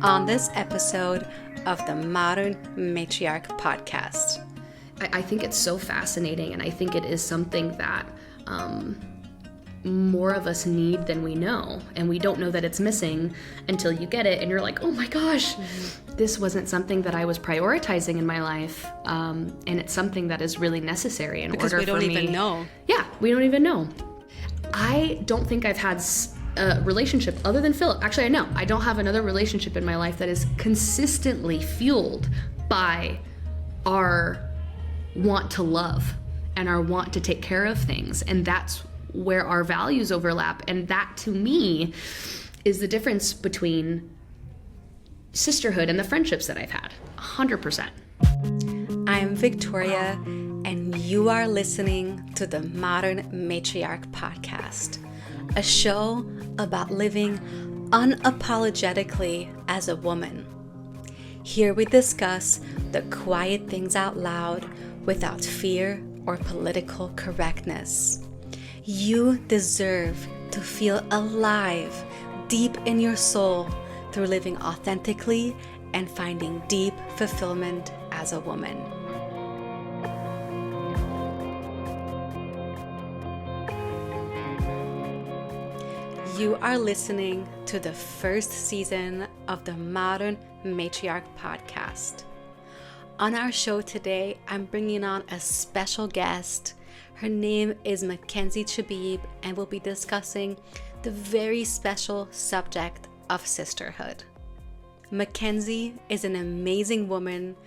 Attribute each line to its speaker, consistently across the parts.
Speaker 1: on this episode of the Modern Matriarch podcast.
Speaker 2: I think it's so fascinating, and I think it is something that more of us need than we know, and we don't know that it's missing until you get it and you're like, oh my gosh, this wasn't something that I was prioritizing in my life, and it's something that is really necessary in
Speaker 1: because
Speaker 2: order for me.
Speaker 1: Because we don't even know.
Speaker 2: Yeah, we don't even know. I don't think I've had a relationship other than Philip. Actually, I know. I don't have another relationship in my life that is consistently fueled by our want to love and our want to take care of things. And that's where our values overlap. And that, to me, is the difference between sisterhood and the friendships that I've had. 100%.
Speaker 1: I'm Victoria, and you are listening to the Modern Matriarch podcast, a show about living unapologetically as a woman. Here we discuss the quiet things out loud without fear or political correctness. You deserve to feel alive deep in your soul through living authentically and finding deep fulfillment as a woman. You are listening to the first season of the Modern Matriarch podcast. On our show today, I'm bringing on a special guest. Her name is Makenzie Chbeeb, and we'll be discussing the very special subject of sisterhood. Makenzie is an amazing woman,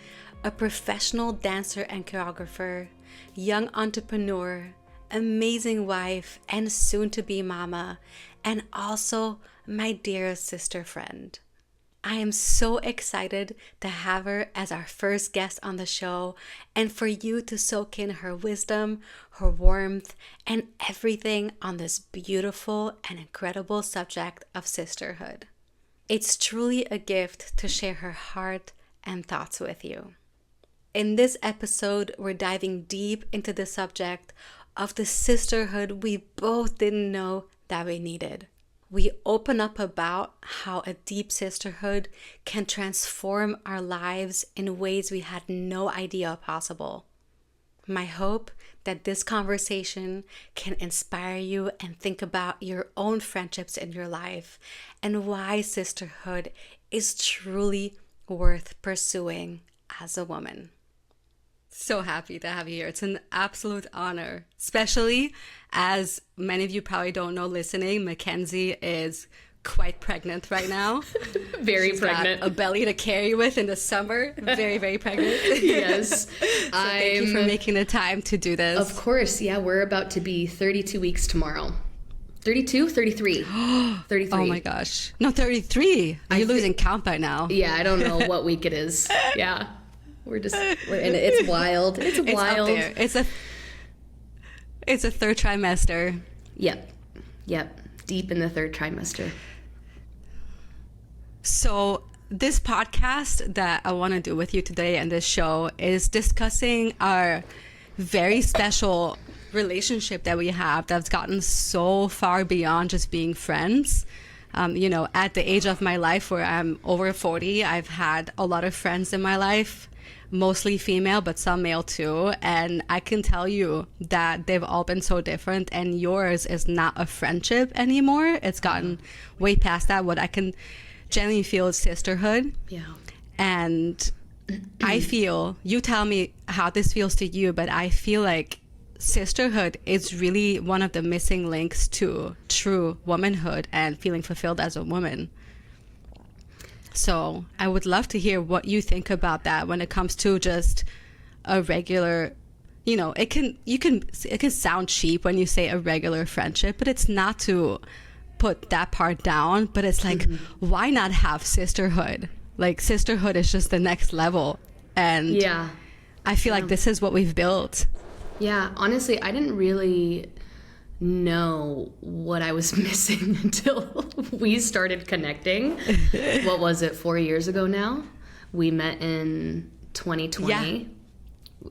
Speaker 1: a professional dancer and choreographer, young entrepreneur, amazing wife, and soon-to-be mama, and also my dearest sister friend. I am so excited to have her as our first guest on the show and for you to soak in her wisdom, her warmth, and everything on this beautiful and incredible subject of sisterhood. It's truly a gift to share her heart and thoughts with you. In this episode, we're diving deep into the subject of the sisterhood we both didn't know that we needed. We open up about how a deep sisterhood can transform our lives in ways we had no idea possible. My hope that this conversation can inspire you and think about your own friendships in your life and why sisterhood is truly worth pursuing as a woman. So happy to have you here. It's an absolute honor, especially as many of you probably don't know listening, Makenzie is quite pregnant right now.
Speaker 2: She's pregnant.
Speaker 1: Got a belly to carry with in the summer. Very, very pregnant.
Speaker 2: Yes.
Speaker 1: Thank you for making the time to do this.
Speaker 2: Of course. Yeah, we're about to be 32 weeks tomorrow. 32? 33. 33.
Speaker 1: Oh my gosh. No, 33. You're losing count by now.
Speaker 2: Yeah, I don't know what week it is. Yeah. And it's wild. It's wild.
Speaker 1: Up there. It's a third trimester.
Speaker 2: Yep. Deep in the third trimester.
Speaker 1: So this podcast that I want to do with you today and this show is discussing our very special relationship that we have that's gotten so far beyond just being friends. At the age of my life where I'm over 40, I've had a lot of friends in my life, mostly female, but some male too. And I can tell you that they've all been so different, and yours is not a friendship anymore. It's gotten way past that. What I can genuinely feel is sisterhood.
Speaker 2: Yeah.
Speaker 1: And I feel, you tell me how this feels to you, but I feel like sisterhood is really one of the missing links to true womanhood and feeling fulfilled as a woman. So I would love to hear what you think about that when it comes to just a regular, it can sound cheap when you say a regular friendship, but it's not to put that part down, but it's like, why not have sisterhood? Like, sisterhood is just the next level. And
Speaker 2: yeah,
Speaker 1: I feel like this is what we've built.
Speaker 2: Yeah, honestly, I didn't really know what I was missing until we started connecting. What was it, 4 years ago now? We met in 2020. Yeah.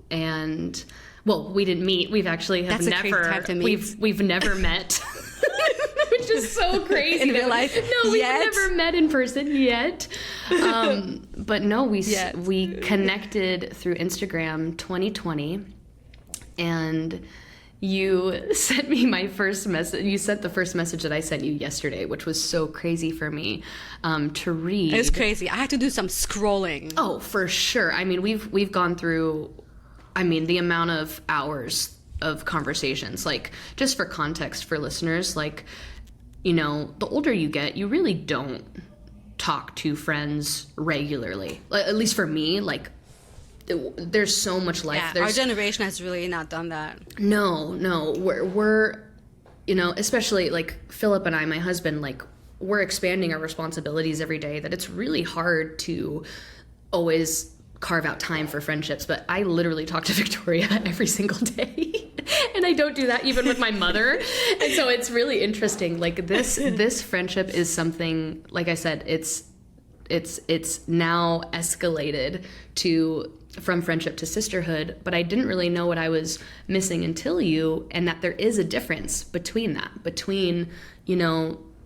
Speaker 2: And, well, we didn't meet. We've actually have
Speaker 1: That's
Speaker 2: never,
Speaker 1: a crazy time to meet.
Speaker 2: We've never met. Which is so crazy.
Speaker 1: In real life?
Speaker 2: No, we've never met in person yet. But no, we connected through Instagram 2020, and you sent me my first message. You sent the first message that I sent you yesterday, which was so crazy for me to read.
Speaker 1: It's crazy. I had to do some scrolling.
Speaker 2: Oh, for sure. I mean, we've gone through, the amount of hours of conversations. Like, just for context for listeners, like, the older you get, you really don't talk to friends regularly. At least for me, like, there's so much life.
Speaker 1: Yeah, our generation has really not done that.
Speaker 2: No, we're especially like Philip and I, my husband, like, we're expanding our responsibilities every day, that it's really hard to always carve out time for friendships. But I literally talk to Victoria every single day. And I don't do that even with my mother. And so it's really interesting. Like, this friendship is something, like I said, it's now escalated from friendship to sisterhood, but I didn't really know what I was missing until and that there is a difference between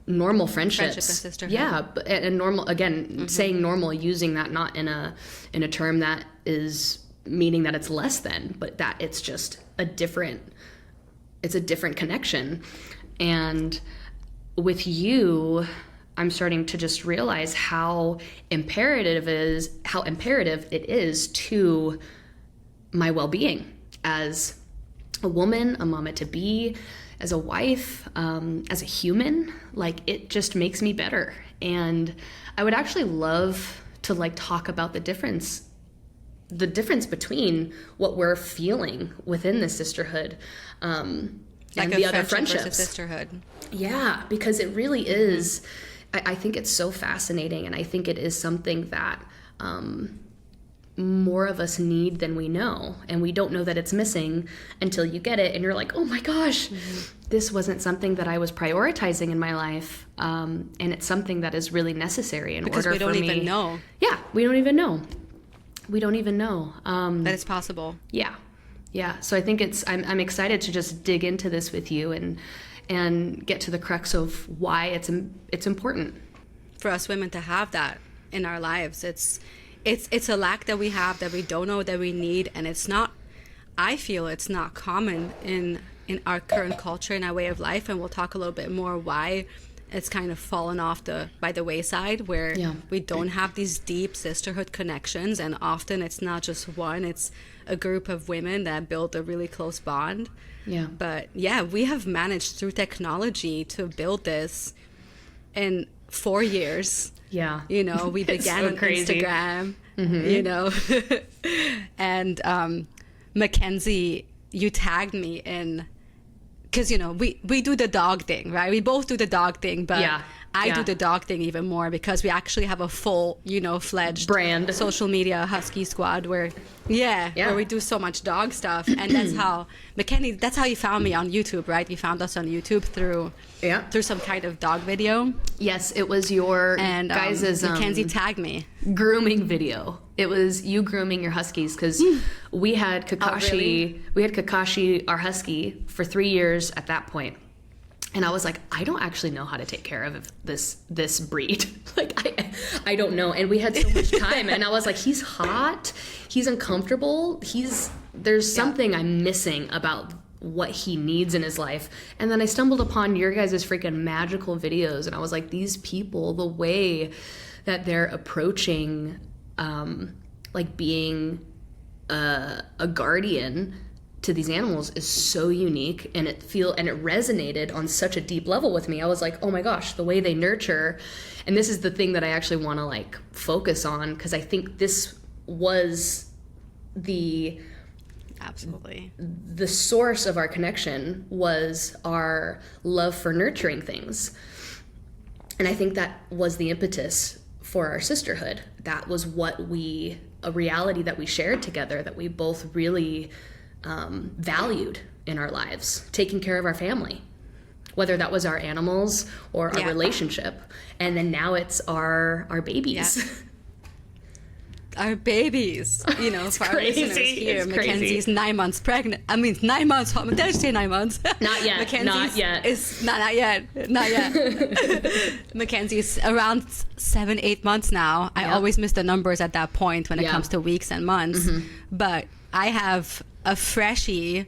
Speaker 2: normal friendships.
Speaker 1: Friendship and sisterhood.
Speaker 2: Yeah, and normal, again, saying normal, using that not in a term that is meaning that it's less than, but that it's just a different connection. And with you, I'm starting to just realize how imperative it is to my well-being as a woman, a mama to be, as a wife, as a human. Like, it just makes me better. And I would actually love to, like, talk about the difference between what we're feeling within the sisterhood, and the other friendships.
Speaker 1: Versus sisterhood.
Speaker 2: Yeah, because it really is. I think it's so fascinating, and I think it is something that more of us need than we know, and we don't know that it's missing until you get it, and you're like, oh my gosh, this wasn't something that I was prioritizing in my life, and it's something that is really necessary
Speaker 1: because
Speaker 2: order for me.
Speaker 1: Because we don't even know.
Speaker 2: Yeah, we don't even know. We don't even know
Speaker 1: that it's possible.
Speaker 2: Yeah. So I think I'm excited to just dig into this with you and get to the crux of why it's important
Speaker 1: for us women to have that in our lives. It's a lack that we have, that we don't know that we need, and I feel it's not common in our current culture, in our way of life, and we'll talk a little bit more why it's kind of fallen off by the wayside, where we don't have these deep sisterhood connections, and often it's not just one, it's a group of women that build a really close bond.
Speaker 2: Yeah.
Speaker 1: But yeah, we have managed through technology to build this in 4 years.
Speaker 2: Yeah.
Speaker 1: We began on Instagram, and Makenzie, you tagged me in, because, we do the dog thing, right? We both do the dog thing, but I do the dog thing even more, because we actually have a full, fledged
Speaker 2: brand
Speaker 1: social media Husky squad where we do so much dog stuff. And that's how, Makenzie, that's how you found me on YouTube, right? You found us on YouTube through some kind of dog video.
Speaker 2: Yes, it was your guys'
Speaker 1: Makenzie tagged me.
Speaker 2: Grooming video. It was you grooming your huskies, because we had Kakashi.
Speaker 1: Really?
Speaker 2: We had Kakashi, our husky, for 3 years at that point. And I was like, I don't actually know how to take care of this breed. Like, I don't know. And we had so much time. And I was like, he's hot. He's uncomfortable. There's something I'm missing about what he needs in his life. And then I stumbled upon your guys' freaking magical videos. And I was like, these people, the way that they're approaching, like, being a guardian to these animals is so unique, and it resonated on such a deep level with me. I was like, oh my gosh, the way they nurture. And this is the thing that I actually want to, like, focus on, because I think this was the source of our connection, was our love for nurturing things. And I think that was the impetus for our sisterhood. That was a reality that we shared together, that we both really valued in our lives, taking care of our family, whether that was our animals or our relationship. And then now it's our babies.
Speaker 1: our babies,
Speaker 2: It's
Speaker 1: for our
Speaker 2: crazy.
Speaker 1: listeners here.
Speaker 2: It's crazy.
Speaker 1: Mackenzie's 9 months pregnant. I mean, 9 months. Did I say 9 months?
Speaker 2: Not yet.
Speaker 1: Mackenzie's
Speaker 2: Not yet.
Speaker 1: Is not yet. Not yet. Mackenzie's around 7-8 months now. I always miss the numbers at that point when it comes to weeks and months. But I have a freshie.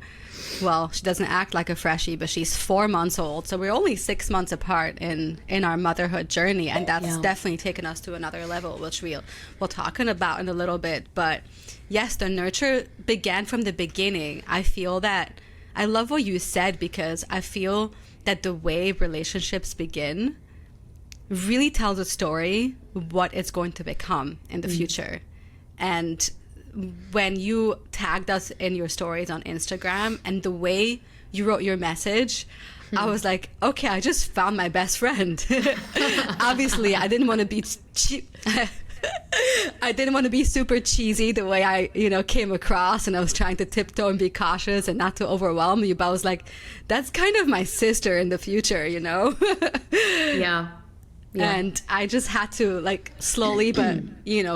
Speaker 1: Well, she doesn't act like a freshie, but she's 4 months old. So we're only 6 months apart in our motherhood journey. And that's definitely taken us to another level, which we'll talk about in a little bit. But yes, the nurture began from the beginning. I feel that, I love what you said, because I feel that the way relationships begin really tells a story what it's going to become in the future. And when you tagged us in your stories on Instagram and the way you wrote your message, I was like, okay, I just found my best friend. Obviously, I didn't want to be I didn't want to be super cheesy the way I, came across, and I was trying to tiptoe and be cautious and not to overwhelm you. But I was like, that's kind of my sister in the future,
Speaker 2: Yeah.
Speaker 1: And I just had to slowly but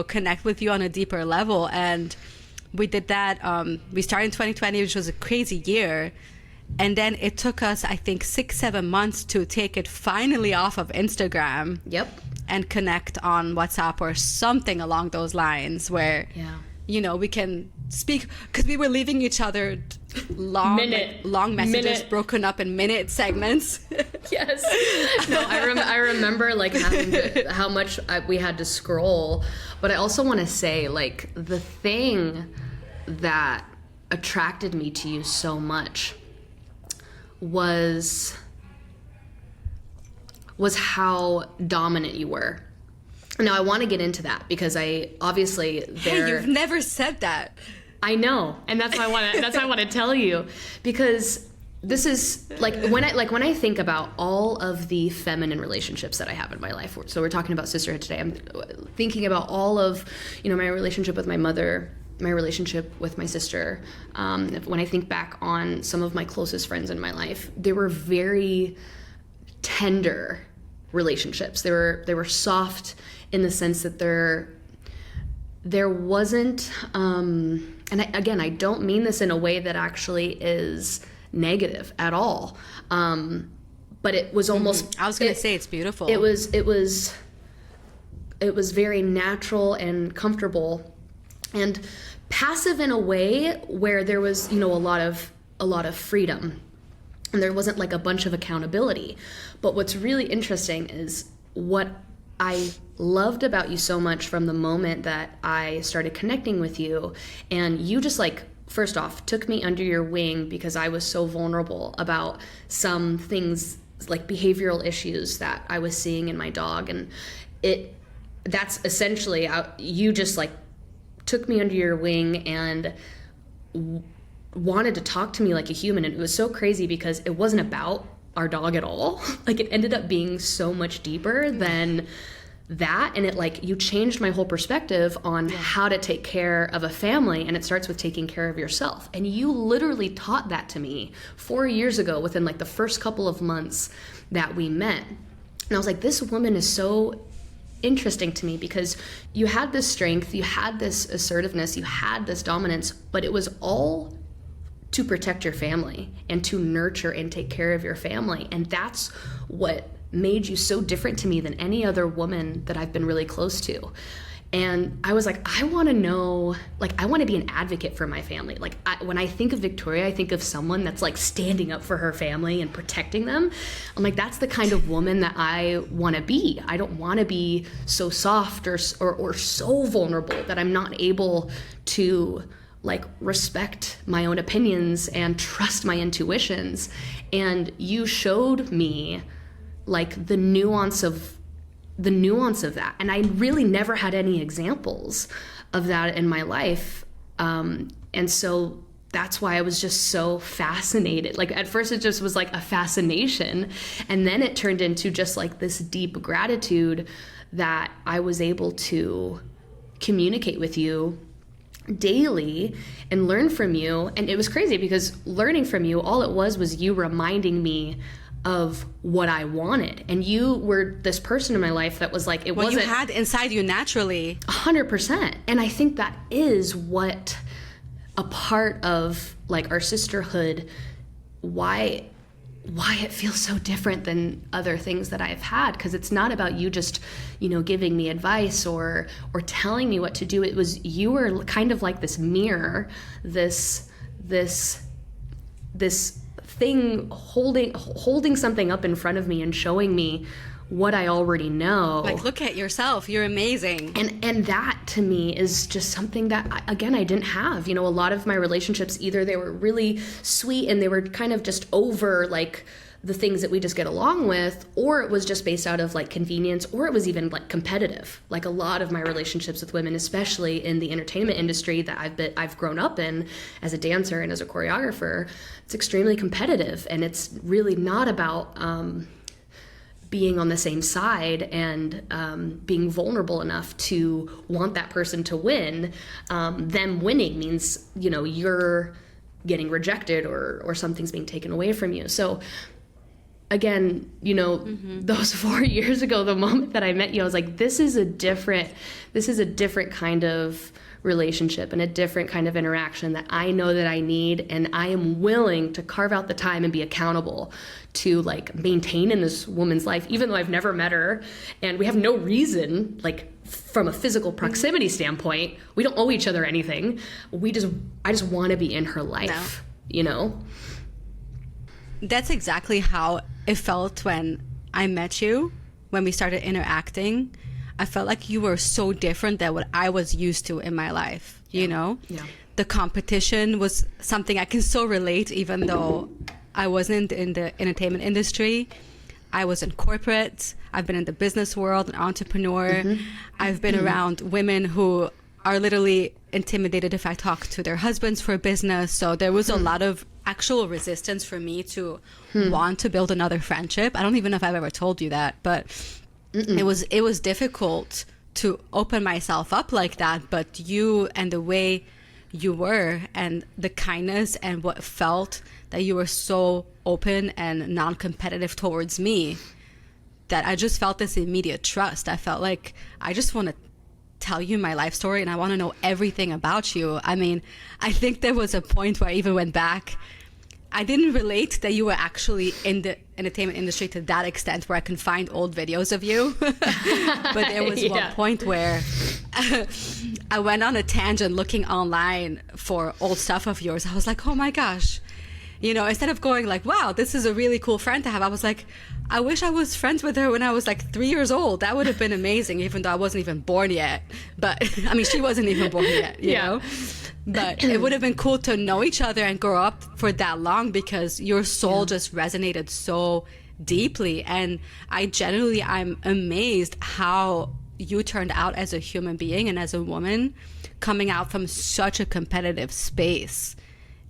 Speaker 1: connect with you on a deeper level, and we did that. We started in 2020, which was a crazy year, and then it took us, I think, 6-7 months to take it finally off of Instagram.
Speaker 2: Yep.
Speaker 1: And connect on WhatsApp or something along those lines, where we can speak, because we were leaving each other long messages broken up in minute segments.
Speaker 2: Yes. No, I remember how much we had to scroll, but I also want to say the thing that attracted me to you so much was how dominant you were. Now I want to get into that because
Speaker 1: Hey, you've never said that.
Speaker 2: I know, and that's why I want to tell you, because this is when I think about all of the feminine relationships that I have in my life. So we're talking about sisterhood today. I'm thinking about all of my relationship with my mother, my relationship with my sister. When I think back on some of my closest friends in my life, they were very tender relationships. They were soft in the sense that there wasn't and I don't mean this in a way that actually is negative at all, but it was almost
Speaker 1: I was gonna say it's beautiful.
Speaker 2: It was very natural and comfortable and passive in a way where there was a lot of freedom. And there wasn't a bunch of accountability. But what's really interesting is what I loved about you so much from the moment that I started connecting with you. And you just first off, took me under your wing because I was so vulnerable about some things behavioral issues that I was seeing in my dog. And that's essentially, you just took me under your wing and wanted to talk to me like a human. And it was so crazy because it wasn't about our dog at all. It ended up being so much deeper than that. And it you changed my whole perspective on how to take care of a family. And it starts with taking care of yourself. And you literally taught that to me 4 years ago within the first couple of months that we met. And I was like, this woman is so interesting to me because you had this strength, you had this assertiveness, you had this dominance, but it was all to protect your family and to nurture and take care of your family. And that's what made you so different to me than any other woman that I've been really close to. And I was like, I want to know, I want to be an advocate for my family. When I think of Victoria, I think of someone that's standing up for her family and protecting them. I'm like, that's the kind of woman that I want to be. I don't want to be so soft or so vulnerable that I'm not able to respect my own opinions and trust my intuitions. And you showed me the nuance of that. And I really never had any examples of that in my life. And so that's why I was just so fascinated. At first it just was a fascination. And then it turned into just this deep gratitude that I was able to communicate with you daily and learn from you. And it was crazy because learning from you, all it was you reminding me of what I wanted. And you were this person in my life that was like, it
Speaker 1: what
Speaker 2: wasn't...
Speaker 1: you had inside you naturally.
Speaker 2: 100%. And I think that is what a part of like our sisterhood, why it feels so different than other things that I've had, because it's not about you just, you know, giving me advice or telling me what to do. It was, you were kind of like this mirror, this thing holding something up in front of me and showing me what I already know.
Speaker 1: Like, look at yourself, you're amazing.
Speaker 2: And that to me is just something that, I didn't have. You know, a lot of my relationships, either they were really sweet and they were kind of just over like the things that we just get along with, or it was just based out of like convenience, or it was even like competitive. Like a lot of my relationships with women, especially in the entertainment industry that I've grown up in as a dancer and as a choreographer, it's extremely competitive, and it's really not about being on the same side and being vulnerable enough to want that person to win. Them winning means, you know, you're getting rejected or something's being taken away from you. So again, you know, those 4 years ago, the moment that I met you, I was like, this is a different kind of relationship and a different kind of interaction that I know that I need, and I am willing to carve out the time and be accountable to like maintain in this woman's life, even though I've never met her and we have no reason, like from a physical proximity standpoint, we don't owe each other anything. I just want to be in her life, you know?
Speaker 1: That's exactly how it felt when I met you, when we started interacting. I felt like you were so different than what I was used to in my life, you know? Yeah. The competition was something I can so relate, even though I wasn't in the entertainment industry. I was in corporate. I've been in the business world, an entrepreneur. I've been around women who are literally intimidated if I talk to their husbands for business. So there was a lot of actual resistance for me to want to build another friendship. I don't even know if I've ever told you that, but it was difficult to open myself up like that. But you and the way you were and the kindness and what felt that you were so open and non-competitive towards me, that I just felt this immediate trust. I felt like I just want to tell you my life story and I want to know everything about you. I mean, I think there was a point where I even went back. I didn't relate that you were actually in the entertainment industry to that extent where I can find old videos of you. But there was one point where I went on a tangent looking online for old stuff of yours. I was like, oh my gosh. You know, instead of going like, wow, this is a really cool friend to have, I was like, I wish I was friends with her when I was like 3 years old. That would have been amazing, even though I wasn't even born yet. But I mean, she wasn't even born yet, you know? But it would have been cool to know each other and grow up for that long, because your soul just resonated so deeply. And I'm amazed how you turned out as a human being and as a woman, coming out from such a competitive space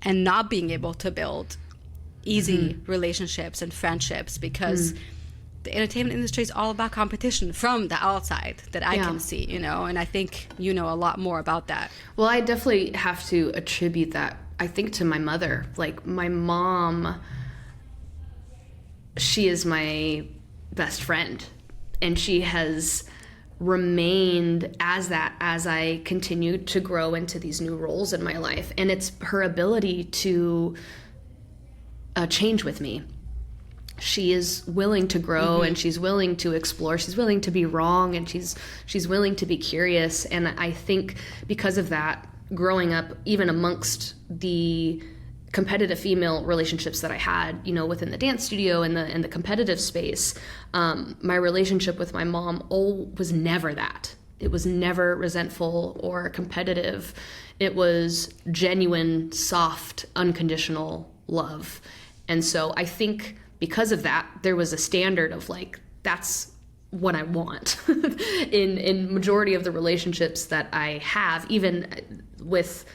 Speaker 1: and not being able to build easy relationships and friendships, because the entertainment industry is all about competition from the outside that I can see, you know, and I think you know a lot more about that.
Speaker 2: Well, I definitely have to attribute that, I think, to my mother. Like, my mom, she is my best friend, and she has remained as that as I continued to grow into these new roles in my life. And it's her ability to change with me. She is willing to grow and she's willing to explore. She's willing to be wrong, and she's willing to be curious. And I think because of that, growing up, even amongst the competitive female relationships that I had, you know, within the dance studio and the competitive space, my relationship with my mom was never that. It was never resentful or competitive. It was genuine, soft, unconditional love. And so I think because of that, there was a standard of like, that's what I want in majority of the relationships that I have, even with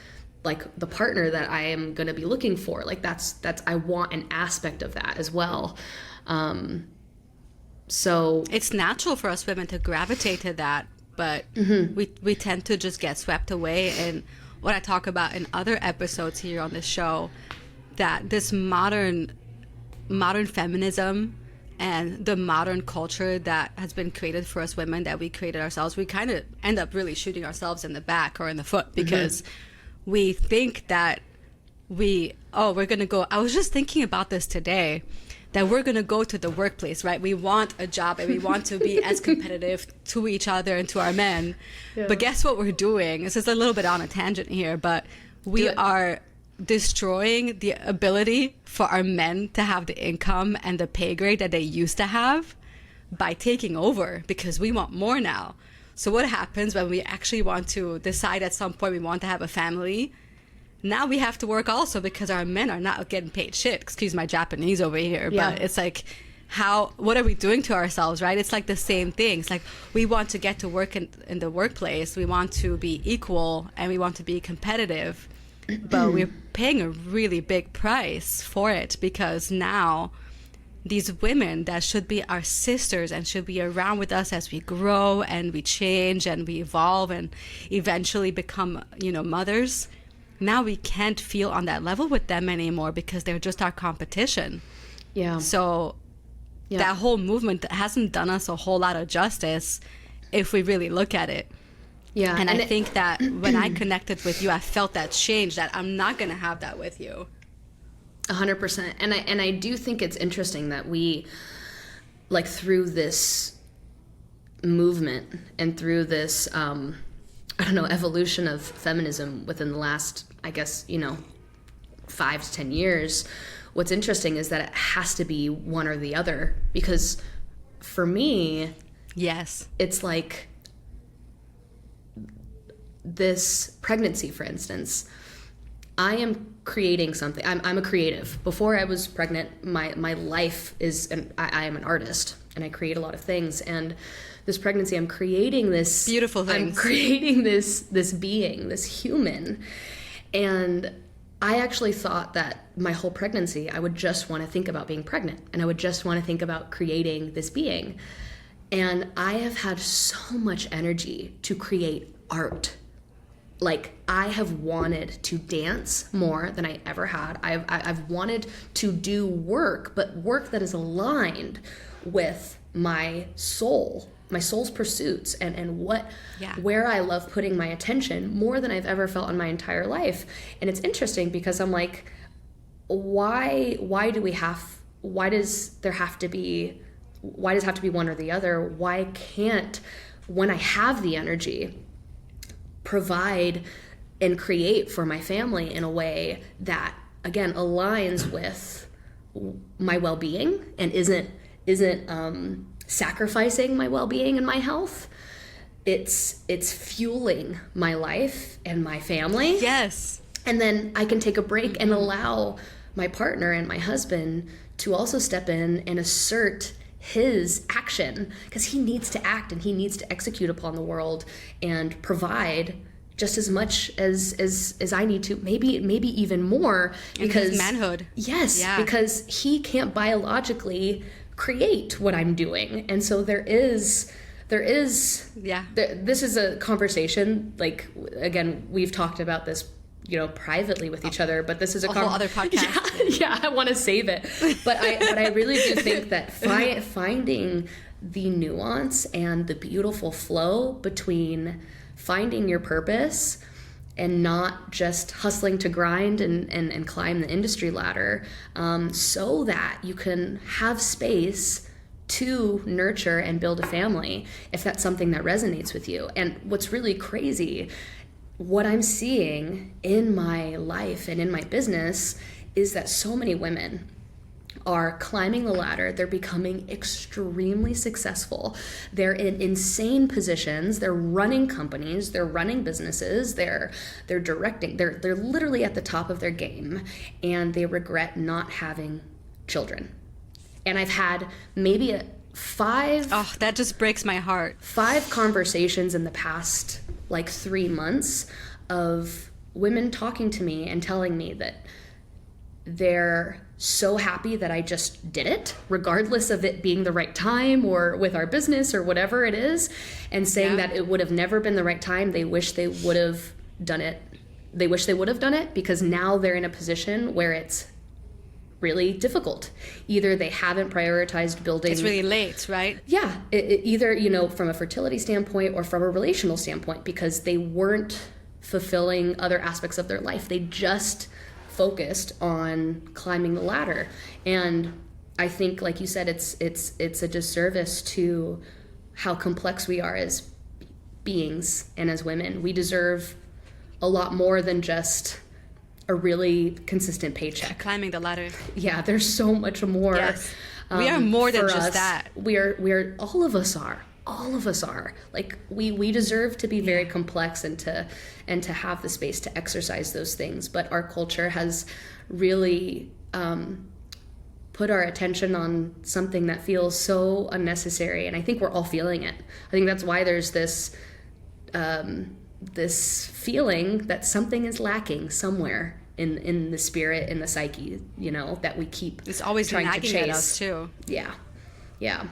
Speaker 2: like the partner that I am going to be looking for. Like that's I want an aspect of that as well. So
Speaker 1: it's natural for us women to gravitate to that, but we tend to just get swept away. And what I talk about in other episodes here on this show, that this modern modern feminism and the modern culture that has been created for us women, that we created ourselves, we kind of end up really shooting ourselves in the back or in the foot, because we think that we're going to go. I was just thinking about this today, that we're going to go to the workplace, right? We want a job and we want to be as competitive to each other and to our men. Yeah. But guess what we're doing? This is a little bit on a tangent here, but we are destroying the ability for our men to have the income and the pay grade that they used to have by taking over, because we want more now. So what happens when we actually want to decide at some point we want to have a family? Now we have to work also, because our men are not getting paid shit. Excuse my Japanese over here, but it's like, what are we doing to ourselves, right? It's like the same thing. It's like we want to get to work in the workplace. We want to be equal and we want to be competitive, but we're paying a really big price for it, because now these women that should be our sisters and should be around with us as we grow and we change and we evolve and eventually become, mothers, now we can't feel on that level with them anymore, because they're just our competition. Yeah. So that whole movement hasn't done us a whole lot of justice if we really look at it. Yeah. And I think that when I connected with you, I felt that change, that I'm not going to have that with you.
Speaker 2: 100%. And I do think it's interesting that we, like, through this movement and through this, evolution of feminism within the last, 5 to 10 years, what's interesting is that it has to be one or the other. Because for me, yes, it's like this pregnancy, for instance. I am creating something. I'm a creative. Before I was pregnant, my life is, I am an artist, and I create a lot of things. And this pregnancy, I'm creating this
Speaker 1: beautiful things.
Speaker 2: I'm creating this being, this human. And I actually thought that my whole pregnancy, I would just want to think about being pregnant, and I would just want to think about creating this being. And I have had so much energy to create art. Like, I have wanted to dance more than I ever had. I've wanted to do work, but work that is aligned with my soul's pursuits and where I love putting my attention more than I've ever felt in my entire life. And it's interesting because I'm like, why does it have to be one or the other? Why can't, when I have the energy, provide and create for my family in a way that, again, aligns with my well-being and isn't sacrificing my well-being and my health? It's fueling my life and my family.
Speaker 1: Yes.
Speaker 2: And then I can take a break and allow my partner and my husband to also step in and assert his action, because he needs to act and he needs to execute upon the world and provide just as much as I need to, maybe even more, because
Speaker 1: his manhood.
Speaker 2: Yes, because he can't biologically create what I'm doing. And so this is a conversson, like, again, we've talked about this, privately with each other, but this is a
Speaker 1: whole other podcast.
Speaker 2: Yeah, I want to save it. But I really do think that finding the nuance and the beautiful flow between finding your purpose and not just hustling to grind and climb the industry ladder, so that you can have space to nurture and build a family, if that's something that resonates with you. And what's really crazy, what I'm seeing in my life and in my business, is that so many women are climbing the ladder. They're becoming extremely successful. They're in insane positions. They're running companies. They're running businesses. They're directing. They're literally at the top of their game, and they regret not having children. And I've had maybe 5.
Speaker 1: Oh, that just breaks my heart.
Speaker 2: 5 conversations in the past 3 months of women talking to me and telling me that they're so happy that I just did it, regardless of it being the right time or with our business or whatever it is, and saying that it would have never been the right time. They wish they would have done it. They wish they would have done it because now they're in a position where it's really difficult. Either they haven't prioritized building.
Speaker 1: It's really late, right?
Speaker 2: Yeah, either, you know, from a fertility standpoint or from a relational standpoint, because they weren't fulfilling other aspects of their life. They just focused on climbing the ladder. And I think, like you said, it's a disservice to how complex we are as beings and as women. We deserve a lot more than just a really consistent paycheck.
Speaker 1: Climbing the ladder.
Speaker 2: Yeah, there's so much more.
Speaker 1: Yes. We are more than just that.
Speaker 2: We're all of us are. Like we deserve to be very complex and to have the space to exercise those things. But our culture has really put our attention on something that feels so unnecessary, and I think we're all feeling it. I think that's why there's this feeling that something is lacking somewhere in the spirit, in the psyche, you know, that we keep.
Speaker 1: It's always
Speaker 2: trying to
Speaker 1: nagging
Speaker 2: chase
Speaker 1: at us too.
Speaker 2: Yeah.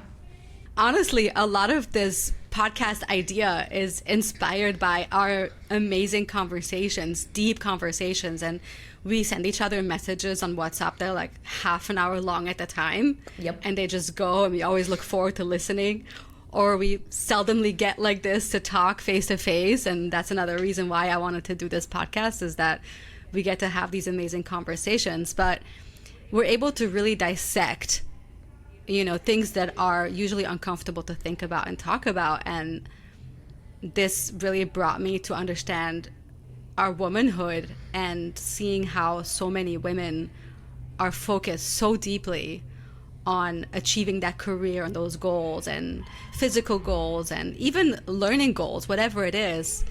Speaker 1: Honestly, a lot of this podcast idea is inspired by our amazing conversations, deep conversations, and we send each other messages on WhatsApp. They're like half an hour long at a time.
Speaker 2: Yep.
Speaker 1: And they just go, and we always look forward to listening. Or we seldomly get like this to talk face to face. And that's another reason why I wanted to do this podcast, is that we get to have these amazing conversations. But we're able to really dissect, you know, things that are usually uncomfortable to think about and talk about. And this really brought me to understand our womanhood and seeing how so many women are focused so deeply on achieving that career and those goals and physical goals and even learning goals, whatever it is.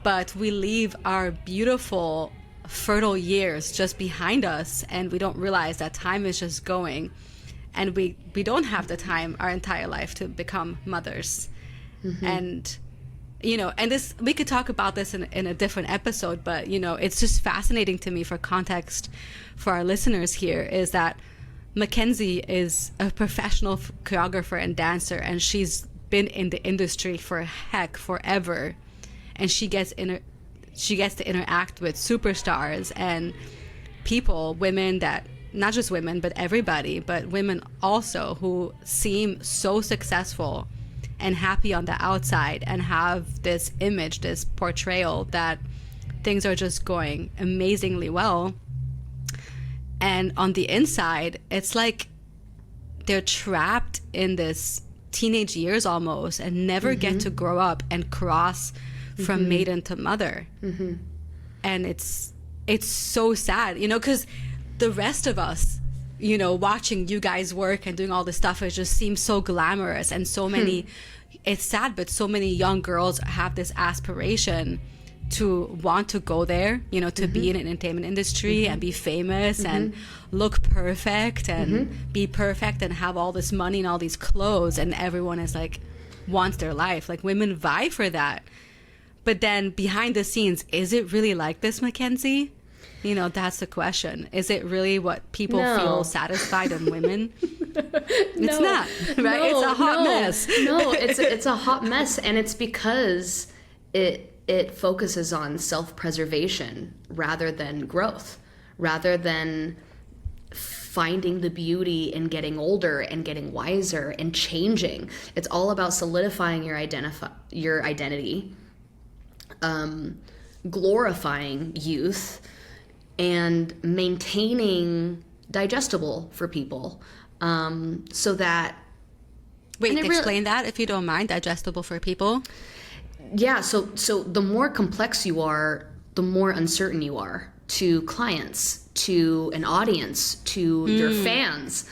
Speaker 1: But we leave our beautiful, fertile years just behind us, and we don't realize that time is just going. And we don't have the time our entire life to become mothers. Mm-hmm. And, you know, and this, we could talk about this in a different episode, but, you know, it's just fascinating to me for context for our listeners here, is that Makenzie is a professional choreographer and dancer, and she's been in the industry for forever. And she gets to interact with superstars and people, women that, not just women, but everybody, but women also, who seem so successful and happy on the outside and have this image, this portrayal that things are just going amazingly well. And on the inside, it's like they're trapped in this teenage years almost, and never get to grow up and cross from maiden to mother. And it's so sad, you know, because the rest of us, you know, watching you guys work and doing all this stuff, it just seems so glamorous, and so many, it's sad, but so many young girls have this aspiration to want to go there, you know, to be in an entertainment industry and be famous and look perfect and be perfect and have all this money and all these clothes, and everyone is like, wants their life. Like, women vie for that. But then behind the scenes, is it really like this, Makenzie? You know, that's the question. Is it really what people feel satisfied in women? It's not, right? It's a hot mess.
Speaker 2: No, it's a hot mess, and it's because it focuses on self-preservation rather than growth, rather than finding the beauty in getting older and getting wiser and changing. It's all about solidifying your identity, glorifying youth, and maintaining digestible for people, so that...
Speaker 1: Wait, explain that, if you don't mind, digestible for people.
Speaker 2: Yeah, so the more complex you are, the more uncertain you are to clients, to an audience, to your fans.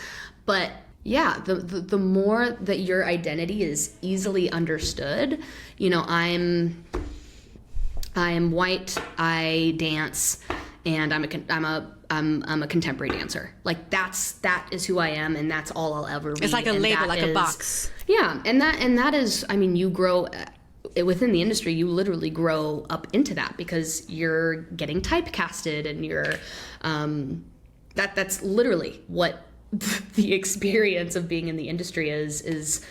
Speaker 2: But yeah, the more that your identity is easily understood, you know, I'm white, I dance, and I'm a contemporary dancer. Like, that is who I am, and that's all I'll ever be.
Speaker 1: It's like a label, like a box.
Speaker 2: Yeah, and that is, I mean, you grow within the industry, you literally grow up into that, because you're getting typecasted, and you're that's literally what the experience of being in the industry is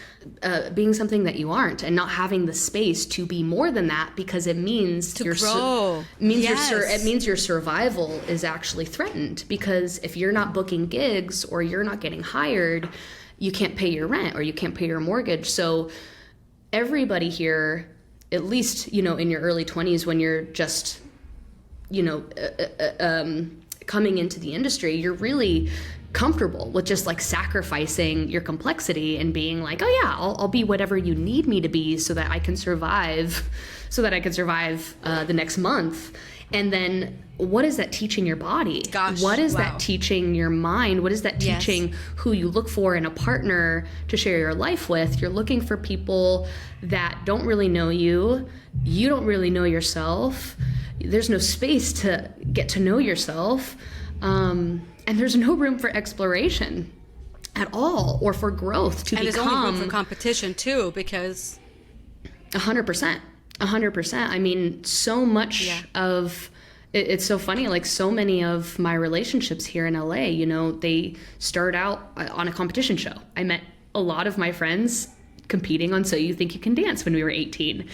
Speaker 2: being something that you aren't, and not having the space to be more than that, because it means
Speaker 1: to grow.
Speaker 2: It means your survival is actually threatened, because if you're not booking gigs or you're not getting hired, you can't pay your rent or you can't pay your mortgage. So everybody here, at least, in your early 20s, when you're just, coming into the industry, you're really comfortable with just like sacrificing your complexity and being like, oh yeah, I'll be whatever you need me to be so that I can survive the next month. And then what is that teaching your body? What is that teaching your mind? What is that teaching who you look for in a partner to share your life with? You're looking for people that don't really know you. You don't really know yourself. There's no space to get to know yourself. And there's no room for exploration at all, or for growth to become.
Speaker 1: And there's only room for competition too, because
Speaker 2: 100%. I mean, so much of it's so funny. Like, so many of my relationships here in LA, they start out on a competition show. I met a lot of my friends competing on So You Think You Can Dance when we were 18.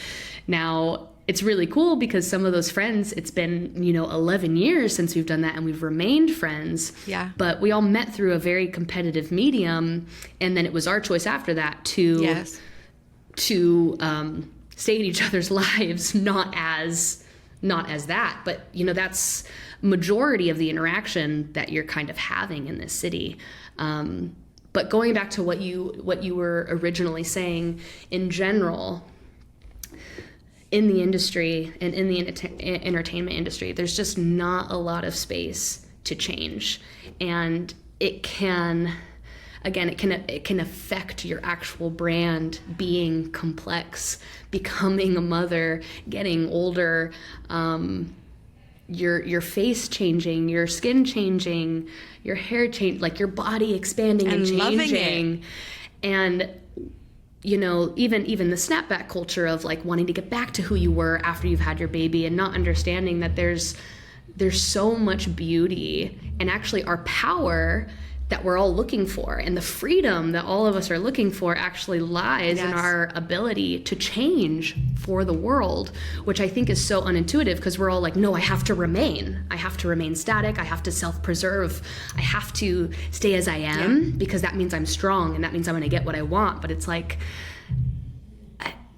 Speaker 2: Now, it's really cool because some of those friends, it's been, 11 years since we've done that, and we've remained friends.
Speaker 1: Yeah.
Speaker 2: But we all met through a very competitive medium, and then it was our choice after that to stay in each other's lives, not as that. But, that's majority of the interaction that you're kind of having in this city. But going back to what you were originally saying, in general, in the industry and in the entertainment industry, there's just not a lot of space to change. And it can affect your actual brand being complex, becoming a mother, getting older, your face changing, your skin changing, your hair change, like your body expanding and changing.
Speaker 1: Loving it.
Speaker 2: And even the snapback culture of like wanting to get back to who you were after you've had your baby, and not understanding that there's so much beauty and actually our power that we're all looking for, and the freedom that all of us are looking for actually lies in our ability to change for the world, which I think is so unintuitive, because we're all like, no, I have to remain static. I have to self-preserve. I have to stay as I am because that means I'm strong and that means I'm going to get what I want. But it's like,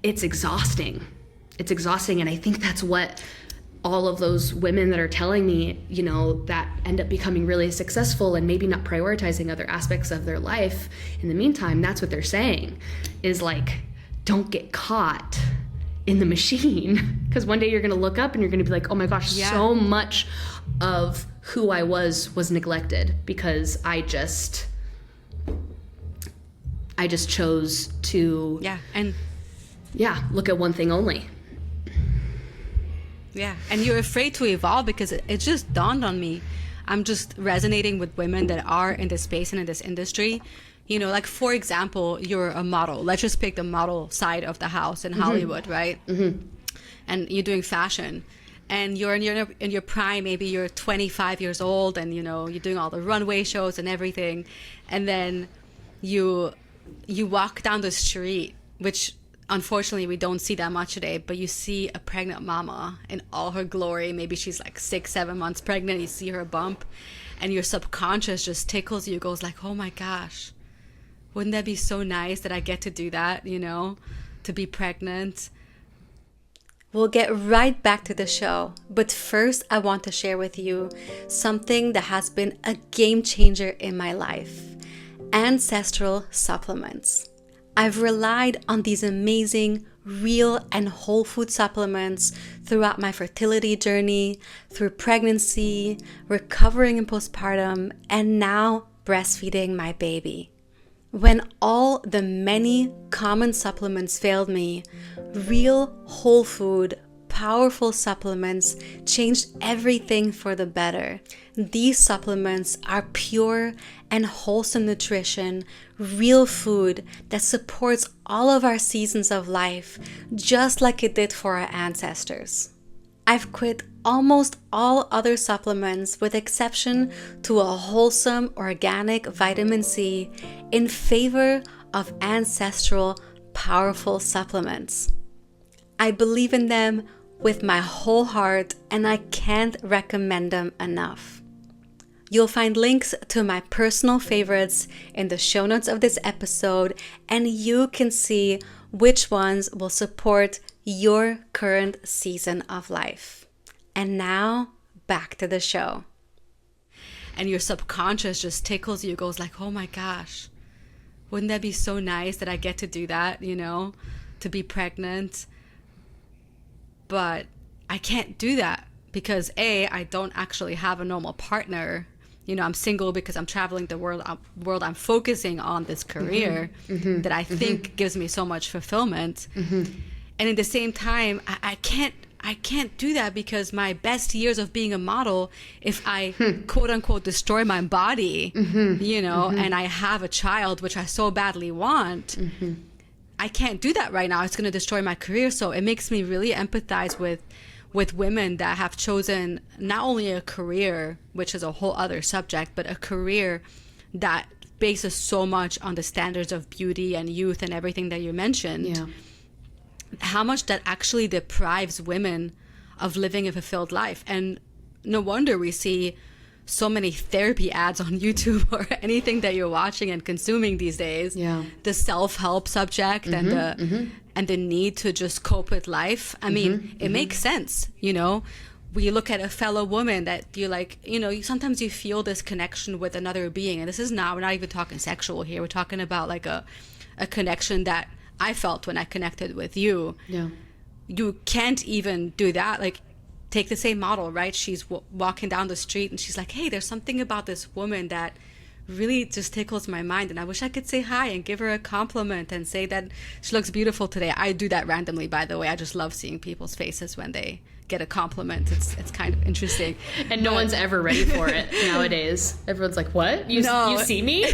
Speaker 2: it's exhausting. And I think that's what all of those women that are telling me, that end up becoming really successful and maybe not prioritizing other aspects of their life in the meantime, that's what they're saying, is like, don't get caught in the machine, because one day you're going to look up and you're going to be like, oh my gosh, so much of who I was neglected because I just chose to look at one thing only.
Speaker 1: Yeah, and you're afraid to evolve, because it just dawned on me. I'm just resonating with women that are in this space and in this industry. Like, for example, you're a model. Let's just pick the model side of the house in Hollywood, right? Mm-hmm. And you're doing fashion, and you're in your prime. Maybe you're 25 years old, and you're doing all the runway shows and everything, and then you walk down the street, which unfortunately we don't see that much today, but you see a pregnant mama in all her glory. Maybe she's like 6-7 months pregnant. You see her bump, and your subconscious just tickles you, goes like, oh my gosh, wouldn't that be so nice that I get to do that, to be pregnant? We'll get right back to the show, but first I want to share with you something that has been a game changer in my life: ancestral supplements. I've relied on these amazing, real and whole food supplements throughout my fertility journey, through pregnancy, recovering in postpartum, and now breastfeeding my baby. When all the many common supplements failed me, real, whole food, powerful supplements changed everything for the better. These supplements are pure and wholesome nutrition, real food that supports all of our seasons of life, just like it did for our ancestors. I've quit almost all other supplements with exception to a wholesome organic vitamin C in favor of ancestral powerful supplements. I believe in them with my whole heart and I can't recommend them enough. You'll find links to my personal favorites in the show notes of this episode, and you can see which ones will support your current season of life. And now, back to the show. And your subconscious just tickles you, goes like, oh my gosh, wouldn't that be so nice that I get to do that, to be pregnant? But I can't do that because I don't actually have a normal partner. I'm single because I'm traveling the world. I'm focusing on this career that I think gives me so much fulfillment. And at the same time, I can't do that because my best years of being a model, if I quote unquote destroy my body, and I have a child, which I so badly want, I can't do that right now. It's going to destroy my career. So it makes me really empathize with women that have chosen not only a career, which is a whole other subject, but a career that bases so much on the standards of beauty and youth and everything that you mentioned.
Speaker 2: Yeah.
Speaker 1: How much that actually deprives women of living a fulfilled life. And no wonder we see so many therapy ads on YouTube or anything that you're watching and consuming these days.
Speaker 2: Yeah.
Speaker 1: The self-help subject and the need to just cope with life. I mean, it makes sense, We look at a fellow woman that you like, sometimes you feel this connection with another being. And we're not even talking sexual here. We're talking about like a connection that I felt when I connected with you.
Speaker 2: Yeah.
Speaker 1: You can't even do that. Like, take the same model, right? She's walking down the street and she's like, hey, there's something about this woman that really just tickles my mind. And I wish I could say hi and give her a compliment and say that she looks beautiful today. I do that randomly, by the way. I just love seeing people's faces when they get a compliment. It's kind of interesting.
Speaker 2: And no one's ever ready for it nowadays. Everyone's like, what? You see me?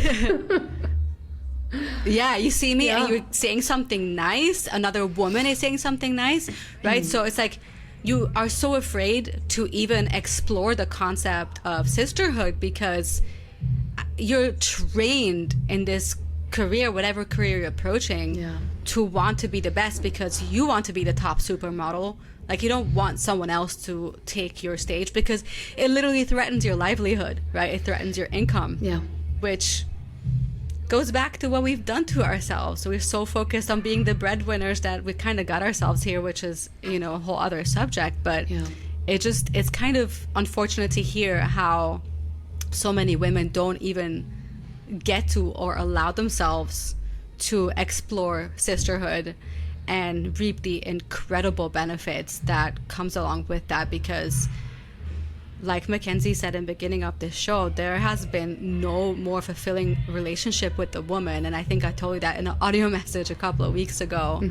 Speaker 1: Yeah, you see me and you're saying something nice. Another woman is saying something nice, right? So it's like you are so afraid to even explore the concept of sisterhood because you're trained in this career, whatever career you're approaching, to want to be the best because you want to be the top supermodel. Like, you don't want someone else to take your stage because it literally threatens your livelihood, right? It threatens your income, which goes back to what we've done to ourselves. So we're so focused on being the breadwinners that we kind of got ourselves here, which is, a whole other subject. But it's kind of unfortunate to hear how so many women don't even get to or allow themselves to explore sisterhood and reap the incredible benefits that comes along with that. Because like Makenzie said in the beginning of this show, there has been no more fulfilling relationship with a woman. And I think I told you that in an audio message a couple of weeks ago.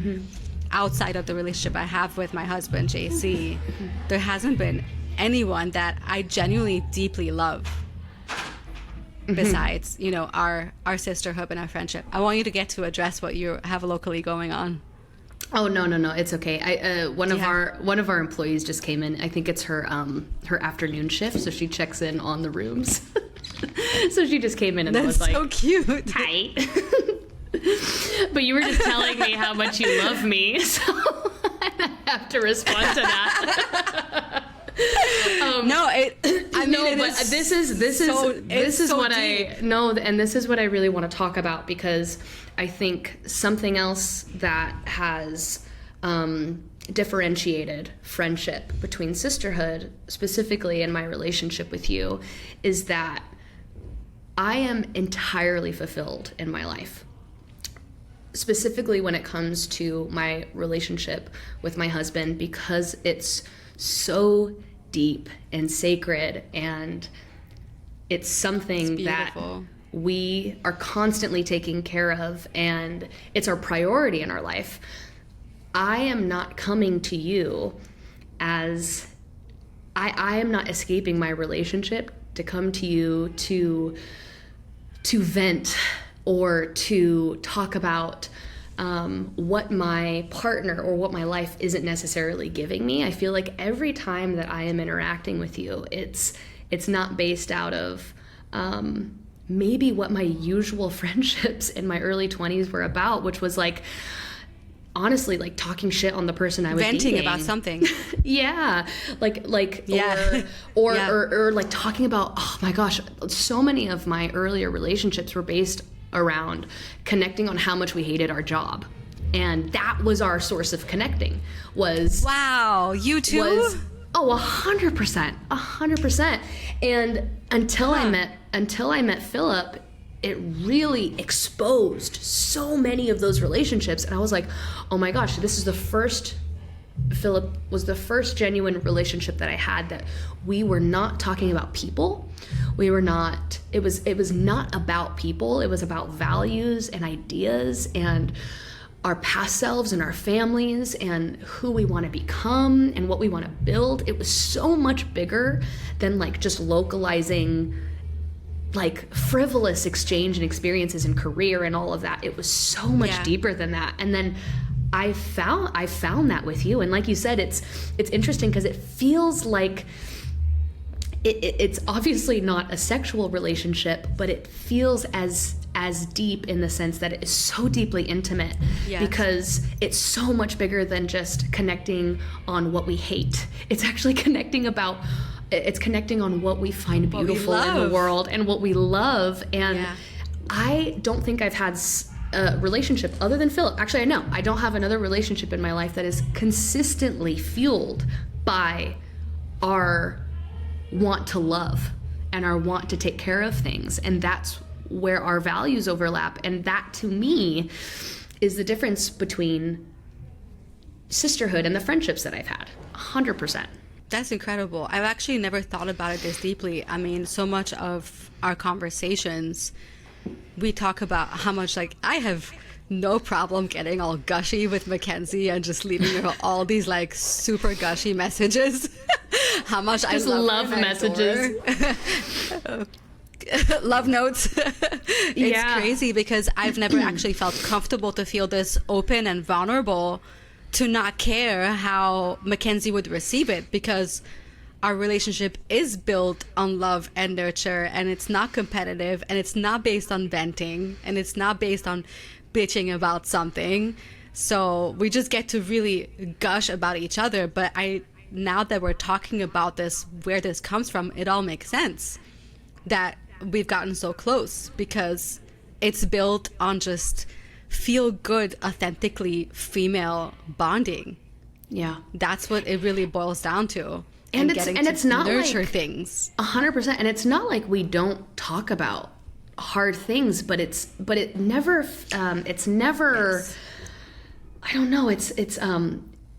Speaker 1: Outside of the relationship I have with my husband, JC, there hasn't been anyone that I genuinely deeply love besides, our sisterhood and our friendship. I want you to get to address what you have locally going on.
Speaker 2: Oh, no, it's okay. One of our employees just came in. I think it's her afternoon shift, so she checks in on the rooms. So she just came in and I was like,
Speaker 1: so cute.
Speaker 2: Hi. But you were just telling me how much you love me, so I have to respond to that. This is what I really want to talk about, because I think something else that has differentiated friendship between sisterhood, specifically in my relationship with you, is that I am entirely fulfilled in my life. Specifically when it comes to my relationship with my husband, because it's so deep and sacred, and it's something that we are constantly taking care of, and it's our priority in our life. I am not coming to you as I am not escaping my relationship to come to you to vent or to talk about what my partner or what my life isn't necessarily giving me. I feel like every time that I am interacting with you, it's not based out of maybe what my usual friendships in my early 20s were about, which was like, honestly, like talking shit on the person I was
Speaker 1: venting
Speaker 2: dating.
Speaker 1: about something.
Speaker 2: Yeah.
Speaker 1: Yeah.
Speaker 2: Or like talking about, oh my gosh, so many of my earlier relationships were based around connecting on how much we hated our job. And that was our source of connecting
Speaker 1: wow, you too?
Speaker 2: 100%. And until I met Philip, it really exposed so many of those relationships. And I was like, oh my gosh, Philip was the first genuine relationship that I had that we were not talking about people. It was not about people. It was about values and ideas and our past selves and our families and who we want to become and what we want to build. It was so much bigger than like just localizing like frivolous exchange and experiences and career and all of that. It was so much deeper than that. And then I found that with you. And like you said, it's interesting because it feels like it's obviously not a sexual relationship, but it feels as deep in the sense that it is so deeply intimate because it's so much bigger than just connecting on what we hate. It's actually connecting on what we find beautiful in the world and what we love. And I don't think I've had a relationship other than Philip. Actually, I don't have another relationship in my life that is consistently fueled by our want to love and our want to take care of things. And that's where our values overlap. And that to me is the difference between sisterhood and the friendships that I've had. 100%.
Speaker 1: That's incredible. I've actually never thought about it this deeply. I mean, so much of our conversations, we talk about how much, like, I have no problem getting all gushy with Makenzie and just leaving her all these, like, super gushy messages. How much I love
Speaker 2: messages.
Speaker 1: Love notes. It's crazy because I've never actually felt comfortable to feel this open and vulnerable to not care how Makenzie would receive it, because our relationship is built on love and nurture, and it's not competitive, and it's not based on venting, and it's not based on bitching about something. So we just get to really gush about each other. But now that we're talking about this, where this comes from, it all makes sense that we've gotten so close, because it's built on just feel good, authentically female bonding.
Speaker 2: Yeah,
Speaker 1: that's what it really boils down to.
Speaker 2: And it's not
Speaker 1: nurture
Speaker 2: like
Speaker 1: things
Speaker 2: 100%. And it's not like we don't talk about hard things, but it never yes. I don't know.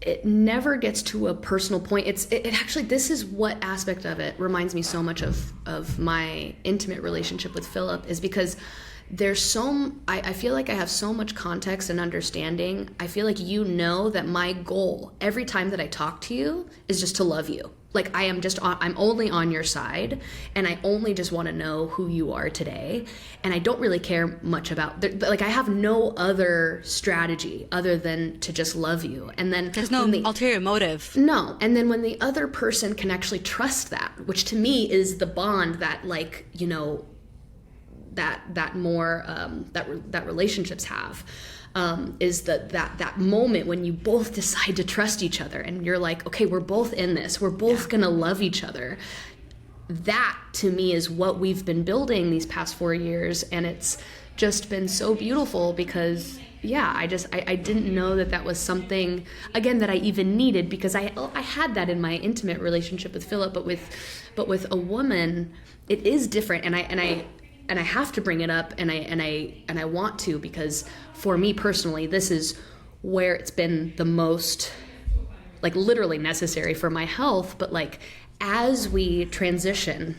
Speaker 2: It never gets to a personal point. It actually, this is what aspect of it reminds me so much of my intimate relationship with Philip, is because I feel like I have so much context and understanding. I feel like that my goal every time that I talk to you is just to love you. Like I'm only on your side, and I only just want to know who you are today. And I don't really care much about, like, I have no other strategy other than to just love you. And then
Speaker 1: there's no ulterior motive.
Speaker 2: No. And then when the other person can actually trust that, which to me is the bond that, like, that relationships have, is that moment when you both decide to trust each other, and you're like, okay, we're both in this, we're both gonna love each other. That to me is what we've been building these past 4 years, and it's just been so beautiful because I didn't know that was something, again, that I even needed, because I had that in my intimate relationship with Philip, but with a woman it is different. And I have to bring it up, and I want to, because for me personally, this is where it's been the most, like, literally necessary for my health. But, like, as we transition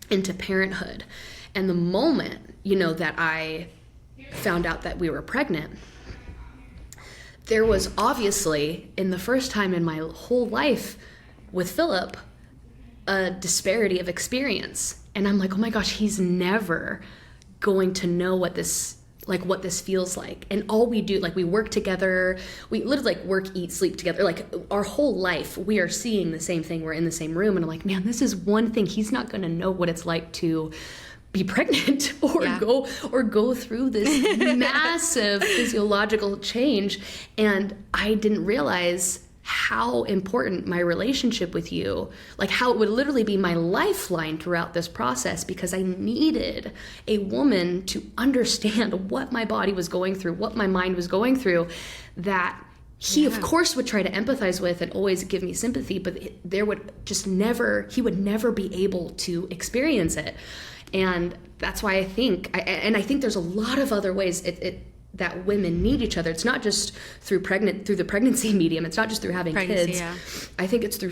Speaker 2: into parenthood, and the moment, that I found out that we were pregnant, there was obviously, in the first time in my whole life with Philip, a disparity of experience. And I'm like, oh my gosh, he's never going to know what this like what this feels like. And all we do, like we work together, we literally like work, eat, sleep together. Like our whole life, we are seeing the same thing. We're in the same room. And I'm like, man, this is one thing. He's not going to know what it's like to be pregnant or go through this massive physiological change. And I didn't realize how important my relationship with you, like how it would literally be my lifeline throughout this process, because I needed a woman to understand what my body was going through, what my mind was going through, that he of course would try to empathize with and always give me sympathy, but he would never be able to experience it. And that's why I think there's a lot of other ways that women need each other. It's not just through the pregnancy medium. It's not just through having kids. Yeah. I think it's through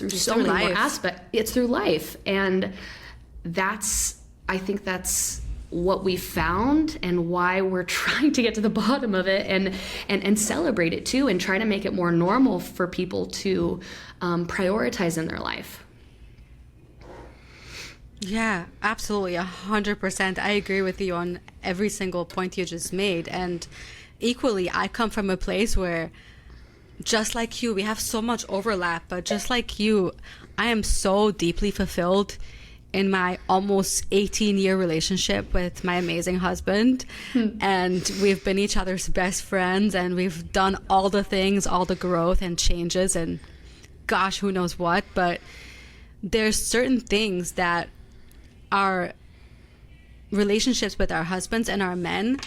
Speaker 2: so many more aspects. It's through life. And I think that's what we found and why we're trying to get to the bottom of it and celebrate it too, and try to make it more normal for people to prioritize in their life.
Speaker 1: Yeah, absolutely. 100%. I agree with you on every single point you just made. And equally, I come from a place where, just like you, we have so much overlap, but just like you, I am so deeply fulfilled in my almost 18-year relationship with my amazing husband. And we've been each other's best friends, and we've done all the things, all the growth and changes, and gosh, who knows what. But there's certain things that our relationships with our husbands and our men,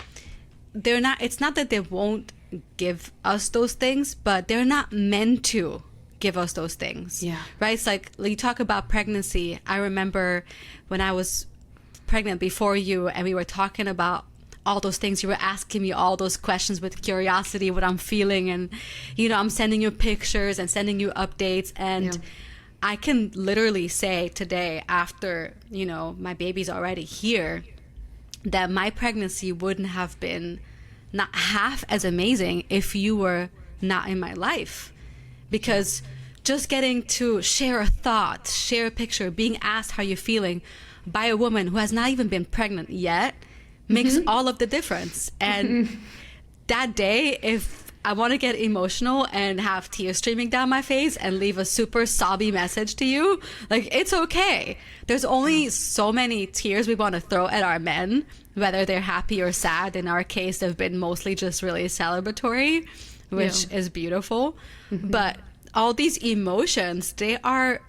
Speaker 1: it's not that they won't give us those things, but they're not meant to give us those things. Yeah. Right? It's like you talk about pregnancy. I remember when I was pregnant before you, and we were talking about all those things. You were asking me all those questions with curiosity, what I'm feeling. And, I'm sending you pictures and sending you updates. And I can literally say today, after, my baby's already here, that my pregnancy wouldn't have been not half as amazing if you were not in my life. Because just getting to share a thought, share a picture, being asked how you're feeling by a woman who has not even been pregnant yet makes all of the difference. And that day, if I want to get emotional and have tears streaming down my face and leave a super sobby message to you, like, it's okay. There's only so many tears we want to throw at our men, whether they're happy or sad. In our case, they've been mostly just really celebratory, which is beautiful. But all these emotions, they are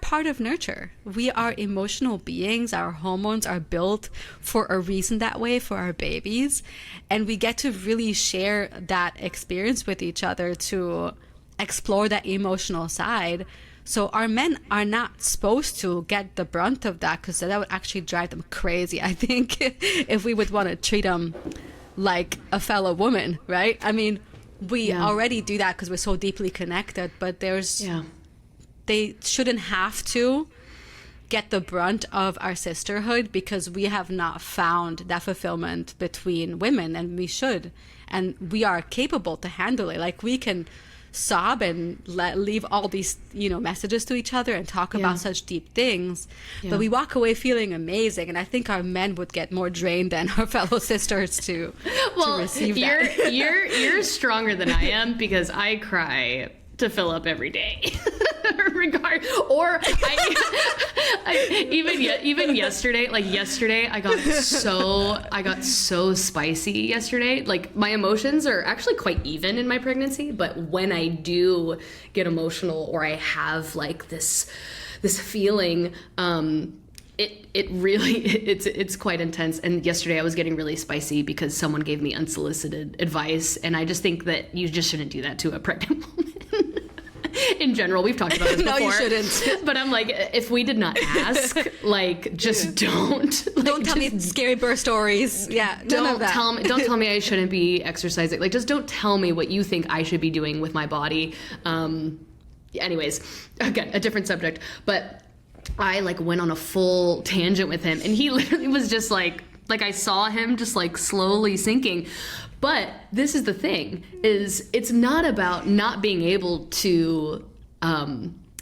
Speaker 1: part of nurture. We are emotional beings. Our hormones are built for a reason that way for our babies. And we get to really share that experience with each other to explore that emotional side. So our men are not supposed to get the brunt of that, because that would actually drive them crazy, I think, if we would want to treat them like a fellow woman, right? I mean, we already do that because we're so deeply connected, but they shouldn't have to get the brunt of our sisterhood, because we have not found that fulfillment between women, and we should. And we are capable to handle it. Like, we can sob and leave all these, messages to each other and talk about such deep things. But we walk away feeling amazing. And I think our men would get more drained than our fellow sisters to receive that.
Speaker 2: You're stronger than I am, because I cry to Philip every day. Even yesterday, I got so spicy yesterday. Like, my emotions are actually quite even in my pregnancy, but when I do get emotional, or I have like this feeling, it's quite intense. And yesterday I was getting really spicy because someone gave me unsolicited advice, and I just think that you just shouldn't do that to a pregnant woman. In general, we've talked about this before.
Speaker 1: No, you shouldn't.
Speaker 2: But I'm like, if we did not ask, like, just don't. Like,
Speaker 1: don't tell me scary birth stories. Yeah, don't
Speaker 2: tell me I shouldn't be exercising. Like, just don't tell me what you think I should be doing with my body. Anyways, again, a different subject. But I went on a full tangent with him, and he literally was just like I saw him just slowly sinking. But this is the thing, is it's not about not being able to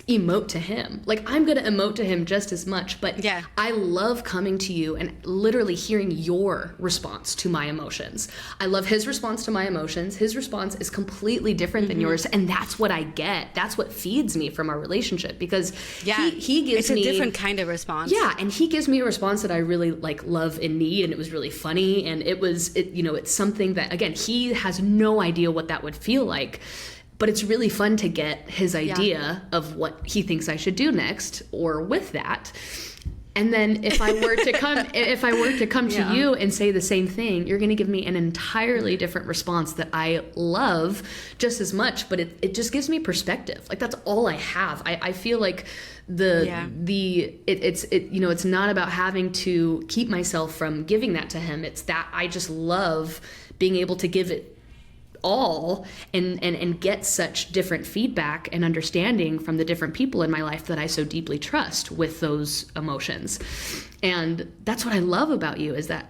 Speaker 2: emote to him. Like, I'm going to emote to him just as much, but
Speaker 1: yeah.
Speaker 2: I love coming to you and literally hearing your response to my emotions. I love his response to my emotions. His response is completely different than yours, and that's what I get. That's what feeds me from our relationship, because he gives me...
Speaker 1: It's a different kind of response.
Speaker 2: Yeah, and he gives me a response that I really like, love and need, and it was really funny, and it's something that, again, he has no idea what that would feel like. But it's really fun to get his idea of what he thinks I should do next, or with that. And then if I were to come to you and say the same thing, you're going to give me an entirely different response that I love just as much, but it just gives me perspective. Like, that's all I have. I feel like it's not about having to keep myself from giving that to him. It's that I just love being able to give it all and get such different feedback and understanding from the different people in my life that I so deeply trust with those emotions. And that's what I love about you, is that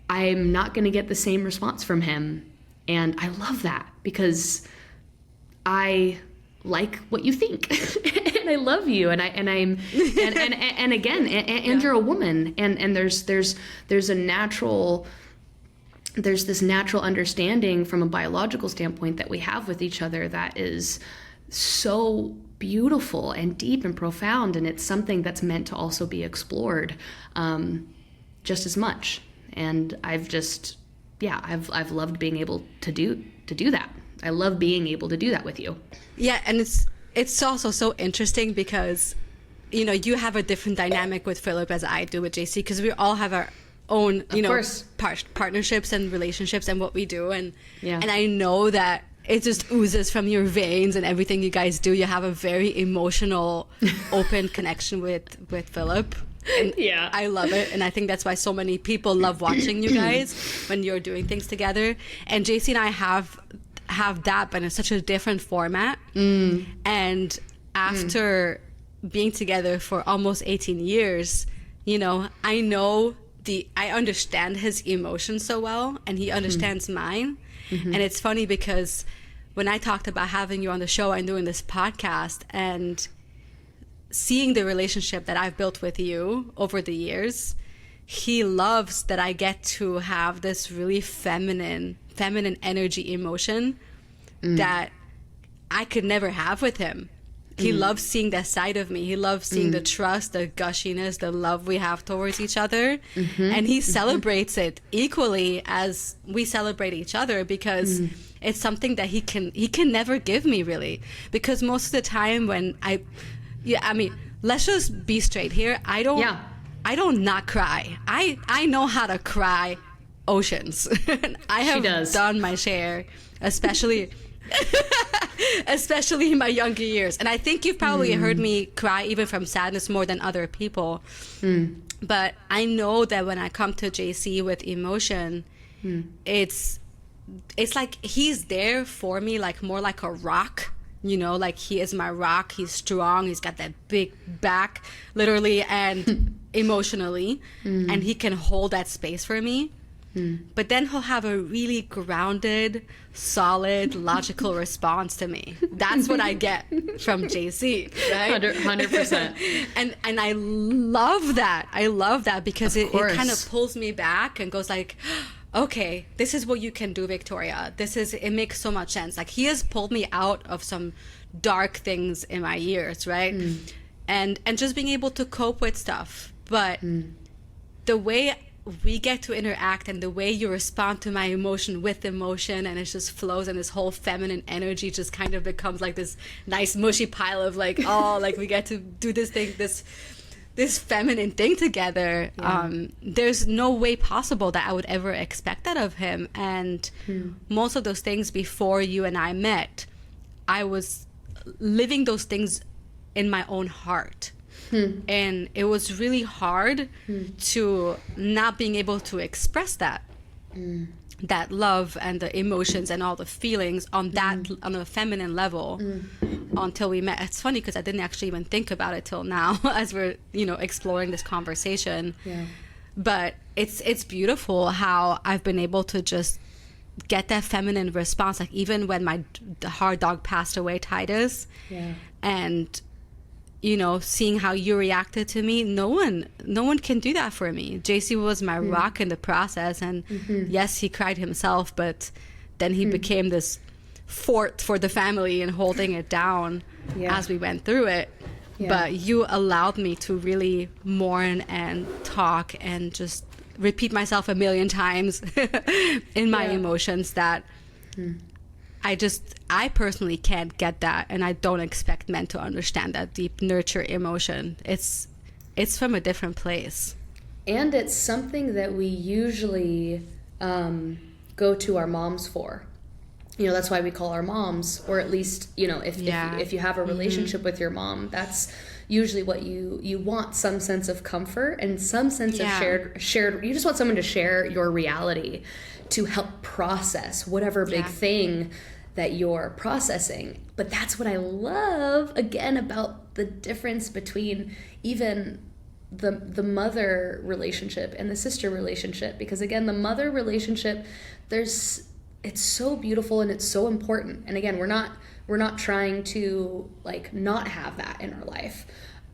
Speaker 2: I'm not going to get the same response from him. And I love that, because I like what you think and I love you, and again, you're a woman, and there's this natural understanding from a biological standpoint that we have with each other that is so beautiful and deep and profound, and it's something that's meant to also be explored just as much. And I've loved being able to do that. I love being able to do that with you.
Speaker 1: Yeah, and it's also so interesting because, you have a different dynamic with Philip as I do with JC, because we all have our own partnerships and relationships and what we do, and I know that it just oozes from your veins and everything you guys do. You have a very emotional open connection with Philip, and I love it, and I think that's why so many people love watching you guys when you're doing things together. And JC and I have that, but in such a different format. And after being together for almost 18 years, I understand his emotions so well, and he understands mine. And it's funny because when I talked about having you on the show and doing this podcast and seeing the relationship that I've built with you over the years, he loves that I get to have this really feminine energy emotion that I could never have with him. He loves seeing that side of me. He loves seeing the trust, the gushiness, the love we have towards each other. And he celebrates it equally as we celebrate each other, because it's something that he can never give me, really. Because most of the time when let's just be straight here. I don't not cry. I know how to cry oceans. I have done my share, especially in my younger years. And I think you've probably heard me cry even from sadness more than other people. But I know that when I come to JC with emotion, it's like he's there for me, like more like a rock. Like he is my rock. He's strong. He's got that big back, literally and emotionally, and he can hold that space for me. But then he'll have a really grounded, solid, logical response to me. That's what I get from JC, right?
Speaker 2: 100%.
Speaker 1: And I love that. I love that because it kind of pulls me back and goes like, okay, this is what you can do, Victoria. It makes so much sense. Like, he has pulled me out of some dark things in my years, right? And just being able to cope with stuff. But the way we get to interact and the way you respond to my emotion with emotion, and it just flows, and this whole feminine energy just kind of becomes like this nice mushy pile. Of like, like we get to do this thing, this feminine thing together. There's no way possible that I would ever expect that of him. And most of those things before you and I met, I was living those things in my own heart. And it was really hard to not being able to express that love and the emotions and all the feelings on a feminine level until we met. It's funny because I didn't actually even think about it till now as we're exploring this conversation. But it's beautiful how I've been able to just get that feminine response, like even when the hard dog passed away, Titus, and you know, seeing how you reacted to me, no one can do that for me. JC was my rock in the process, and yes, he cried himself, but then he became this fort for the family and holding it down as we went through it. But you allowed me to really mourn and talk and just repeat myself a million times in my emotions that I personally can't get that, and I don't expect men to understand that deep nurture emotion. It's from a different place.
Speaker 2: And it's something that we usually go to our moms for. You know, that's why we call our moms, or at least, you know, if you have a relationship with your mom, that's usually what you want, some sense of comfort and some sense of shared, you just want someone to share your reality, to help process whatever big thing that you're processing. But that's what I love, again, about the difference between even the mother relationship and the sister relationship. Because again, the mother relationship, it's so beautiful and it's so important. And again, we're not trying to like not have that in our life.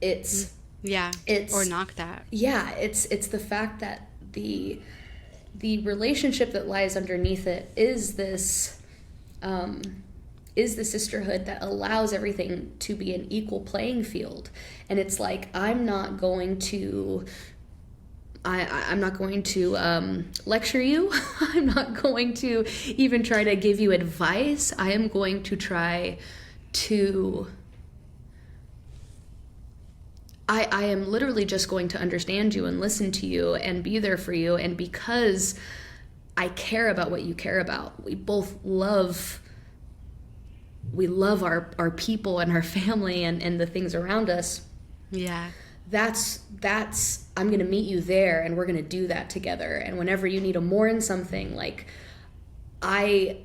Speaker 2: It's or knock that. Yeah, it's the fact that the relationship that lies underneath it is this is the sisterhood that allows everything to be an equal playing field. And it's like, I'm not going to lecture you. I'm not going to even try to give you advice. I am going to try to... I am literally just going to understand you and listen to you and be there for you. And because I care about what you care about, we both love our people and our family and the things around us. Yeah. That's I'm going to meet you there, and we're going to do that together. And whenever you need to mourn something, like I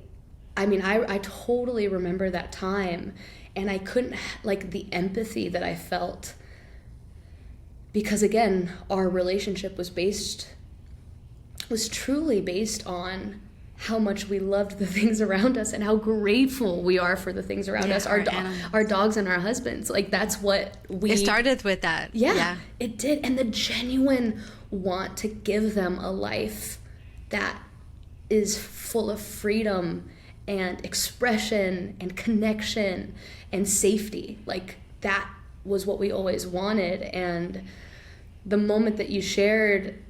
Speaker 2: totally remember that time, and I couldn't, like, the empathy that I felt, because again, our relationship was truly based on how much we loved the things around us and how grateful we are for the things around us, our dogs and our husbands. Like, that's what it
Speaker 1: started with that.
Speaker 2: Yeah, it did. And the genuine want to give them a life that is full of freedom and expression and connection and safety. Like, that was what we always wanted. And the moment that you shared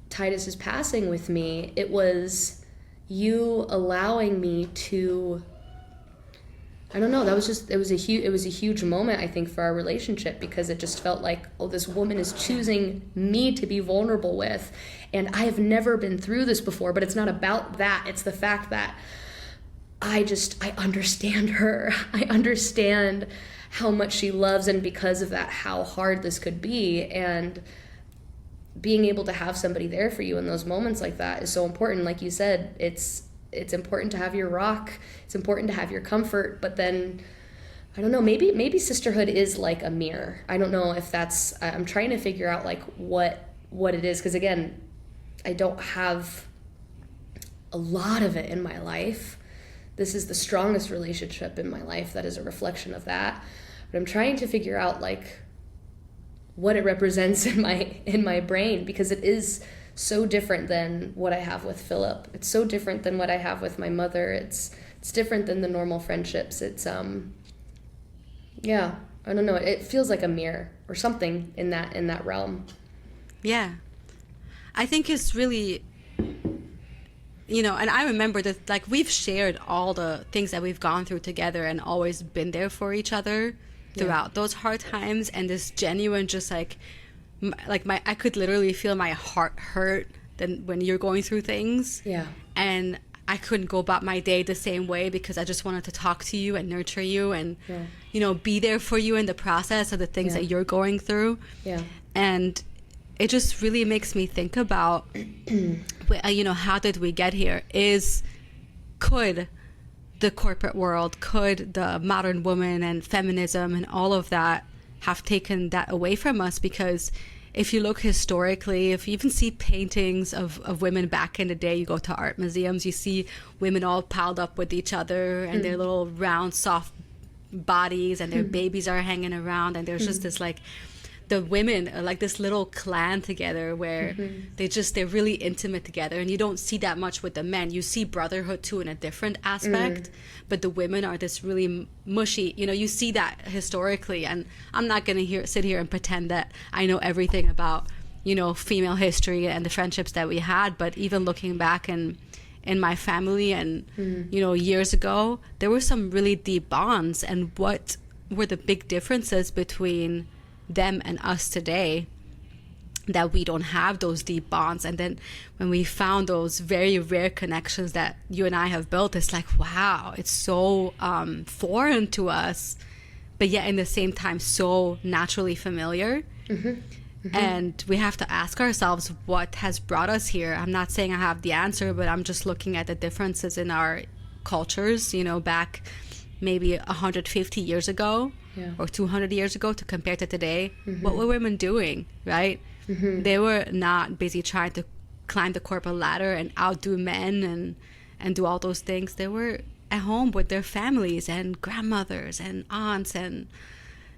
Speaker 2: Titus's passing with me, it was you allowing me to, I don't know, it was a huge moment, I think, for our relationship, because it just felt like, oh, this woman is choosing me to be vulnerable with, and I have never been through this before. But it's not about that. It's the fact that I understand her. I understand how much she loves, and because of that, how hard this could be. And being able to have somebody there for you in those moments like that is so important. Like you said, it's important to have your rock. It's important to have your comfort. But then, I don't know, maybe sisterhood is like a mirror. I don't know if that's, I'm trying to figure out like what it is. Because again, I don't have a lot of it in my life. This is the strongest relationship in my life that is a reflection of that. But I'm trying to figure out like what it represents in my brain, because it is so different than what I have with Philip. It's so different than what I have with my mother. It's different than the normal friendships. It's I don't know. It feels like a mirror or something in that realm.
Speaker 1: Yeah, I think it's really, you know, and I remember that, like, we've shared all the things that we've gone through together and always been there for each other throughout those hard times. And this genuine, just I could literally feel my heart hurt when you're going through things. Yeah. And I couldn't go about my day the same way, because I just wanted to talk to you and nurture you and, you know, be there for you in the process of the things that you're going through. Yeah. And it just really makes me think about, you know, how did we get here? Could the corporate world, could the modern woman and feminism and all of that have taken that away from us? Because if you look historically, if you even see paintings of women back in the day, you go to art museums, you see women all piled up with each other and their little round, soft bodies, and their babies are hanging around, and there's just this like, the women are like this little clan together where they're really intimate together, and you don't see that much with the men. You see brotherhood too in a different aspect, but the women are this really mushy, you know, you see that historically. And I'm not gonna sit here and pretend that I know everything about, you know, female history and the friendships that we had, but even looking back in my family and you know, years ago, there were some really deep bonds. And what were the big differences between them and us today, that we don't have those deep bonds? And then when we found those very rare connections that you and I have built, it's like, wow, it's so foreign to us, but yet in the same time so naturally familiar. And we have to ask ourselves what has brought us here. I'm not saying I have the answer, but I'm just looking at the differences in our cultures, you know, back maybe 150 years ago or 200 years ago to compare to today. What were women doing, right? They were not busy trying to climb the corporate ladder and outdo men and do all those things. They were at home with their families and grandmothers and aunts and,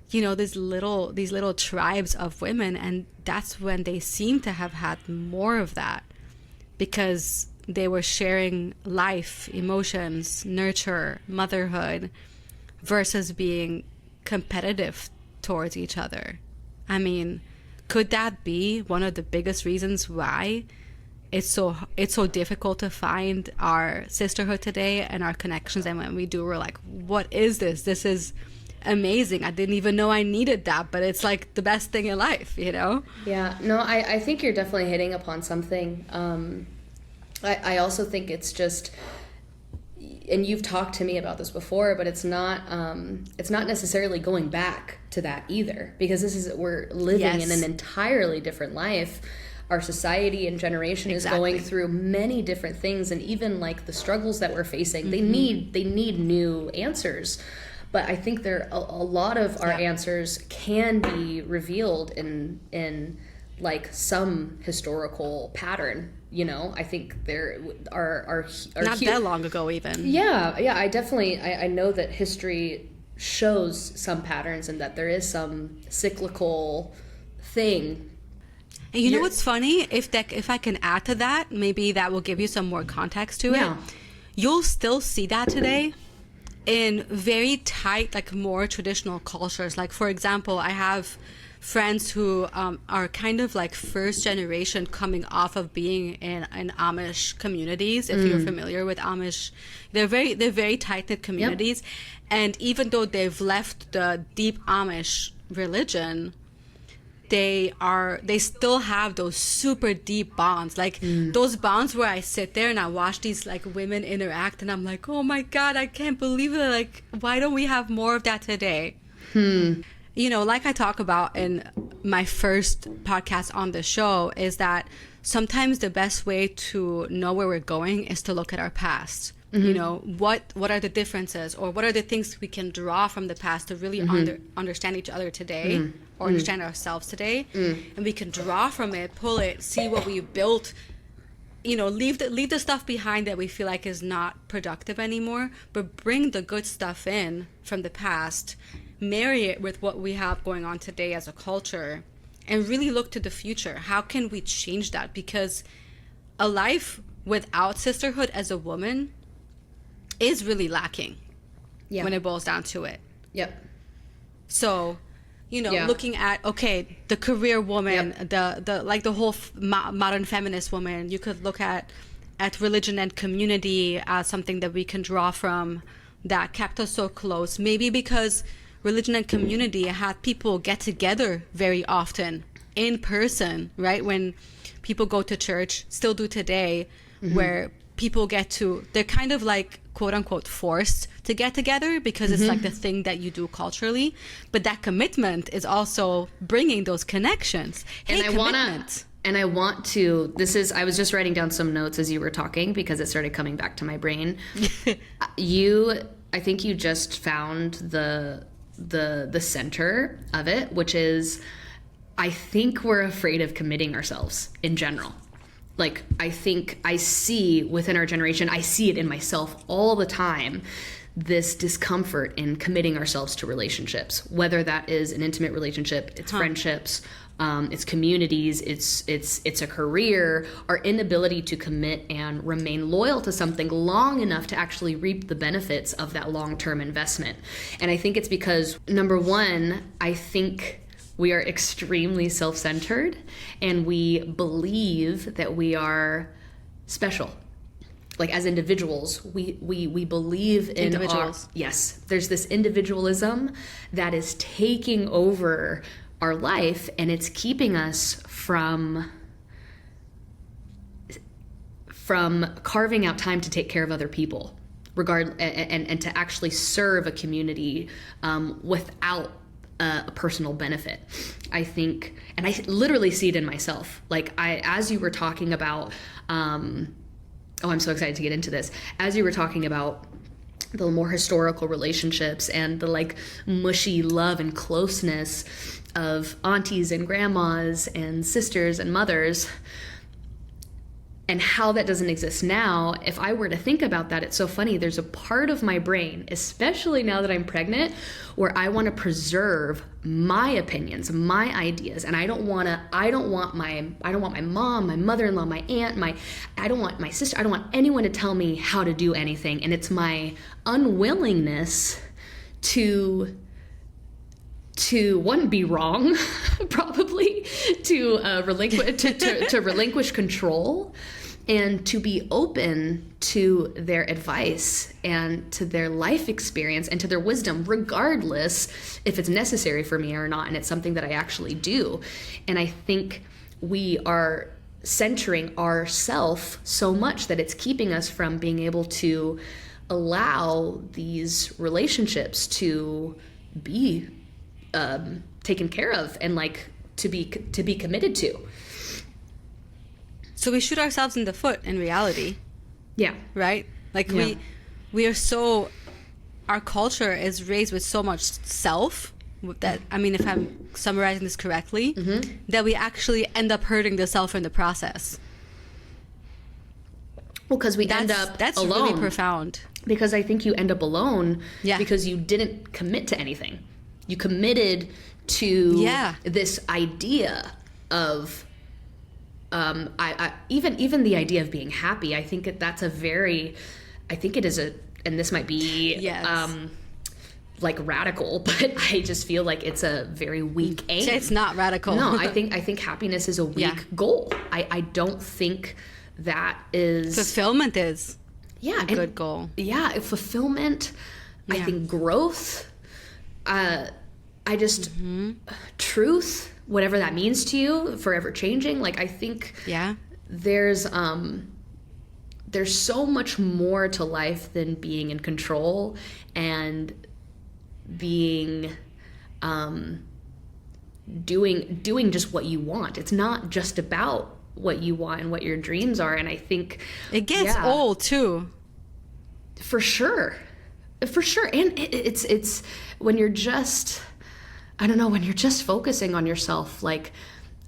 Speaker 1: you know, these little tribes of women. And that's when they seem to have had more of that, because they were sharing life, emotions, nurture, motherhood, versus being competitive towards each other. I mean, could that be one of the biggest reasons why it's so difficult to find our sisterhood today and our connections? And when we do, we're like, what is this? This is amazing. I didn't even know I needed that, but it's like the best thing in life, you know?
Speaker 2: Yeah, no, I think you're definitely hitting upon something. I also think it's just, and you've talked to me about this before, but it's not necessarily going back to that either, because we're living in an entirely different life. Our society and generation is going through many different things, and even like the struggles that we're facing, they need new answers. But I think a lot of our answers can be revealed in like some historical pattern. You know, I think there are
Speaker 1: not that long ago even.
Speaker 2: Yeah, I definitely I know that history shows some patterns, and that there is some cyclical thing.
Speaker 1: And you know what's funny? If I can add to that, maybe that will give you some more context to it. You'll still see that today in very tight, like more traditional cultures. Like, for example, I have friends who are kind of like first generation coming off of being in Amish communities. If you're familiar with Amish, they're very tight-knit communities. And even though they've left the deep Amish religion, they still have those super deep bonds, like those bonds where I sit there and I watch these like women interact, and I'm like, oh my God, I can't believe it. Like, why don't we have more of that today? You know, like I talk about in my first podcast on the show, is that sometimes the best way to know where we're going is to look at our past. You know, what are the differences, or what are the things we can draw from the past to really understand each other today, or understand ourselves today. And we can draw from it, pull it, see what we built, you know, leave the stuff behind that we feel like is not productive anymore, but bring the good stuff in from the past, marry it with what we have going on today as a culture, and really look to the future. How can we change that? Because a life without sisterhood as a woman is really lacking when it boils down to it. So, you know, looking at, okay, the career woman, the whole modern feminist woman, you could look at religion and community as something that we can draw from that kept us so close. Maybe because religion and community had people get together very often in person, right? When people go to church, still do today, where people they're kind of like, quote unquote, forced to get together because it's like the thing that you do culturally. But that commitment is also bringing those connections.
Speaker 2: And I want to, I was just writing down some notes as you were talking, because it started coming back to my brain. I think you just found the center of it, which is, I think we're afraid of committing ourselves in general. Like, I think I see within our generation, I see it in myself all the time, this discomfort in committing ourselves to relationships, whether that is an intimate relationship, it's friendships, it's communities, it's a career. Our inability to commit and remain loyal to something long enough to actually reap the benefits of that long-term investment. And I think it's because, number one, I think we are extremely self-centered, and we believe that we are special. Like, as individuals, we believe in
Speaker 1: individuals.
Speaker 2: Yes, there's this individualism that is taking over our life, and it's keeping us from carving out time to take care of other people, and to actually serve a community without a personal benefit. I think, and I literally see it in myself. Like, as you were talking about, I'm so excited to get into this. As you were talking about the more historical relationships and the like mushy love and closeness of aunties and grandmas and sisters and mothers, and how that doesn't exist now, if I were to think about that, it's so funny. There's a part of my brain, especially now that I'm pregnant, where I want to preserve my opinions, my ideas, and I don't want my mom, my mother-in-law, my aunt, I don't want my sister, I don't want anyone to tell me how to do anything. And it's my unwillingness to one, be wrong, probably, to relinquish control, and to be open to their advice and to their life experience and to their wisdom, regardless if it's necessary for me or not. And it's something that I actually do. And I think we are centering ourself so much that it's keeping us from being able to allow these relationships to be taken care of and like to be committed to.
Speaker 1: So we shoot ourselves in the foot in reality.
Speaker 2: Yeah.
Speaker 1: Right? Like,
Speaker 2: yeah.
Speaker 1: we are so, our culture is raised with so much self that, I mean, if I'm summarizing this correctly, that we actually end up hurting the self in the process.
Speaker 2: Well, because end up
Speaker 1: that's
Speaker 2: alone.
Speaker 1: Really profound.
Speaker 2: Because I think you end up alone
Speaker 1: Yeah.
Speaker 2: because you didn't commit to anything. You committed to this idea of even the idea of being happy. I think that's it is and this might be like radical, but I just feel like it's a very weak aim.
Speaker 1: It's not radical.
Speaker 2: No, I think happiness is a weak goal. I don't think that is
Speaker 1: fulfillment is a good goal.
Speaker 2: Yeah, fulfillment. I think growth. I just truth, whatever that means to you, forever changing. Like, I think there's so much more to life than being in control and being doing just what you want. It's not just about what you want and what your dreams are. And I think
Speaker 1: it gets old too.
Speaker 2: For sure. And it's when you're just, I don't know, when you're just focusing on yourself, like,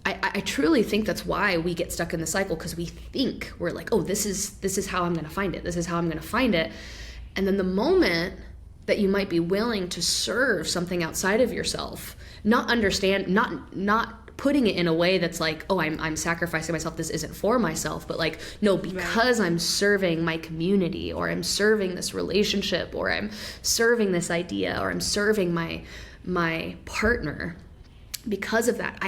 Speaker 2: I truly think that's why we get stuck in the cycle, because we think we're like, oh, this is how I'm going to find it. This is how I'm going to find it. And then the moment that you might be willing to serve something outside of yourself, not putting it in a way that's like, oh, I'm sacrificing myself, this isn't for myself, but like, no, because I'm serving my community, or I'm serving this relationship, or I'm serving this idea, or I'm serving my partner. Because of that,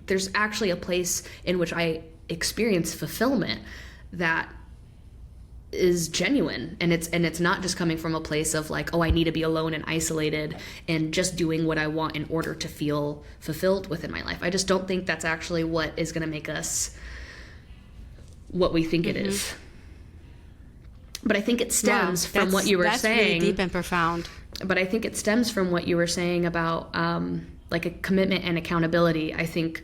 Speaker 2: there's actually a place in which I experience fulfillment that is genuine, and it's not just coming from a place of like, oh, I need to be alone and isolated and just doing what I want in order to feel fulfilled within my life. I just don't think that's actually what is going to make us what we think it is. But I think it stems from what you were saying. That's really
Speaker 1: deep and profound.
Speaker 2: But I think it stems from what you were saying about like a commitment and accountability. I think,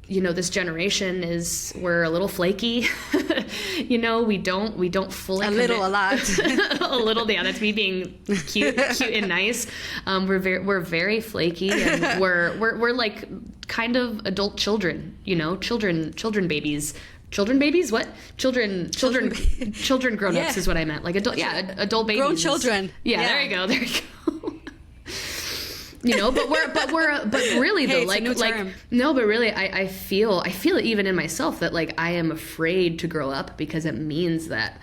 Speaker 2: this generation we're a little flaky. We don't fully commit.
Speaker 1: A lot.
Speaker 2: A little, yeah, that's me being cute and nice. We're very flaky, and we're like kind of adult children, children babies children babies? What? Children grown-ups
Speaker 1: Yeah.
Speaker 2: is what I meant. Like adult babies.
Speaker 1: Grown children.
Speaker 2: Yeah, there you go. You know, but really though,
Speaker 1: Hey, it's a new term.
Speaker 2: no, but really I feel it even in myself that like I am afraid to grow up because it means that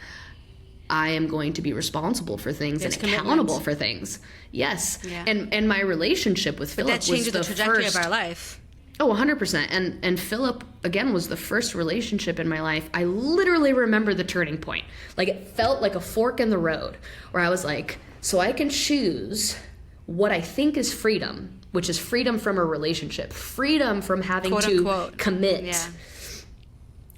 Speaker 2: I am going to be responsible for things and accountable for things. Yes.
Speaker 1: Yeah.
Speaker 2: And my relationship with Philip
Speaker 1: That changes the trajectory
Speaker 2: first,
Speaker 1: of our life.
Speaker 2: Oh, 100%. And Philip, again, was the first relationship in my life. I literally remember the turning point. Like, it felt like a fork in the road where I was like, so I can choose what I think is freedom, which is freedom from a relationship, freedom from having
Speaker 1: Quote,
Speaker 2: to
Speaker 1: unquote.
Speaker 2: commit.
Speaker 1: Yeah.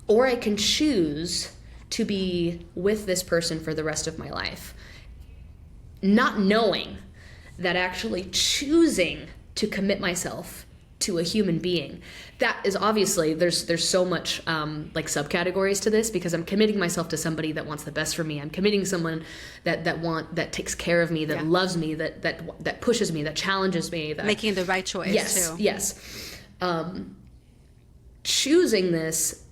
Speaker 2: Or I can choose to be with this person for the rest of my life. Not knowing that actually choosing to commit myself to a human being, that is obviously there's so much like subcategories to this, because I'm committing myself to somebody that wants the best for me. I'm committing someone that takes care of me, that loves me, that pushes me, that challenges me, that
Speaker 1: Making the right choice too.
Speaker 2: Yes. Choosing this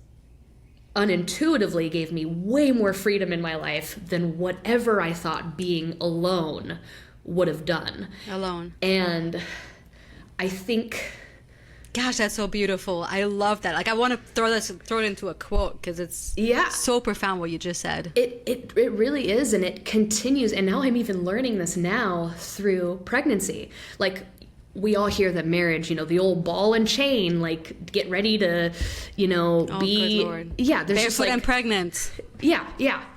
Speaker 2: unintuitively gave me way more freedom in my life than whatever I thought being alone would have done.
Speaker 1: Alone.
Speaker 2: And I think,
Speaker 1: gosh, that's so beautiful. I love that. Like, I want to throw it into a quote because it's so profound what you just said.
Speaker 2: It really is, and it continues. And now I'm even learning this now through pregnancy. Like, we all hear that marriage, you know, the old ball and chain, like, get ready to, you know, be. Good Lord. Yeah, there's
Speaker 1: barefoot
Speaker 2: just like,
Speaker 1: and pregnant.
Speaker 2: Yeah.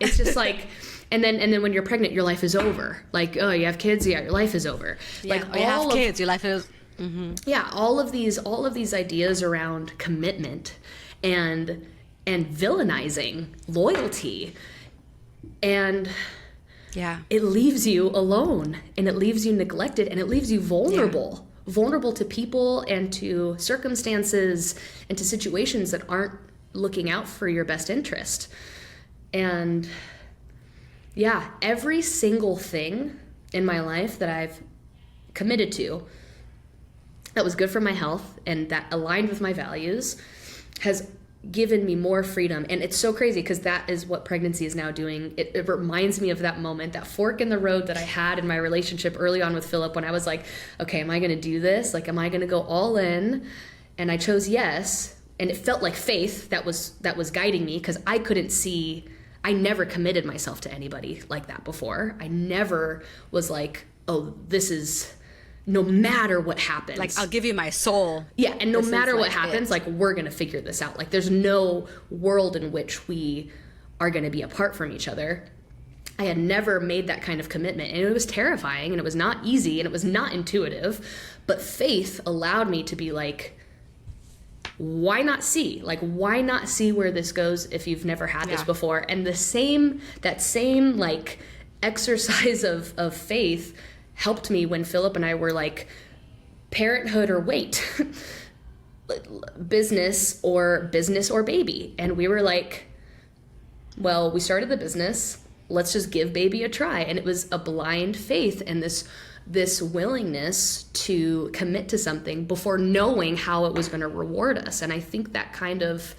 Speaker 2: It's just like. And then when you're pregnant, your life is over. Like, oh, you have kids, yeah, your life is over.
Speaker 1: Yeah,
Speaker 2: like,
Speaker 1: you have kids, your life is.
Speaker 2: Mm-hmm. Yeah, all of these ideas around commitment and villainizing loyalty, and it leaves you alone, and it leaves you neglected, and it leaves you vulnerable to people and to circumstances and to situations that aren't looking out for your best interest. And every single thing in my life that I've committed to that was good for my health and that aligned with my values has given me more freedom. And it's so crazy because that is what pregnancy is now doing. It reminds me of that moment, that fork in the road that I had in my relationship early on with Philip, when I was like, okay, am I going to do this? Like, am I going to go all in? And I chose yes. And it felt like faith that was guiding me, because I couldn't see. I never committed myself to anybody like that before. I never was like, oh, this is, no matter what happens.
Speaker 1: Like, I'll give you my soul.
Speaker 2: Yeah, and no matter what happens, like, we're going to figure this out. Like, there's no world in which we are going to be apart from each other. I had never made that kind of commitment, and it was terrifying, and it was not easy, and it was not intuitive. But faith allowed me to be like, why not see? Like, why not see where this goes if you've never had this before? And that same like exercise of faith helped me when Philip and I were like, parenthood or wait, business or baby. And we were like, well, we started the business, let's just give baby a try. And it was a blind faith and this willingness to commit to something before knowing how it was going to reward us. And I think that kind of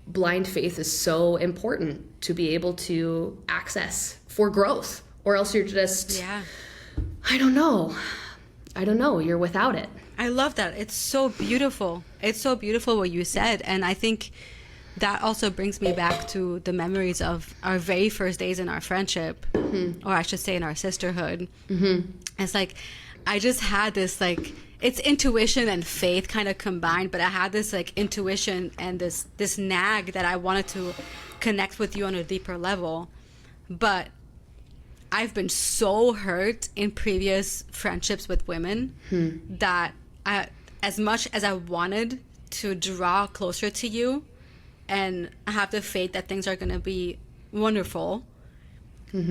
Speaker 2: blind faith is so important to be able to access for growth, or else you're just, I don't know, you're without it.
Speaker 1: I love that. It's so beautiful. It's so beautiful what you said. And I think that also brings me back to the memories of our very first days in our friendship, or I should say in our sisterhood. It's like, I just had this, like, it's intuition and faith kind of combined, but I had this like intuition and this nag that I wanted to connect with you on a deeper level. But I've been so hurt in previous friendships with women that as much as I wanted to draw closer to you and have the faith that things are going to be wonderful,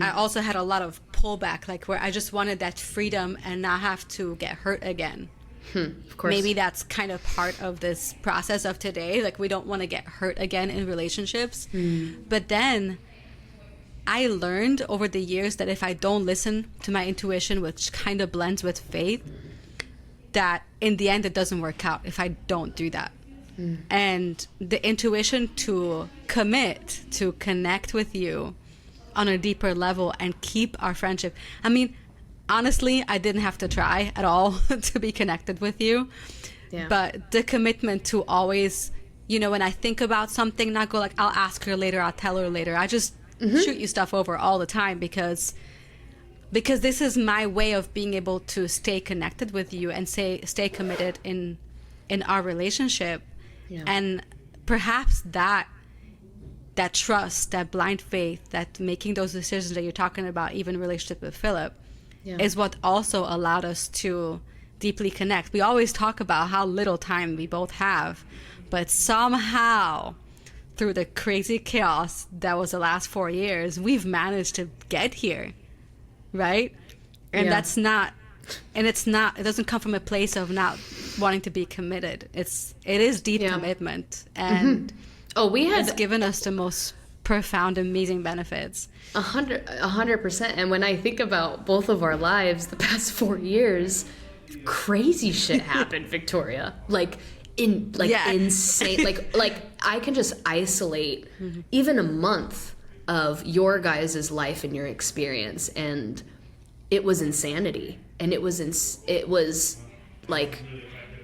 Speaker 1: I also had a lot of pullback, like where I just wanted that freedom and not have to get hurt again.
Speaker 2: Of course.
Speaker 1: Maybe that's kind of part of this process of today. Like, we don't want to get hurt again in relationships. But then I learned over the years that if I don't listen to my intuition, which kind of blends with faith, that in the end it doesn't work out if I don't do that. and the intuition to commit, to connect with you on a deeper level and keep our friendship. I mean, honestly, I didn't have to try at all to be connected with you.
Speaker 2: Yeah.
Speaker 1: But the commitment to always, you know, when I think about something, not go like, I'll ask her later, I'll tell her later. I just shoot you stuff over all the time because this is my way of being able to stay connected with you and stay committed in our relationship. Yeah. And perhaps that trust, that blind faith, that making those decisions that you're talking about, even relationship with Philip, is what also allowed us to deeply connect. We always talk about how little time we both have, but somehow through the crazy chaos that was the last 4 years, we've managed to get here, right? And it doesn't come from a place of not wanting to be committed. It is deep commitment, and it's given us the most profound, amazing benefits.
Speaker 2: 100%. And when I think about both of our lives, the past 4 years, crazy shit happened, Victoria. Insane. like I can just isolate even a month of your guys' life and your experience, and it was insanity. And it was like,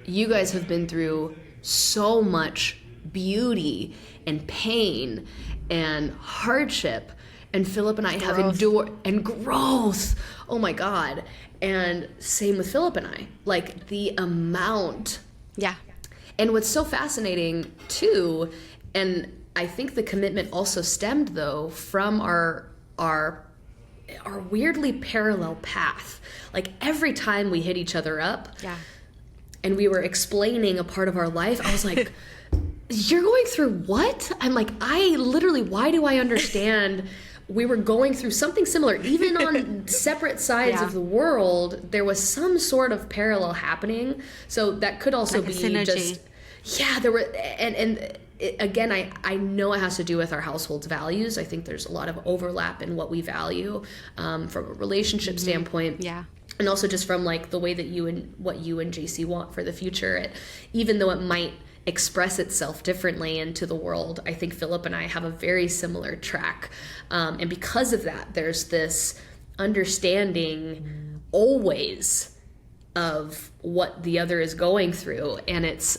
Speaker 2: you guys have been through so much beauty and pain and hardship, and Philip and I have endured, and growth. Oh my God. And same with Philip and I, like the amount.
Speaker 1: Yeah.
Speaker 2: And what's so fascinating too, and I think the commitment also stemmed though from our weirdly parallel path. Like every time we hit each other up, and we were explaining a part of our life, I was like, you're going through what? I'm like, why do I understand? We were going through something similar, even on separate sides of the world. There was some sort of parallel happening. So that could also be synergy. There were, and again, I know it has to do with our household's values. I think there's a lot of overlap in what we value from a relationship standpoint. Yeah. And also just from like the way that what you and JC want for the future. Even though it might express itself differently into the world, I think Philip and I have a very similar track. And because of that, there's this understanding always of what the other is going through. And it's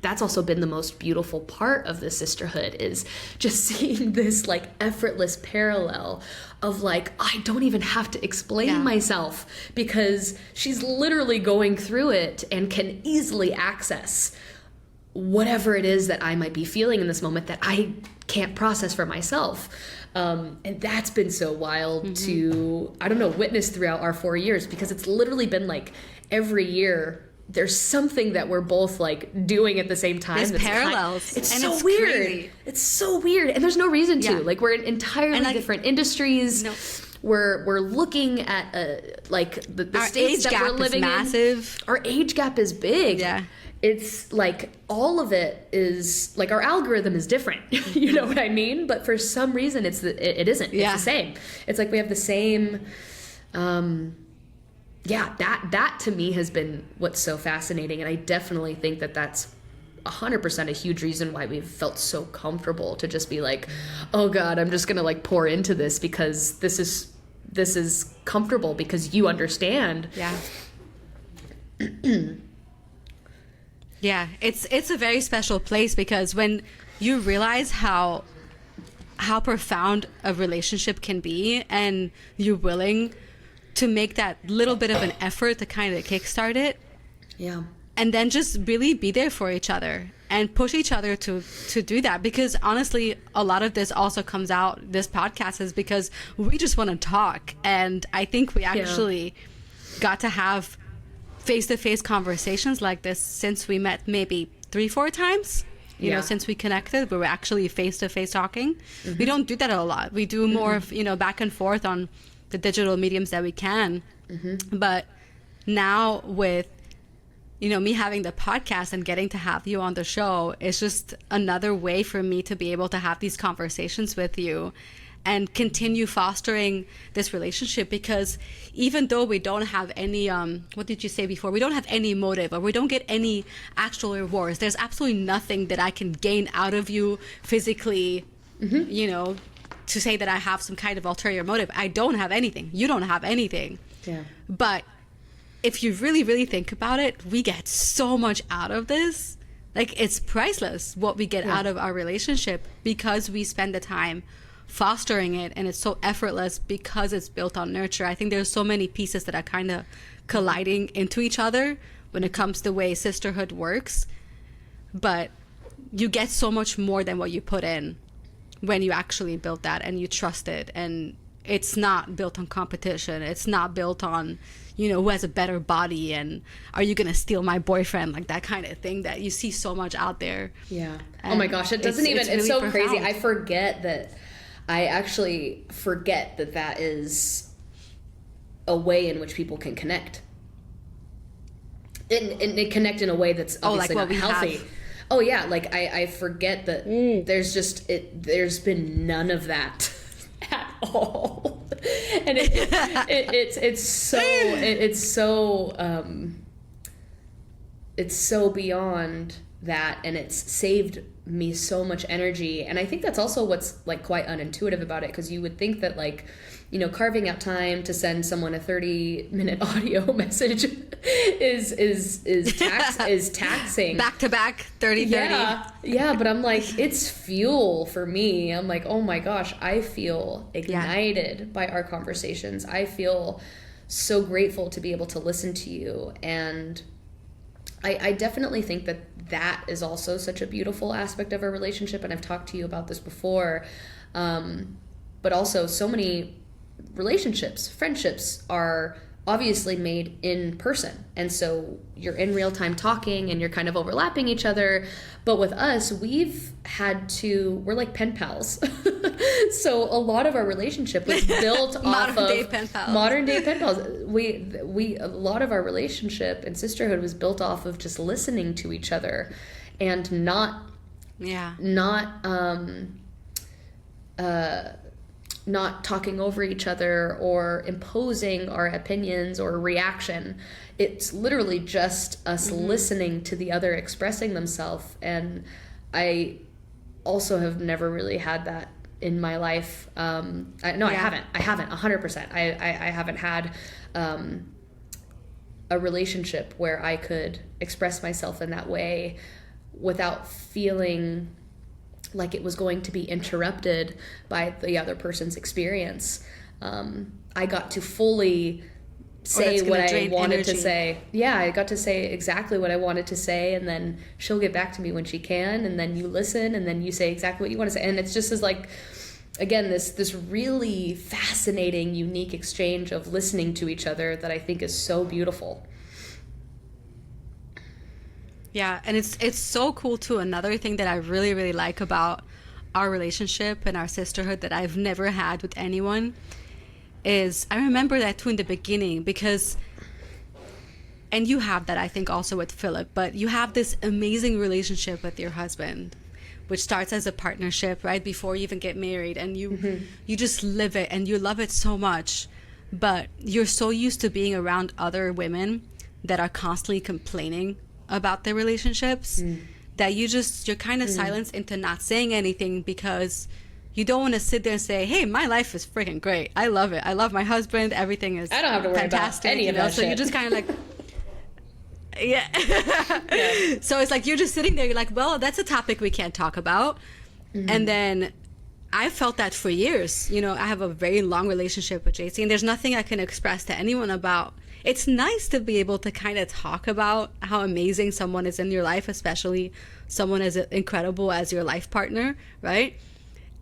Speaker 2: that's also been the most beautiful part of the sisterhood, is just seeing this like effortless parallel of like, I don't even have to explain myself, because she's literally going through it and can easily access whatever it is that I might be feeling in this moment that I can't process for myself. And that's been so wild to, witness throughout our 4 years, because it's literally been like every year there's something that we're both like doing at the same time.
Speaker 1: There's parallels.
Speaker 2: It's so weird. Crazy. It's so weird. And there's no reason to. Like, we're in entirely different industries. No. We're looking at the states that we're living in. Our age gap is massive. Our age gap is big. Yeah. It's like all of it is like, our algorithm is different. You know what I mean? But for some reason it isn't. It's the same. It's like we have the same that to me has been what's so fascinating. And I definitely think that that's 100% a huge reason why we've felt so comfortable to just be like, oh God, I'm just gonna like pour into this because this is comfortable, because you understand.
Speaker 1: Yeah. Yeah, it's a very special place, because when you realize how profound a relationship can be, and you're willing to make that little bit of an effort to kind of kickstart it. Yeah. And then just really be there for each other and push each other to do that. Because honestly, a lot of this also comes out, this podcast is because we just want to talk. And I think we actually got to have face-to-face conversations like this since we met maybe 3-4 times, you know, since we connected, we were actually face-to-face talking. We don't do that a lot. We do more of, back and forth on the digital mediums that we can. But now with, me having the podcast and getting to have you on the show, it's just another way for me to be able to have these conversations with you and continue fostering this relationship, because even though we don't have any what did you say before, we don't have any motive, or we don't get any actual rewards, there's absolutely nothing that I can gain out of you physically, you know, to say that I have some kind of ulterior motive. I don't have anything, you don't have anything. But if you really, really think about it, we get so much out of this. Like, it's priceless what we get out of our relationship, because we spend the time fostering it, and it's so effortless because it's built on nurture. I think there's so many pieces that are kind of colliding into each other when it comes to the way sisterhood works, but you get so much more than what you put in when you actually build that and you trust it. And it's not built on competition, it's not built on, you know, who has a better body and are you gonna steal my boyfriend, like that kind of thing that you see so much out there.
Speaker 2: And oh my gosh, it doesn't even, it's really so profound. Crazy. I actually forget that is a way in which people can connect. And connect in a way that's obviously not healthy. Have. Oh yeah, like I forget that there's been none of that at all. And it's so beyond that, and it's saved me so much energy. And I think that's also what's like quite unintuitive about it, because you would think that, like, you know, carving out time to send someone a 30-minute audio message is taxing.
Speaker 1: Back to back, 30.
Speaker 2: Yeah, but I'm like, it's fuel for me. I'm like, oh my gosh, I feel ignited by our conversations. I feel so grateful to be able to listen to you. And I definitely think that is also such a beautiful aspect of our relationship. And I've talked to you about this before. But also so many relationships, friendships are obviously made in person. And so you're in real time talking and you're kind of overlapping each other. But with us, we're like pen pals. So a lot of our relationship was built off of modern day pen pals. A lot of our relationship and sisterhood was built off of just listening to each other and not talking over each other or imposing our opinions or reaction. It's literally just us listening to the other expressing themselves. And I also have never really had that in my life. I haven't 100%. I haven't had a relationship where I could express myself in that way without feeling like it was going to be interrupted by the other person's experience. I got to fully say what I wanted to say. Yeah, I got to say exactly what I wanted to say, and then she'll get back to me when she can, and then you listen, and then you say exactly what you want to say. And it's just as like, again, this really fascinating, unique exchange of listening to each other that I think is so beautiful.
Speaker 1: Yeah, and it's so cool too. Another thing that I really, really like about our relationship and our sisterhood that I've never had with anyone is, I remember that too in the beginning, because, and you have that I think also with Philip, but you have this amazing relationship with your husband, which starts as a partnership right before you even get married, and you just live it and you love it so much, but you're so used to being around other women that are constantly complaining about their relationships that you're kind of silenced into not saying anything, because you don't want to sit there and say, hey, my life is freaking great, I love it, I love my husband, everything is
Speaker 2: I don't have to worry
Speaker 1: fantastic,
Speaker 2: about any of that
Speaker 1: so
Speaker 2: shit.
Speaker 1: you're just kind of like so it's like you're just sitting there, you're like, well, that's a topic we can't talk about. And then I felt that for years. You know, I have a very long relationship with JC, and there's nothing I can express to anyone about. It's nice to be able to kind of talk about how amazing someone is in your life, especially someone as incredible as your life partner, right?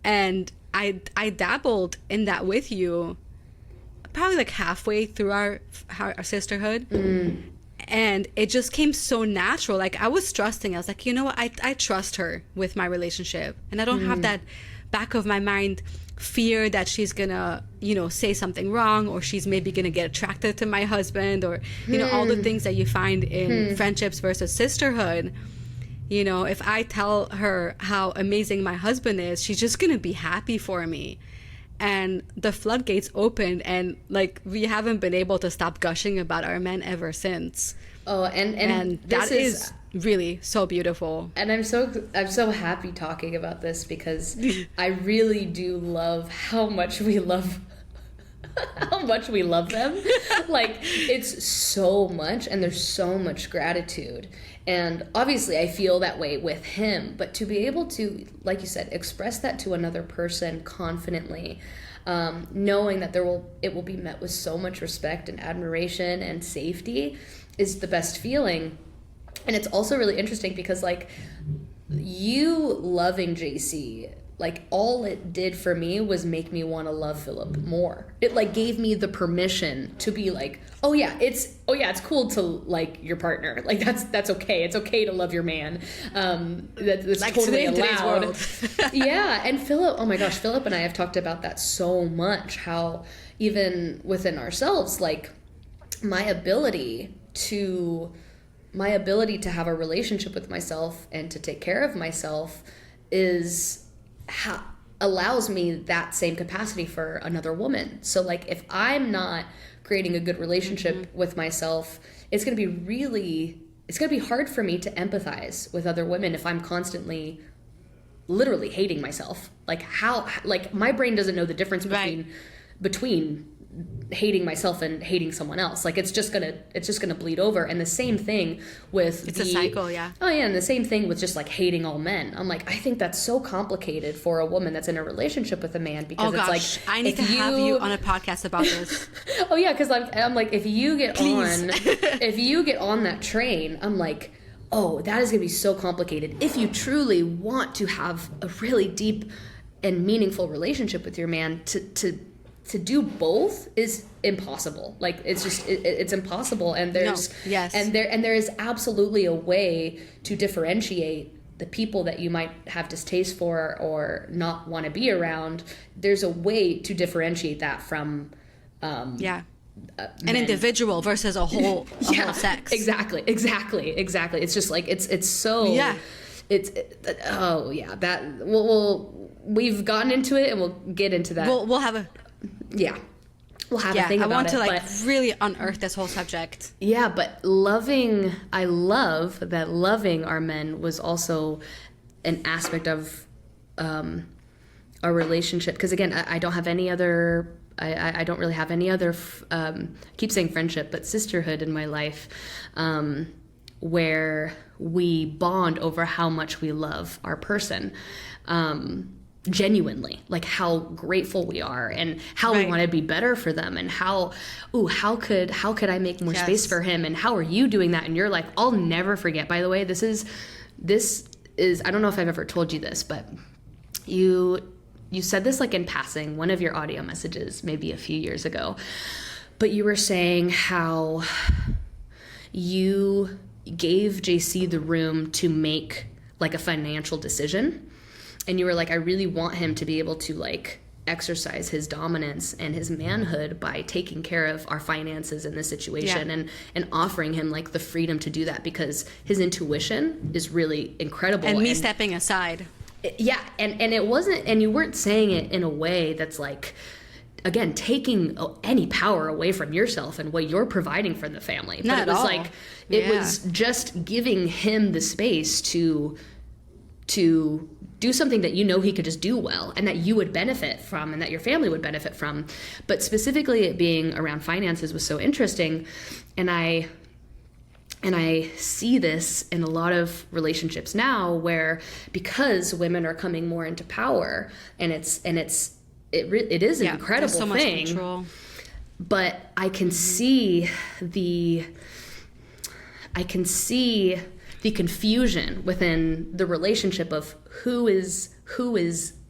Speaker 1: And I dabbled in that with you probably like halfway through our sisterhood. And it just came so natural. Like, I was trusting. I was like, you know what? I trust her with my relationship. And I don't have that back of my mind fear that she's gonna, you know, say something wrong, or she's maybe gonna get attracted to my husband, or, you know, all the things that you find in friendships versus sisterhood. You know, if I tell her how amazing my husband is, she's just gonna be happy for me. and the floodgates opened, and like we haven't been able to stop gushing about our men ever since.
Speaker 2: Oh, and
Speaker 1: that is really so beautiful.
Speaker 2: And I'm so happy talking about this, because I really do love how much we love them. Like, it's so much, and there's so much gratitude. And obviously I feel that way with him, but to be able to, like you said, express that to another person confidently, knowing that it will be met with so much respect and admiration and safety, is the best feeling. And it's also really interesting because, like, you loving JC, like, all it did for me was make me want to love Philip more. It, like, gave me the permission to be like, oh yeah, it's cool to like your partner. Like, that's okay. It's okay to love your man. That's like totally allowed. Yeah, and Philip, oh my gosh, Philip and I have talked about that so much, how even within ourselves, like, my ability to have a relationship with myself and to take care of myself allows me that same capacity for another woman. So, like, if I'm not creating a good relationship with myself, it's going to be hard for me to empathize with other women if I'm constantly literally hating myself. Like, my brain doesn't know the difference between hating myself and hating someone else. Like, it's just gonna bleed over. And the same thing with
Speaker 1: a cycle. Yeah.
Speaker 2: Oh yeah. And the same thing with just like hating all men. I'm like, I think that's so complicated for a woman that's in a relationship with a man, because it's like,
Speaker 1: I need to have you on a podcast about this.
Speaker 2: Oh yeah, because I'm like, if you get on that train, I'm like, oh, that is gonna be so complicated. If you truly want to have a really deep and meaningful relationship with your man, to do both is impossible. Like, it's impossible. And there is absolutely a way to differentiate the people that you might have distaste for or not want to be around. There's a way to differentiate that from
Speaker 1: an individual versus a whole sex.
Speaker 2: Exactly. It's just like, it's so we've gotten into it, and we'll get into that.
Speaker 1: We'll have a thing about it. I want to really unearth this whole subject.
Speaker 2: Yeah, but I love that loving our men was also an aspect of our relationship. Because again, I don't have any other, I don't really have any other, keep saying friendship, but sisterhood in my life, where we bond over how much we love our person. Genuinely, like how grateful we are and how we want to be better for them, and how could I make more space for him, and how are you doing that in your life? I'll never forget, by the way, this is I don't know if I've ever told you this, but you said this like in passing, one of your audio messages maybe a few years ago, but you were saying how you gave JC the room to make like a financial decision. And you were like, I really want him to be able to like exercise his dominance and his manhood by taking care of our finances in this situation, and offering him like the freedom to do that, because his intuition is really incredible.
Speaker 1: And me stepping aside.
Speaker 2: Yeah. And it wasn't, and you weren't saying it in a way that's like, again, taking any power away from yourself and what you're providing for the family.
Speaker 1: Not
Speaker 2: but it was
Speaker 1: at all.
Speaker 2: Like, it was just giving him the space to do something that you know he could just do well, and that you would benefit from, and that your family would benefit from. But specifically it being around finances was so interesting. And I see this in a lot of relationships now, where because women are coming more into power, and it is an incredible
Speaker 1: so much
Speaker 2: thing.
Speaker 1: Control.
Speaker 2: But I can see the confusion within the relationship of who is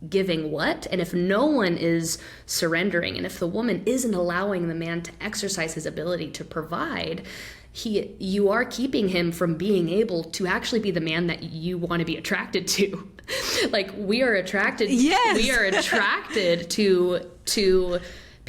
Speaker 2: giving what, and if no one is surrendering, and if the woman isn't allowing the man to exercise his ability to provide, you are keeping him from being able to actually be the man that you want to be attracted to. Like, we are attracted to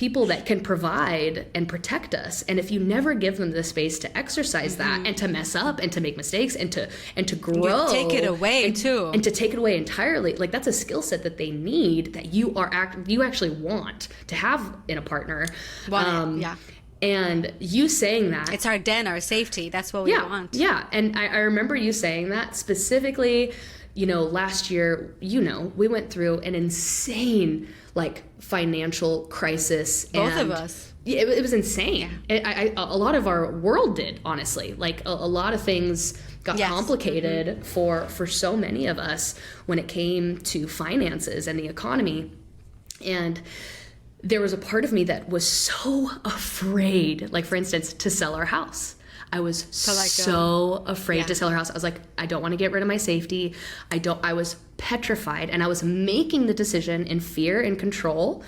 Speaker 2: people that can provide and protect us. And if you never give them the space to exercise that and to mess up and to make mistakes and to grow,
Speaker 1: you take it away too,
Speaker 2: and to take it away entirely, like that's a skill set that they need, that you actually want to have in a partner.
Speaker 1: Yeah.
Speaker 2: And you saying that,
Speaker 1: it's our den, our safety. That's what we want.
Speaker 2: Yeah. And I remember you saying that specifically, last year, we went through an insane like financial crisis.
Speaker 1: Both of us.
Speaker 2: It was insane. Yeah. A lot of our world did, honestly. Like a lot of things got complicated for so many of us when it came to finances and the economy. And there was a part of me that was so afraid, like for instance, to sell our house. I was so afraid to sell our house. I was like, I don't want to get rid of my safety. I was petrified, and I was making the decision in fear and control.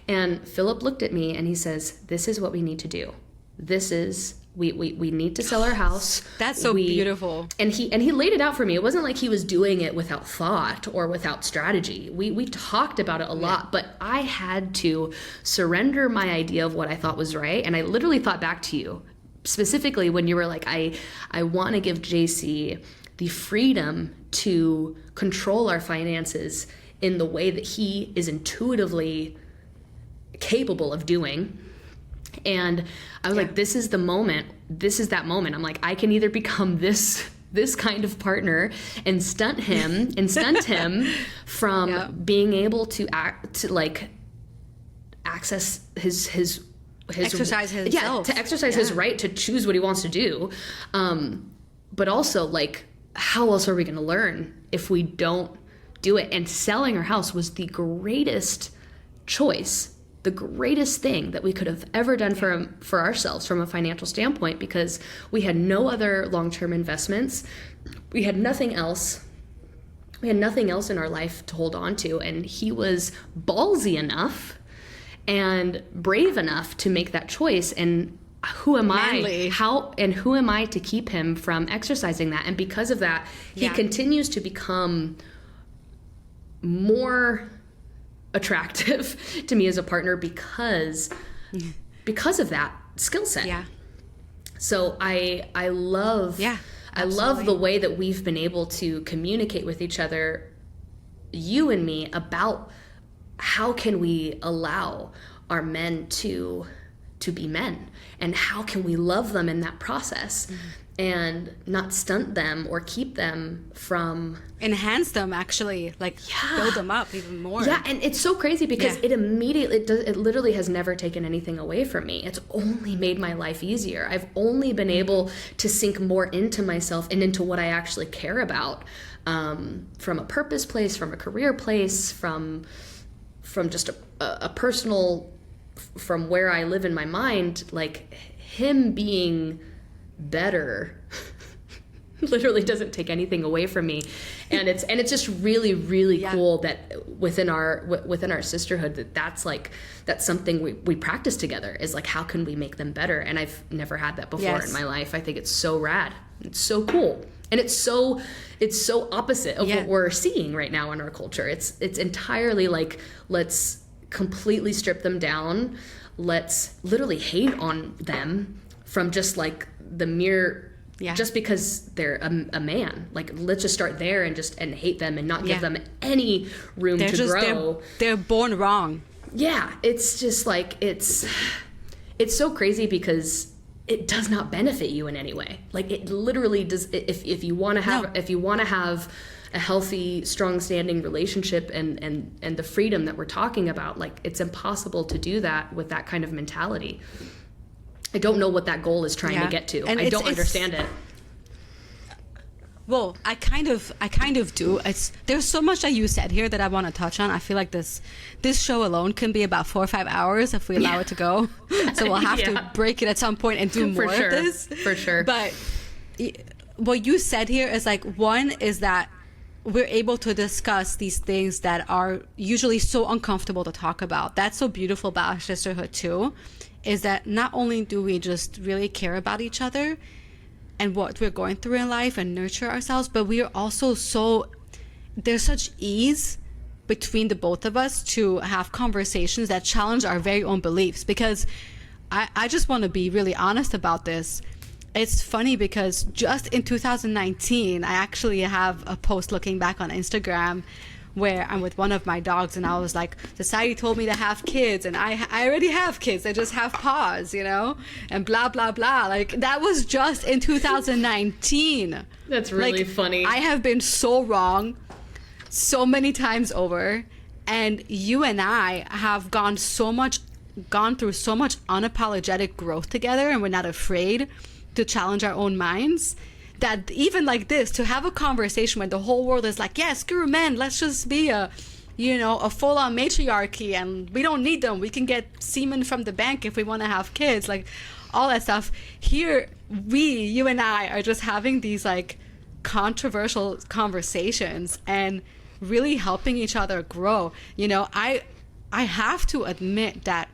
Speaker 2: And Philip looked at me and he says, this is what we need to do. We need to sell our house.
Speaker 1: That's so beautiful.
Speaker 2: And he laid it out for me. It wasn't like he was doing it without thought or without strategy. We talked about it a lot, but I had to surrender my idea of what I thought was right. And I literally thought back to you, specifically when you were like, I want to give JC the freedom to control our finances in the way that he is intuitively capable of doing. And I was like, this is the moment. This is that moment. I'm like, I can either become this kind of partner and stunt him from being able to access his
Speaker 1: exercise himself.
Speaker 2: To exercise his right to choose what he wants to do. But also, like, how else are we going to learn if we don't do it? And selling our house was the greatest choice, the greatest thing that we could have ever done for ourselves from a financial standpoint, because we had no other long-term investments. We had nothing else. We had nothing else in our life to hold on to. And he was ballsy enough and brave enough to make that choice. And who am
Speaker 1: Manly.
Speaker 2: Who am I to keep him from exercising that? And because of that, he continues to become more attractive to me as a partner because of that skill set.
Speaker 1: Yeah.
Speaker 2: So I love the way that we've been able to communicate with each other, you and me, about how can we allow our men to be men, and how can we love them in that process and not stunt them or keep them from...
Speaker 1: Enhance them, actually, build them up even more.
Speaker 2: Yeah, and it's so crazy because it literally has never taken anything away from me. It's only made my life easier. I've only been able to sink more into myself and into what I actually care about, from a purpose place, from a career place, from just a personal, from where I live in my mind. Like, him being better literally doesn't take anything away from me. And it's just really, really cool that within our sisterhood, that's something we practice together, is like, how can we make them better? And I've never had that before in my life. I think it's so rad. It's so cool. And it's so opposite of what we're seeing right now in our culture. It's entirely like, let's completely strip them down. Let's literally hate on them from just like the mere, just because they're a man. Like, let's just start there and hate them and not give them any room to grow.
Speaker 1: They're born wrong.
Speaker 2: Yeah, it's just like, it's so crazy because it does not benefit you in any way. Like, it literally does. If you want to have a healthy, strong standing relationship and the freedom that we're talking about, like, it's impossible to do that with that kind of mentality. I don't know what that goal is trying to get to. And I don't understand it.
Speaker 1: Well, I kind of do. There's so much that you said here that I want to touch on. I feel like this show alone can be about 4 or 5 hours if we allow it to go. So we'll have to break it at some point and do more of this.
Speaker 2: For sure.
Speaker 1: But what you said here is like, one is that we're able to discuss these things that are usually so uncomfortable to talk about. That's so beautiful about our sisterhood too, is that not only do we just really care about each other and what we're going through in life and nurture ourselves, but we are also there's such ease between the both of us to have conversations that challenge our very own beliefs. Because I just want to be really honest about this. It's funny because just in 2019, I actually have a post looking back on Instagram where I'm with one of my dogs, and I was like, society told me to have kids, and I already have kids. I just have paws, you know, and blah, blah, blah. Like, that was just in 2019.
Speaker 2: That's really funny.
Speaker 1: I have been so wrong so many times over, and you and I have gone through so much unapologetic growth together, and we're not afraid to challenge our own minds, that even like this, to have a conversation when the whole world is like, yeah, screw men, let's just be a full-on matriarchy, and we don't need them, we can get semen from the bank if we want to have kids, like all that stuff. Here you and I are just having these like controversial conversations and really helping each other grow. You know, I have to admit that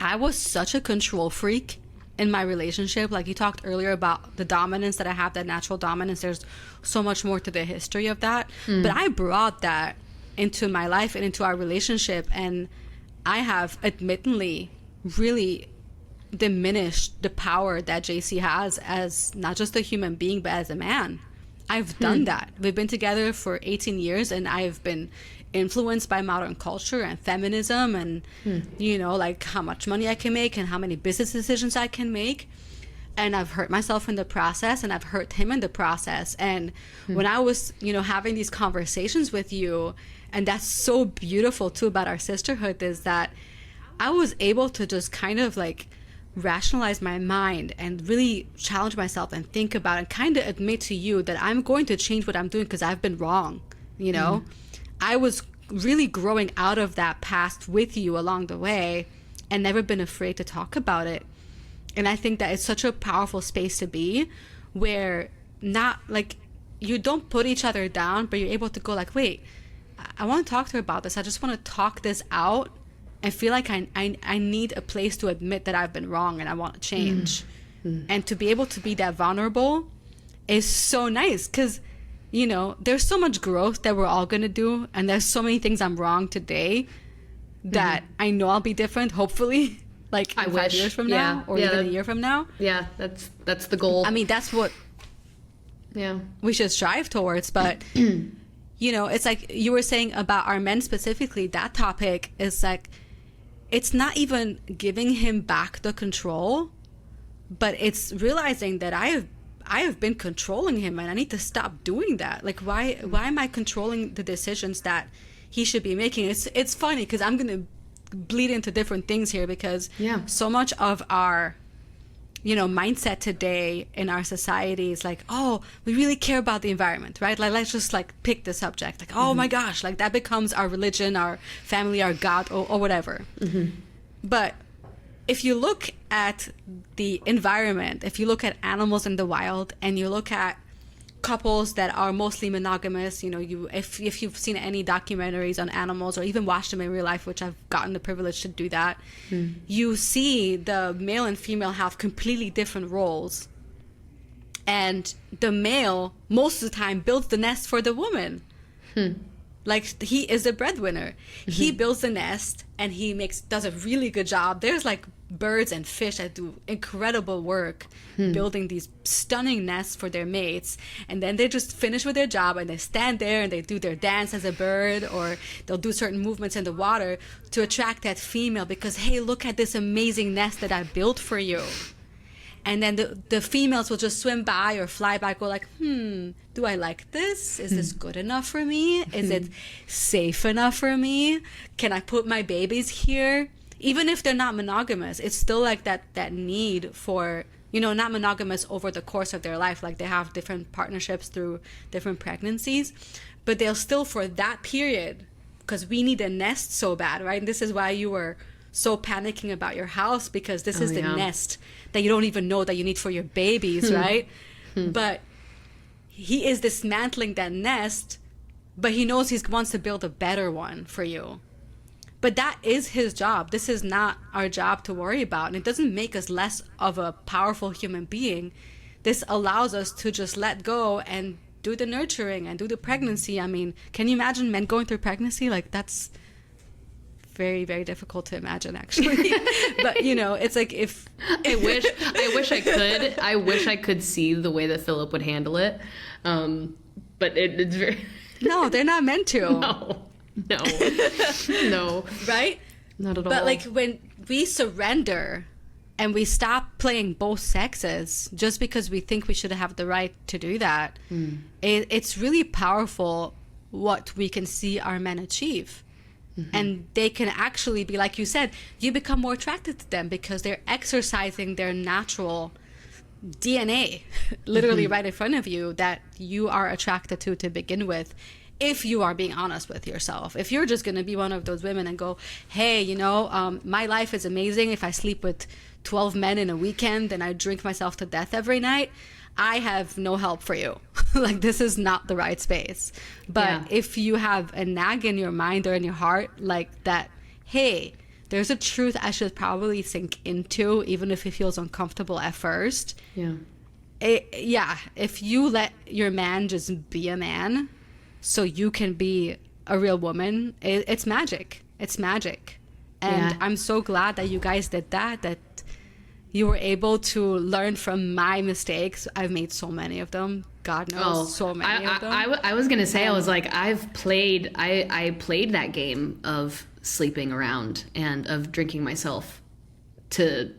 Speaker 1: I was such a control freak in my relationship. Like, you talked earlier about the dominance that I have, that natural dominance. There's so much more to the history of that. But I brought that into my life and into our relationship, and I have admittedly really diminished the power that JC has as not just a human being, but as a man. I've done that. We've been together for 18 years, and I've been influenced by modern culture and feminism and, you know, like how much money I can make and how many business decisions I can make. And I've hurt myself in the process, and I've hurt him in the process. And when I was, you know, having these conversations with you, and that's so beautiful too about our sisterhood, is that I was able to just kind of like rationalize my mind and really challenge myself and think about and kind of admit to you that I'm going to change what I'm doing because I've been wrong, you know? I was really growing out of that past with you along the way, and never been afraid to talk about it. And I think that it's such a powerful space to be, where not like you don't put each other down, but you're able to go like, wait, I want to talk to her about this. I just want to talk this out and feel like I need a place to admit that I've been wrong and I want to change. And to be able to be that vulnerable is so nice, because, you know, there's so much growth that we're all going to do, and there's so many things I'm wrong today that I know I'll be different, hopefully, like in 5 years from now, or even a year from now.
Speaker 2: Yeah, that's the goal.
Speaker 1: I mean, that's what we should strive towards. But you know, it's like you were saying about our men specifically, that topic is like, it's not even giving him back the control, but it's realizing that I have been controlling him, and I need to stop doing that. Like, why am I controlling the decisions that he should be making? It's funny because I'm gonna bleed into different things here, because so much of our, you know, mindset today in our society is like, oh, we really care about the environment, right? Like, let's just like pick the subject, like, oh my gosh, like that becomes our religion, our family, our God, or whatever. But if you look at the environment, if you look at animals in the wild, and you look at couples that are mostly monogamous, you know, if you've seen any documentaries on animals or even watched them in real life, which I've gotten the privilege to do that, you see the male and female have completely different roles. And the male, most of the time, builds the nest for the woman. Like, he is the breadwinner. He builds the nest, and he does a really good job. There's like birds and fish that do incredible work building these stunning nests for their mates, and then they just finish with their job and they stand there and they do their dance as a bird, or they'll do certain movements in the water to attract that female, because, hey, look at this amazing nest that I built for you. And then the females will just swim by or fly by, go like, do I like this? Is this good enough for me? Is it safe enough for me? Can I put my babies here? Even if they're not monogamous, it's still like that need for, you know, not monogamous over the course of their life. Like, they have different partnerships through different pregnancies, but they'll still, for that period, because we need a nest so bad, right? And this is why you were so panicking about your house, because this is the nest that you don't even know that you need for your babies, right? But he is dismantling that nest, but he knows he wants to build a better one for you. But that is his job. This is not our job to worry about. And it doesn't make us less of a powerful human being. This allows us to just let go and do the nurturing and do the pregnancy. I mean, can you imagine men going through pregnancy? Like, that's very, very difficult to imagine, actually. But, you know, it's like, if
Speaker 2: I wish I could. I wish I could see the way that Philip would handle it. But it's very...
Speaker 1: No, they're not meant to.
Speaker 2: No.
Speaker 1: Right?
Speaker 2: Not at all.
Speaker 1: But like, when we surrender and we stop playing both sexes just because we think we should have the right to do that, it's really powerful what we can see our men achieve. And they can actually be, like you said, you become more attracted to them because they're exercising their natural DNA literally right in front of you that you are attracted to begin with. If you are being honest with yourself, if you're just going to be one of those women and go, hey, you know, my life is amazing if I sleep with 12 men in a weekend and I drink myself to death every night, I have no help for you. Like, this is not the right space. But if you have a nag in your mind or in your heart, like that, hey, there's a truth I should probably sink into, even if it feels uncomfortable at first. If you let your man just be a man so you can be a real woman, it's magic. It's magic. And I'm so glad that you guys did that you were able to learn from my mistakes. I've made so many of them. God knows, so many of them.
Speaker 2: I was gonna say, I was like, I played that game of sleeping around and of drinking myself to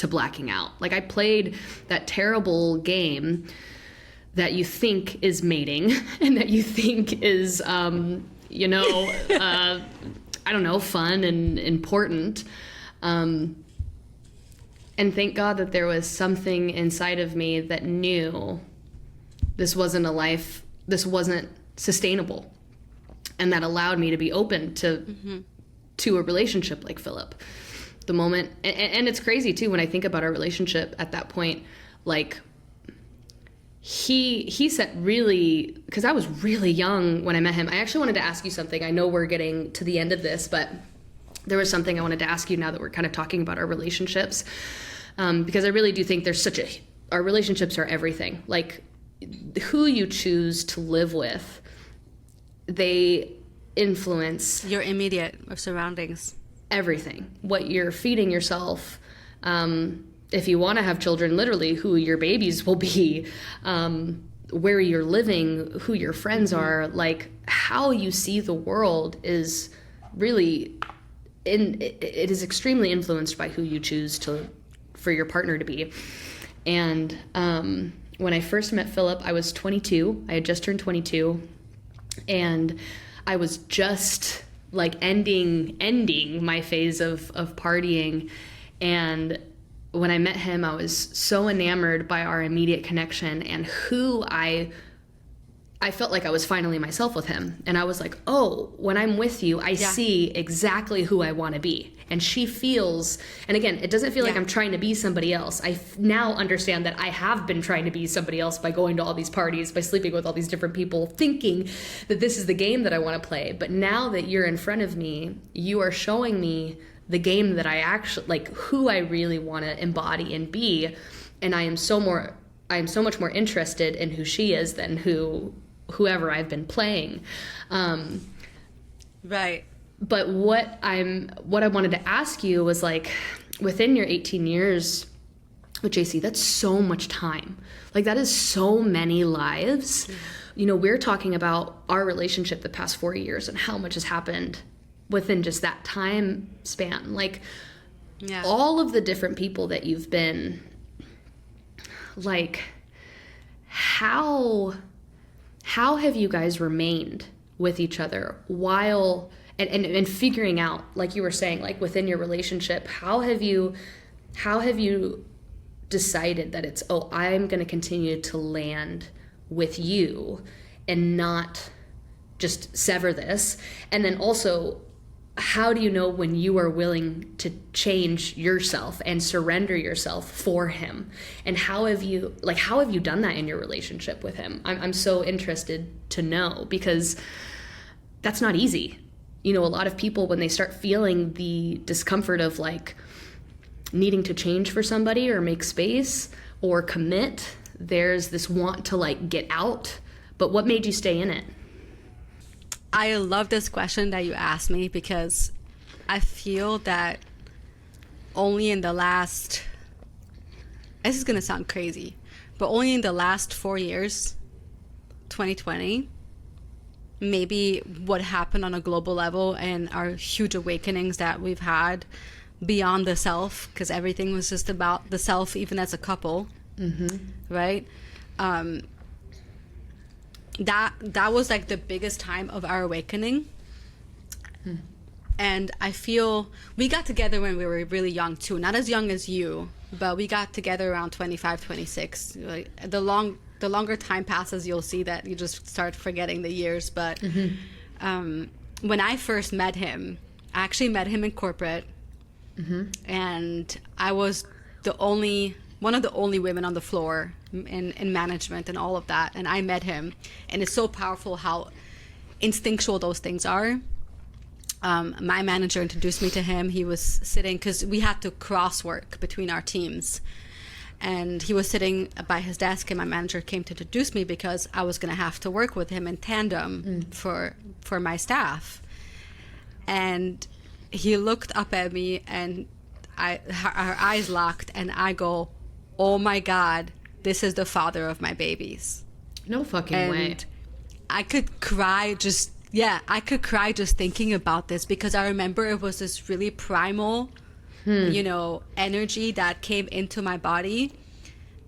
Speaker 2: blacking out. Like, I played that terrible game that you think is mating and that you think is, I don't know, fun and important. And thank God that there was something inside of me that knew this wasn't a life, this wasn't sustainable, and that allowed me to be open to a relationship like Philip. The moment, and it's crazy too when I think about our relationship at that point, like, he set really, because I was really young when I met him. I actually wanted to ask you something. I know we're getting to the end of this, but there was something I wanted to ask you now that we're kind of talking about our relationships, because I really do think our relationships are everything. Like, who you choose to live with, they influence
Speaker 1: your immediate surroundings,
Speaker 2: everything. What you're feeding yourself, if you want to have children, literally who your babies will be, where you're living, who your friends are, like, how you see the world is really it is extremely influenced by who you choose for your partner to be. And when I first met Philip, I was 22. I had just turned 22, and I was just like ending my phase of partying. And when I met him, I was so enamored by our immediate connection and who I felt like I was finally myself with him. And I was like, oh, when I'm with you, I see exactly who I want to be. And she feels, and again, it doesn't feel like I'm trying to be somebody else. I now understand that I have been trying to be somebody else by going to all these parties, by sleeping with all these different people, thinking that this is the game that I want to play. But now that you're in front of me, you are showing me the game that I actually, like, who I really want to embody and be. And I am so much more interested in who she is than whoever I've been playing.
Speaker 1: Right.
Speaker 2: But what I wanted to ask you was, like, within your 18 years with JC, that's so much time. Like, that is so many lives. Mm-hmm. You know, we're talking about our relationship the past 4 years and how much has happened within just that time span. Like, all of the different people that you've been, like, how have you guys remained with each other while and figuring out, like you were saying, like, within your relationship, how have you decided that it's, oh, I'm going to continue to land with you and not just sever this? And then also, how do you know when you are willing to change yourself and surrender yourself for him? And how have you done that in your relationship with him? I'm so interested to know, because that's not easy. You know, a lot of people, when they start feeling the discomfort of, like, needing to change for somebody or make space or commit, there's this want to, like, get out. But what made you stay in it?
Speaker 1: I love this question that you asked me, because I feel that only in the last, this is going to sound crazy, but only in the last 4 years, 2020, maybe what happened on a global level and our huge awakenings that we've had beyond the self, because everything was just about the self, even as a couple, right? That was like the biggest time of our awakening. And I feel we got together when we were really young too, not as young as you, but we got together around 25, 26. Like, the longer time passes, you'll see that you just start forgetting the years. But when I first met him, I actually met him in corporate, and I was one of the only women on the floor in management and all of that. And I met him, and it's so powerful how instinctual those things are. My manager introduced me to him. He was sitting, because we had to cross work between our teams, and he was sitting by his desk, and my manager came to introduce me because I was going to have to work with him in tandem for my staff. And he looked up at me, and our eyes locked, and I go, "Oh my God, this is the father of my babies."
Speaker 2: No fucking way.
Speaker 1: I could cry just thinking about this, because I remember it was this really primal, energy that came into my body,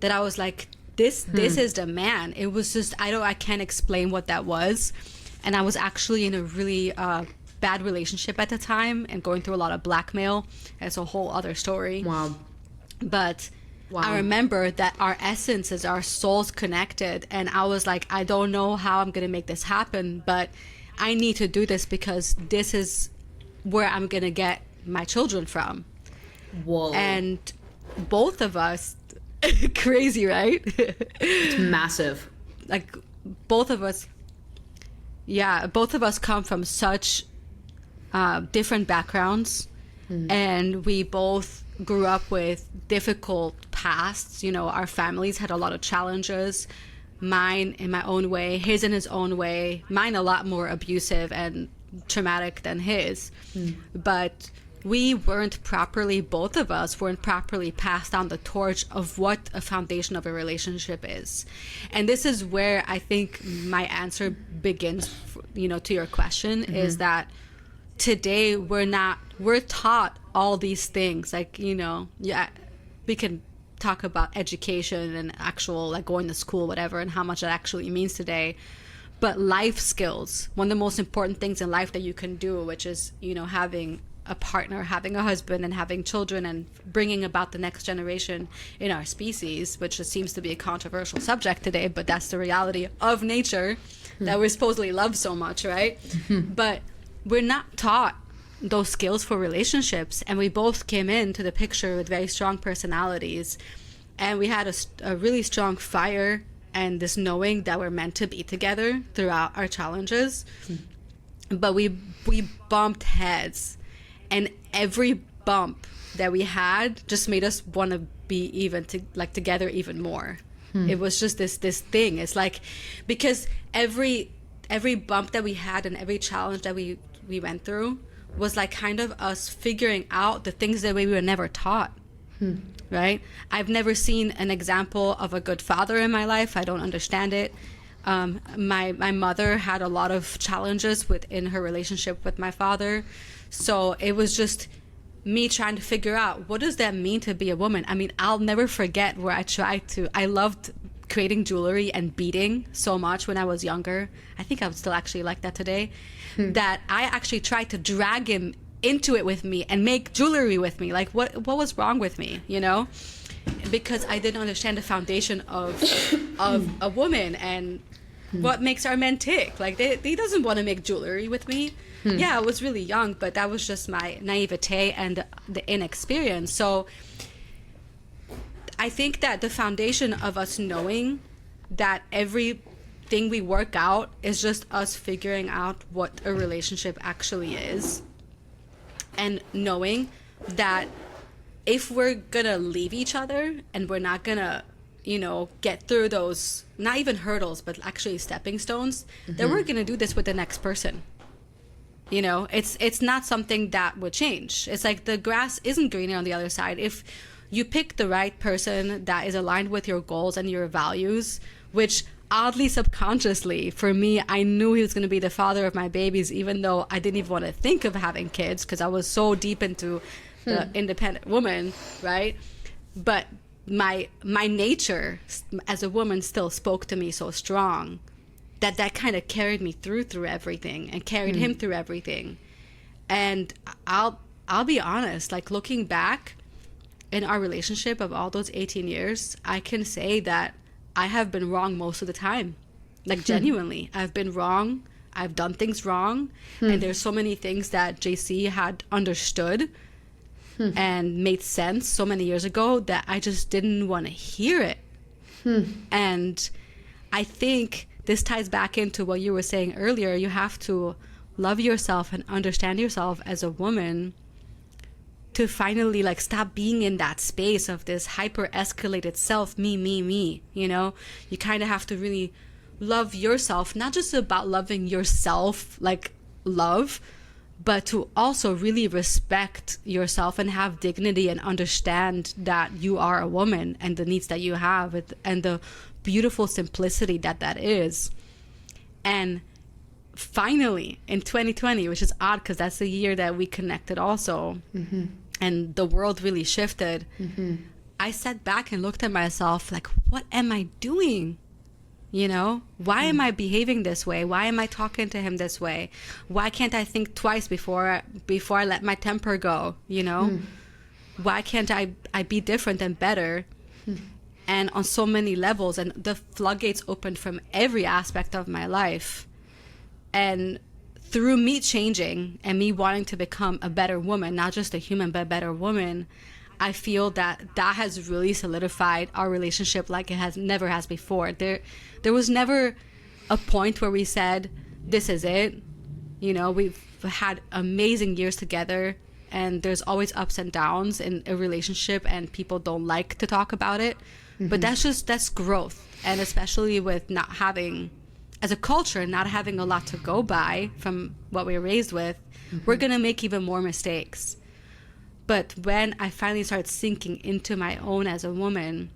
Speaker 1: that I was like, this is the man. It was just, I can't explain what that was. And I was actually in a really bad relationship at the time and going through a lot of blackmail. It's a whole other story.
Speaker 2: Wow.
Speaker 1: But I remember that our essences, our souls connected, and I was like, I don't know how I'm going to make this happen, but I need to do this, because this is where I'm going to get my children from.
Speaker 2: Whoa. And
Speaker 1: both of us, crazy, right?
Speaker 2: It's massive.
Speaker 1: Like, both of us come from such different backgrounds, and we both grew up with difficult pasts. Our families had a lot of challenges. Mine in my own way, his in his own way. Mine a lot more abusive and traumatic than his. But both of us weren't properly passed on the torch of what a foundation of a relationship is. And this is where I think my answer begins, to your question, is that today we're taught all these things. Like, we can talk about education and actual, like, going to school, whatever, and how much it actually means today. But life skills, one of the most important things in life that you can do, which is, having a partner, having a husband, and having children, and bringing about the next generation in our species, which seems to be a controversial subject today, but that's the reality of nature that we supposedly love so much, right? But we're not taught those skills for relationships, and we both came into the picture with very strong personalities, and we had a really strong fire and this knowing that we're meant to be together throughout our challenges. But we bumped heads, and every bump that we had just made us want to be together even more. It was just this thing. It's like, because every bump that we had and every challenge that we went through was like kind of us figuring out the things that we were never taught. Right? I've never seen an example of a good father in my life. I don't understand it. My mother had a lot of challenges within her relationship with my father. So it was just me trying to figure out, what does that mean to be a woman? I mean, I'll never forget where I loved creating jewelry and beading so much when I was younger. I think I would still actually like that today. That I actually tried to drag him into it with me and make jewelry with me. Like, what was wrong with me, Because I didn't understand the foundation of a woman and what makes our men tick. Like, he doesn't want to make jewelry with me. Yeah, I was really young, but that was just my naivete and the inexperience. So I think that the foundation of us knowing that everything we work out is just us figuring out what a relationship actually is, and knowing that if we're gonna leave each other and we're not gonna get through those, not even hurdles, but actually stepping stones, then we're going to do this with the next person. It's not something that would change. It's like the grass isn't greener on the other side. If you pick the right person that is aligned with your goals and your values, which oddly subconsciously for me, I knew he was going to be the father of my babies, even though I didn't even want to think of having kids because I was so deep into the independent woman, right? But my nature as a woman still spoke to me so strong that kind of carried me through everything and carried him through everything. And I'll be honest, like looking back in our relationship of all those 18 years, I can say that I have been wrong most of the time. Like genuinely, I've been wrong. I've done things wrong. And there's so many things that JC had understood and made sense so many years ago that I just didn't want to hear it. And I think this ties back into what you were saying earlier. You have to love yourself and understand yourself as a woman to finally like stop being in that space of this hyper escalated self, me. You kind of have to really love yourself, not just about loving yourself, like love, but to also really respect yourself and have dignity and understand that you are a woman and the needs that you have and the beautiful simplicity that is. And finally in 2020, which is odd because that's the year that we connected also, and the world really shifted, I sat back and looked at myself like, what am I doing? Why am I behaving this way? Why am I talking to him this way? Why can't I think twice before I let my temper go? Why can't I be different and better? And on so many levels, and the floodgates opened from every aspect of my life. And through me changing and me wanting to become a better woman, not just a human, but a better woman, I feel that has really solidified our relationship like it never has before. There was never a point where we said, this is it. We've had amazing years together, and there's always ups and downs in a relationship, and people don't like to talk about it. But that's growth. And especially with not having, as a culture, not having a lot to go by from what we were raised with, we're going to make even more mistakes. But when I finally started sinking into my own as a woman,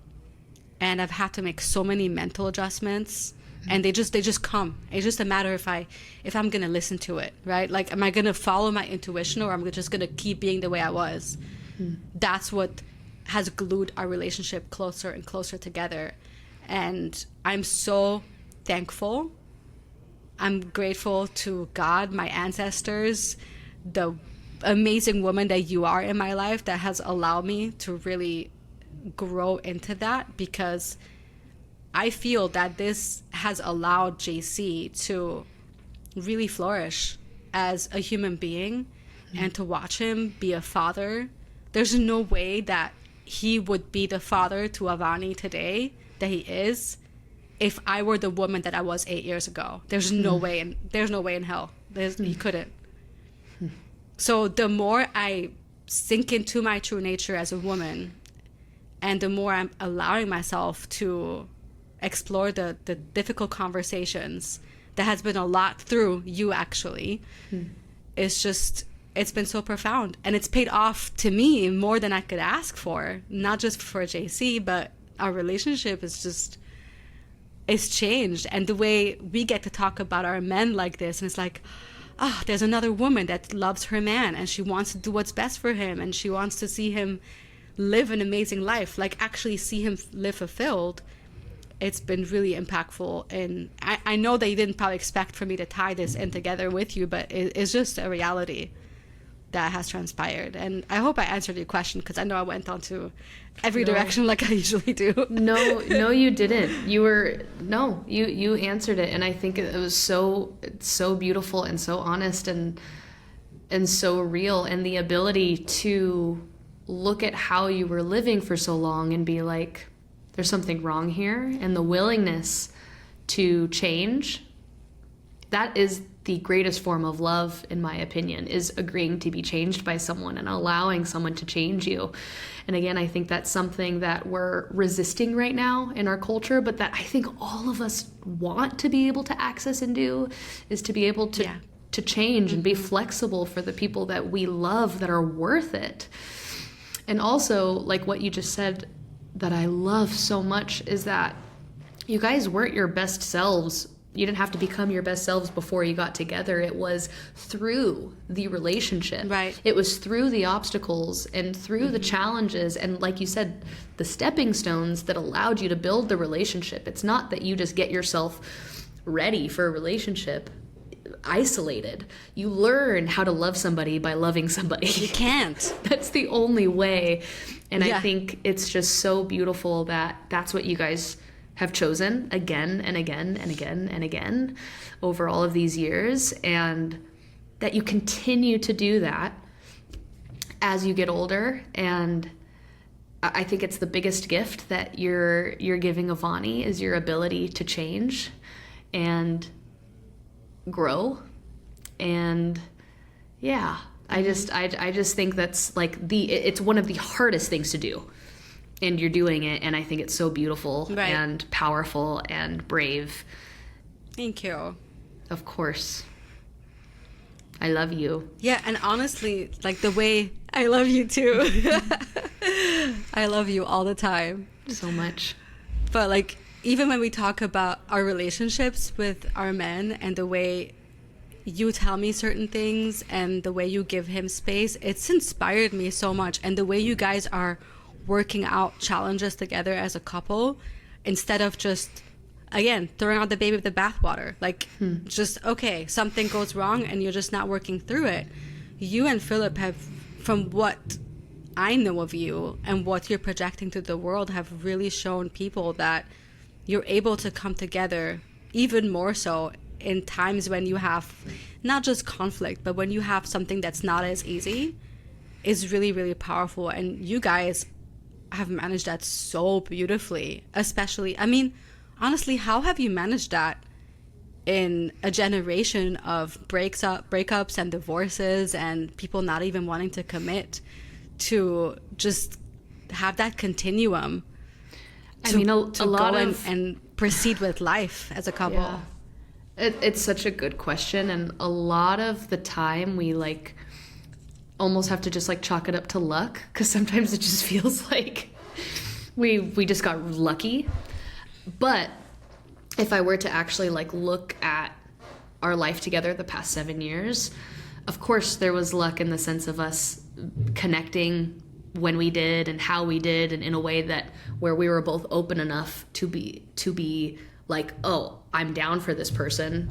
Speaker 1: and I've had to make so many mental adjustments, and they just come. It's just a matter if I'm going to listen to it, right? Like, am I going to follow my intuition, or am I just going to keep being the way I was? That's what has glued our relationship closer and closer together. And I'm so thankful. I'm grateful to God, my ancestors, the amazing woman that you are in my life that has allowed me to really grow into that, because I feel that this has allowed JC to really flourish as a human being and to watch him be a father. There's no way that he would be the father to Avani today that he is if I were the woman that I was 8 years ago. There's no way in hell. He couldn't. So the more I sink into my true nature as a woman, and the more I'm allowing myself to explore the difficult conversations, that has been a lot through you actually, it's been so profound, and it's paid off to me more than I could ask for, not just for JC, but our relationship it's changed. And the way we get to talk about our men like this, and it's like, there's another woman that loves her man and she wants to do what's best for him, and she wants to see him live an amazing life, like actually see him live fulfilled. It's been really impactful. And I know that you didn't probably expect for me to tie this in together with you, but it's just a reality that has transpired. And I hope I answered your question, because I know I went on to every direction like I usually do.
Speaker 2: No, you didn't. You answered it. And I think it was so beautiful and so honest and so real. And the ability to look at how you were living for so long and be like, there's something wrong here, and the willingness to change, that is the greatest form of love, in my opinion, is agreeing to be changed by someone and allowing someone to change you. And again, I think that's something that we're resisting right now in our culture, but that I think all of us want to be able to access and do, is to be able to change and be flexible for the people that we love, that are worth it. And also, like what you just said, that I love so much, is that you guys weren't your best selves. You didn't have to become your best selves before you got together. It was through the relationship.
Speaker 1: Right.
Speaker 2: It was through the obstacles and through the challenges and, like you said, the stepping stones that allowed you to build the relationship. It's not that you just get yourself ready for a relationship isolated. You learn how to love somebody by loving somebody.
Speaker 1: You can't.
Speaker 2: That's the only way. And I think it's just so beautiful that that's what you guys have chosen again and again and again and again over all of these years, and that you continue to do that as you get older. And I think it's the biggest gift that you're giving Avani, is your ability to change and grow. And I just think that's like it's one of the hardest things to do. And you're doing it, and I think it's so beautiful and powerful and brave.
Speaker 1: Thank you.
Speaker 2: Of course. I love you.
Speaker 1: Yeah, and honestly, like the way I love you too. I love you all the time.
Speaker 2: So much.
Speaker 1: But like, even when we talk about our relationships with our men and the way you tell me certain things and the way you give him space, it's inspired me so much. And the way you guys are working out challenges together as a couple, instead of just, again, throwing out the baby with the bathwater. Like, just, okay, something goes wrong and you're just not working through it. You and Philip have, from what I know of you and what you're projecting to the world, have really shown people that you're able to come together even more so in times when you have not just conflict, but when you have something that's not as easy, is really, really powerful. And you guys have managed that so beautifully. Especially, I mean, honestly, how have you managed that in a generation of breakups and divorces and people not even wanting to commit, to just have that continuum to a lot and proceed with life as a couple?
Speaker 2: Yeah. It's such a good question, and a lot of the time we like almost have to just like chalk it up to luck, because sometimes it just feels like we just got lucky. But if I were to actually like look at our life together the past 7 years, of course there was luck in the sense of us connecting when we did and how we did, and in a way that where we were both open enough to be like, oh, I'm down for this person.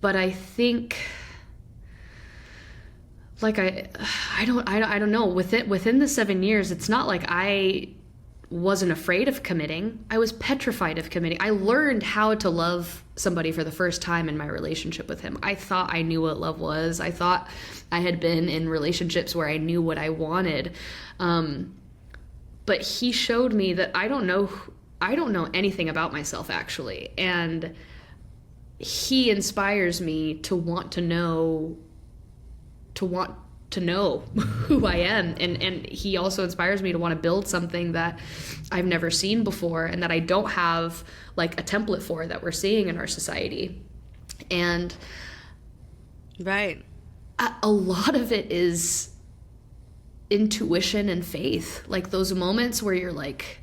Speaker 2: But I think, like, I don't know. Within the 7 years, it's not like I wasn't afraid of committing. I was petrified of committing. I learned how to love somebody for the first time in my relationship with him. I thought I knew what love was. I thought I had been in relationships where I knew what I wanted. But he showed me that I don't know anything about myself, actually. And he inspires me to want to know who I am. And he also inspires me to want to build something that I've never seen before and that I don't have like a template for, that we're seeing in our society. And
Speaker 1: right,
Speaker 2: a lot of it is intuition and faith. Like those moments where you're like,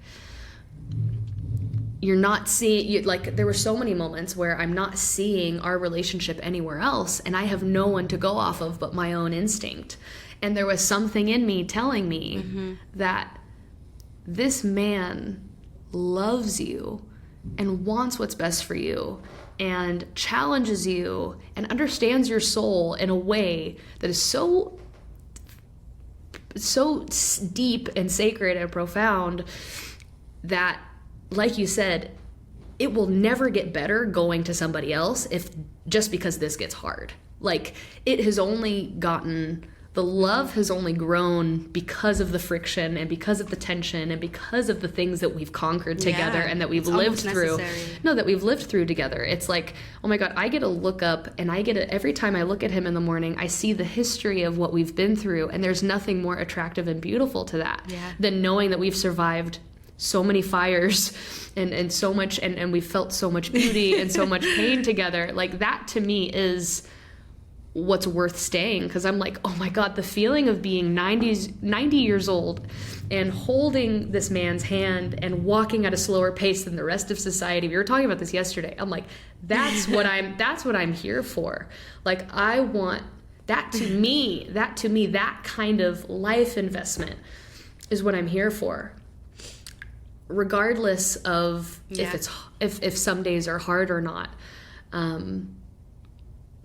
Speaker 2: you're not seeing, like there were so many moments where I'm not seeing our relationship anywhere else, and I have no one to go off of but my own instinct. And there was something in me telling me that this man loves you and wants what's best for you and challenges you and understands your soul in a way that is so deep and sacred and profound that, like you said, it will never get better going to somebody else just because this gets hard. Like, it has only gotten The love has only grown because of the friction and because of the tension and because of the things that we've conquered together and that we've lived through. No, that we've lived through together. It's like, oh my God, I get to look up and every time I look at him in the morning, I see the history of what we've been through. And there's nothing more attractive and beautiful to that than knowing that we've survived so many fires and so much, and we've felt so much beauty and so much pain together. Like, that to me is what's worth staying, because I'm like, oh my God, the feeling of being 90 years old and holding this man's hand and walking at a slower pace than the rest of society. We were talking about this yesterday. I'm like, that's what I'm here for. Like, I want that to me, that kind of life investment is what I'm here for. Regardless of if some days are hard or not.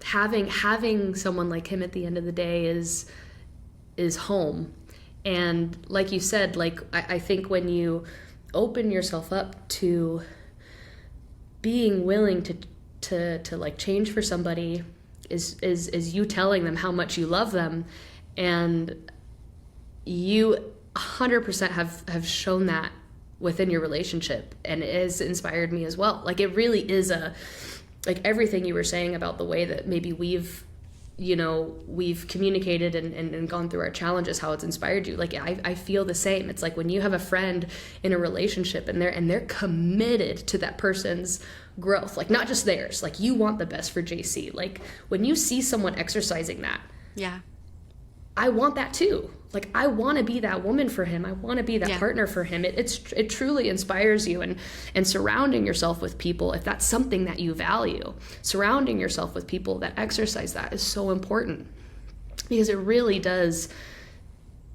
Speaker 2: Having someone like him at the end of the day is home. And like you said, like, I think when you open yourself up to being willing to like change for somebody is you telling them how much you love them, and you 100% have shown that within your relationship, and it has inspired me as well. Like, it really is like everything you were saying about the way that maybe we've communicated and gone through our challenges, how it's inspired you. Like, I feel the same. It's like when you have a friend in a relationship and they're committed to that person's growth, like not just theirs, like you want the best for JC. Like, when you see someone exercising that, I want that too. Like, I want to be that woman for him. I want to be that partner for him. It truly inspires you. And surrounding yourself with people, if that's something that you value, surrounding yourself with people that exercise that is so important, because it really does.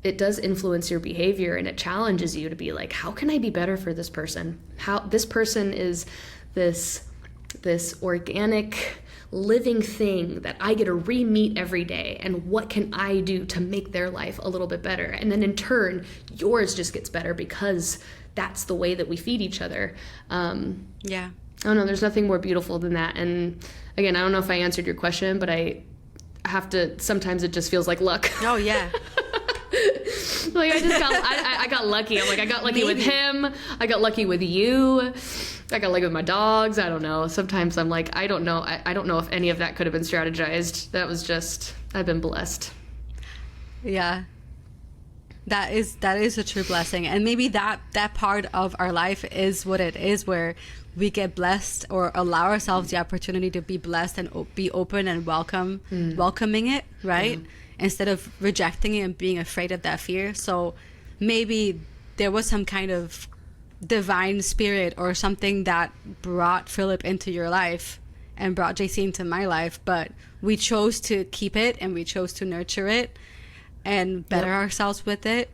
Speaker 2: It does influence your behavior, and it challenges you to be like, how can I be better for this person? How this person is this organic living thing that I get to re-meet every day, and what can I do to make their life a little bit better? And then in turn, yours just gets better because that's the way that we feed each other. I don't know, there's nothing more beautiful than that. And again, I don't know if I answered your question, but I have to, sometimes it just feels like luck.
Speaker 1: Oh yeah.
Speaker 2: Like, I got lucky. I'm like, I got lucky with him. I got lucky with you. I got lucky with my dogs. I don't know. Sometimes I'm like, I don't know. I don't know if any of that could have been strategized. That was just, I've been blessed.
Speaker 1: Yeah. That is a true blessing. And maybe that part of our life is what it is, where we get blessed or allow ourselves the opportunity to be blessed and be open and welcoming it, right? Instead of rejecting it and being afraid of that fear. So maybe there was some kind of divine spirit or something that brought Philip into your life and brought JC into my life, but we chose to keep it and we chose to nurture it and better ourselves with it.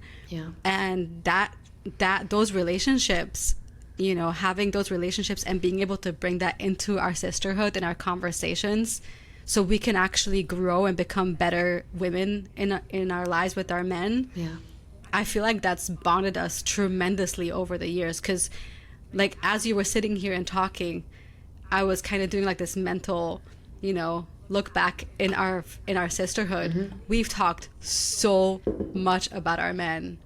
Speaker 1: And that those relationships, having those relationships and being able to bring that into our sisterhood and our conversations, so we can actually grow and become better women in our lives with our men. I feel like that's bonded us tremendously over the years, because like as you were sitting here and talking, I was kind of doing like this mental, look back in our sisterhood. We've talked so much about our men,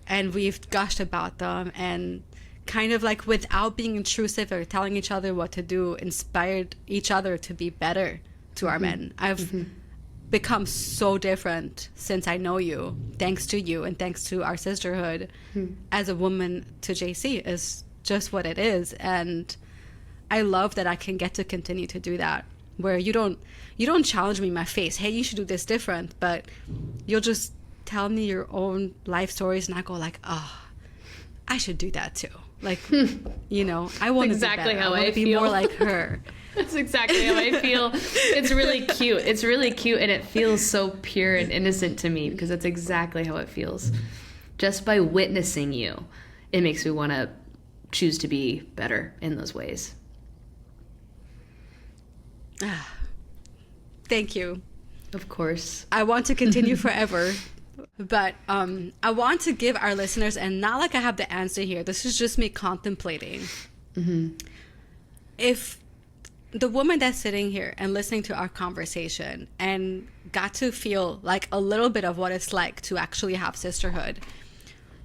Speaker 1: and we've gushed about them, and kind of like without being intrusive or telling each other what to do, inspired each other to be better to our men. I've become so different since I know you, thanks to you and thanks to our sisterhood. As a woman to JC is just what it is, and I love that I can get to continue to do that, where you don't challenge me in my face, hey, you should do this different, but you'll just tell me your own life stories, and I go like, oh, I should do that too. Like, I want to be better. I want to be more like her.
Speaker 2: That's exactly how I feel. It's really cute. It's really cute, and it feels so pure and innocent to me, because that's exactly how it feels. Just by witnessing you, it makes me want to choose to be better in those ways.
Speaker 1: Thank you.
Speaker 2: Of course.
Speaker 1: I want to continue forever. But I want to give our listeners, and not like I have the answer here, this is just me contemplating. If the woman that's sitting here and listening to our conversation and got to feel like a little bit of what it's like to actually have sisterhood,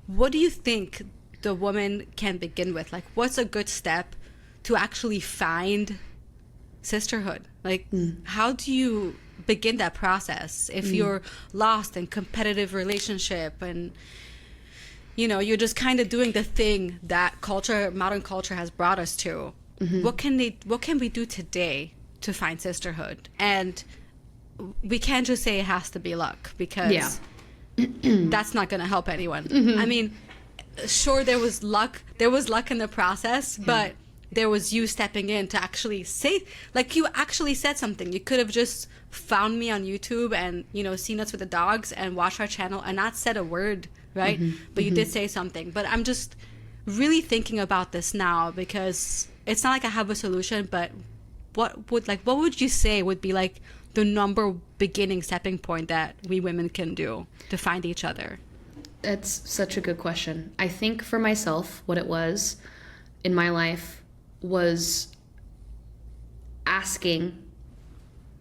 Speaker 1: what do you think the woman can begin with? Like, what's a good step to actually find sisterhood? Like, how do you begin that process if you're lost in competitive relationship and, you know, you're just kind of doing the thing that modern culture has brought us to? What can we do today to find sisterhood? And we can't just say it has to be luck, because that's not going to help anyone. I mean, sure, there was luck in the process, but there was you stepping in to actually say, like, you actually said something. You could have just found me on YouTube and, you know, seen us with the dogs and watched our channel and not said a word, right? But you did say something. But I'm just really thinking about this now, because it's not like I have a solution, but what would you say would be like the beginning stepping point that we women can do to find each other?
Speaker 2: That's such a good question. I think for myself, what it was in my life was asking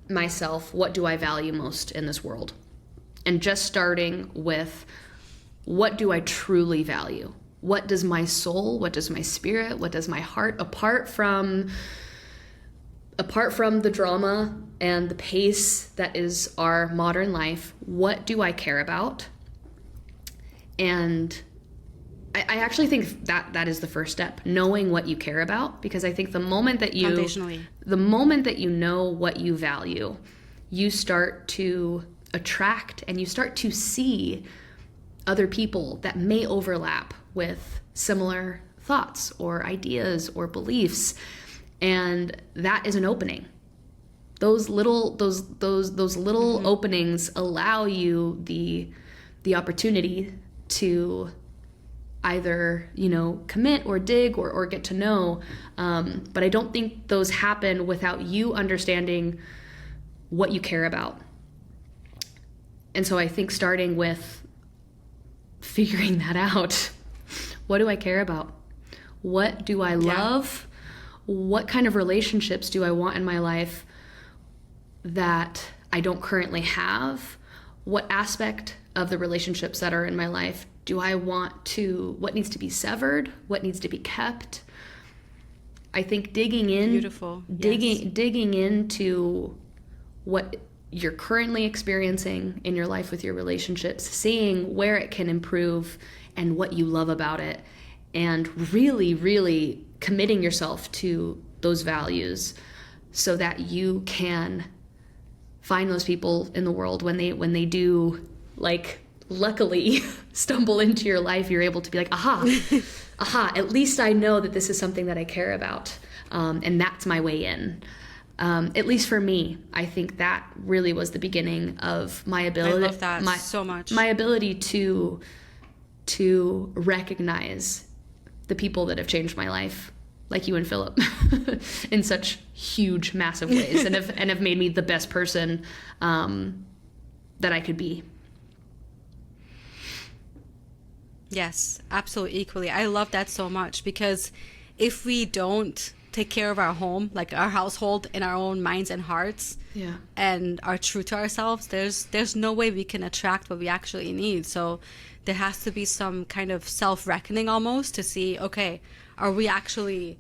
Speaker 2: myself, what do I value most in this world? And just starting with, what do I truly value? What does my soul, what does my spirit, what does my heart, apart from the drama and the pace that is our modern life, what do I care about? And I actually think that is the first step, knowing what you care about, because I think the moment that you know what you value, you start to attract and you start to see other people that may overlap with similar thoughts or ideas or beliefs, and that is an opening. Those little openings allow you the opportunity to either, you know, commit or dig or get to know, but I don't think those happen without you understanding what you care about. And so I think starting with figuring that out. What do I care about? What do I love? What kind of relationships do I want in my life that I don't currently have? What aspect of the relationships that are in my life do I want to, what needs to be severed? What needs to be kept? I think digging into what you're currently experiencing in your life with your relationships, seeing where it can improve and what you love about it, and really, really committing yourself to those values so that you can find those people in the world when they do, like, luckily stumble into your life. You're able to be like, aha, at least I know that this is something that I care about, and that's my way in. At least for me, I think that really was the beginning of my ability.
Speaker 1: I love that so much.
Speaker 2: My ability to recognize the people that have changed my life, like you and Philip, in such huge, massive ways, and have made me the best person that I could be.
Speaker 1: Yes, absolutely, equally. I love that so much, because if we don't take care of our home, like our household, in our own minds and hearts, and are true to ourselves, there's no way we can attract what we actually need. So there has to be some kind of self-reckoning almost to see, okay, are we actually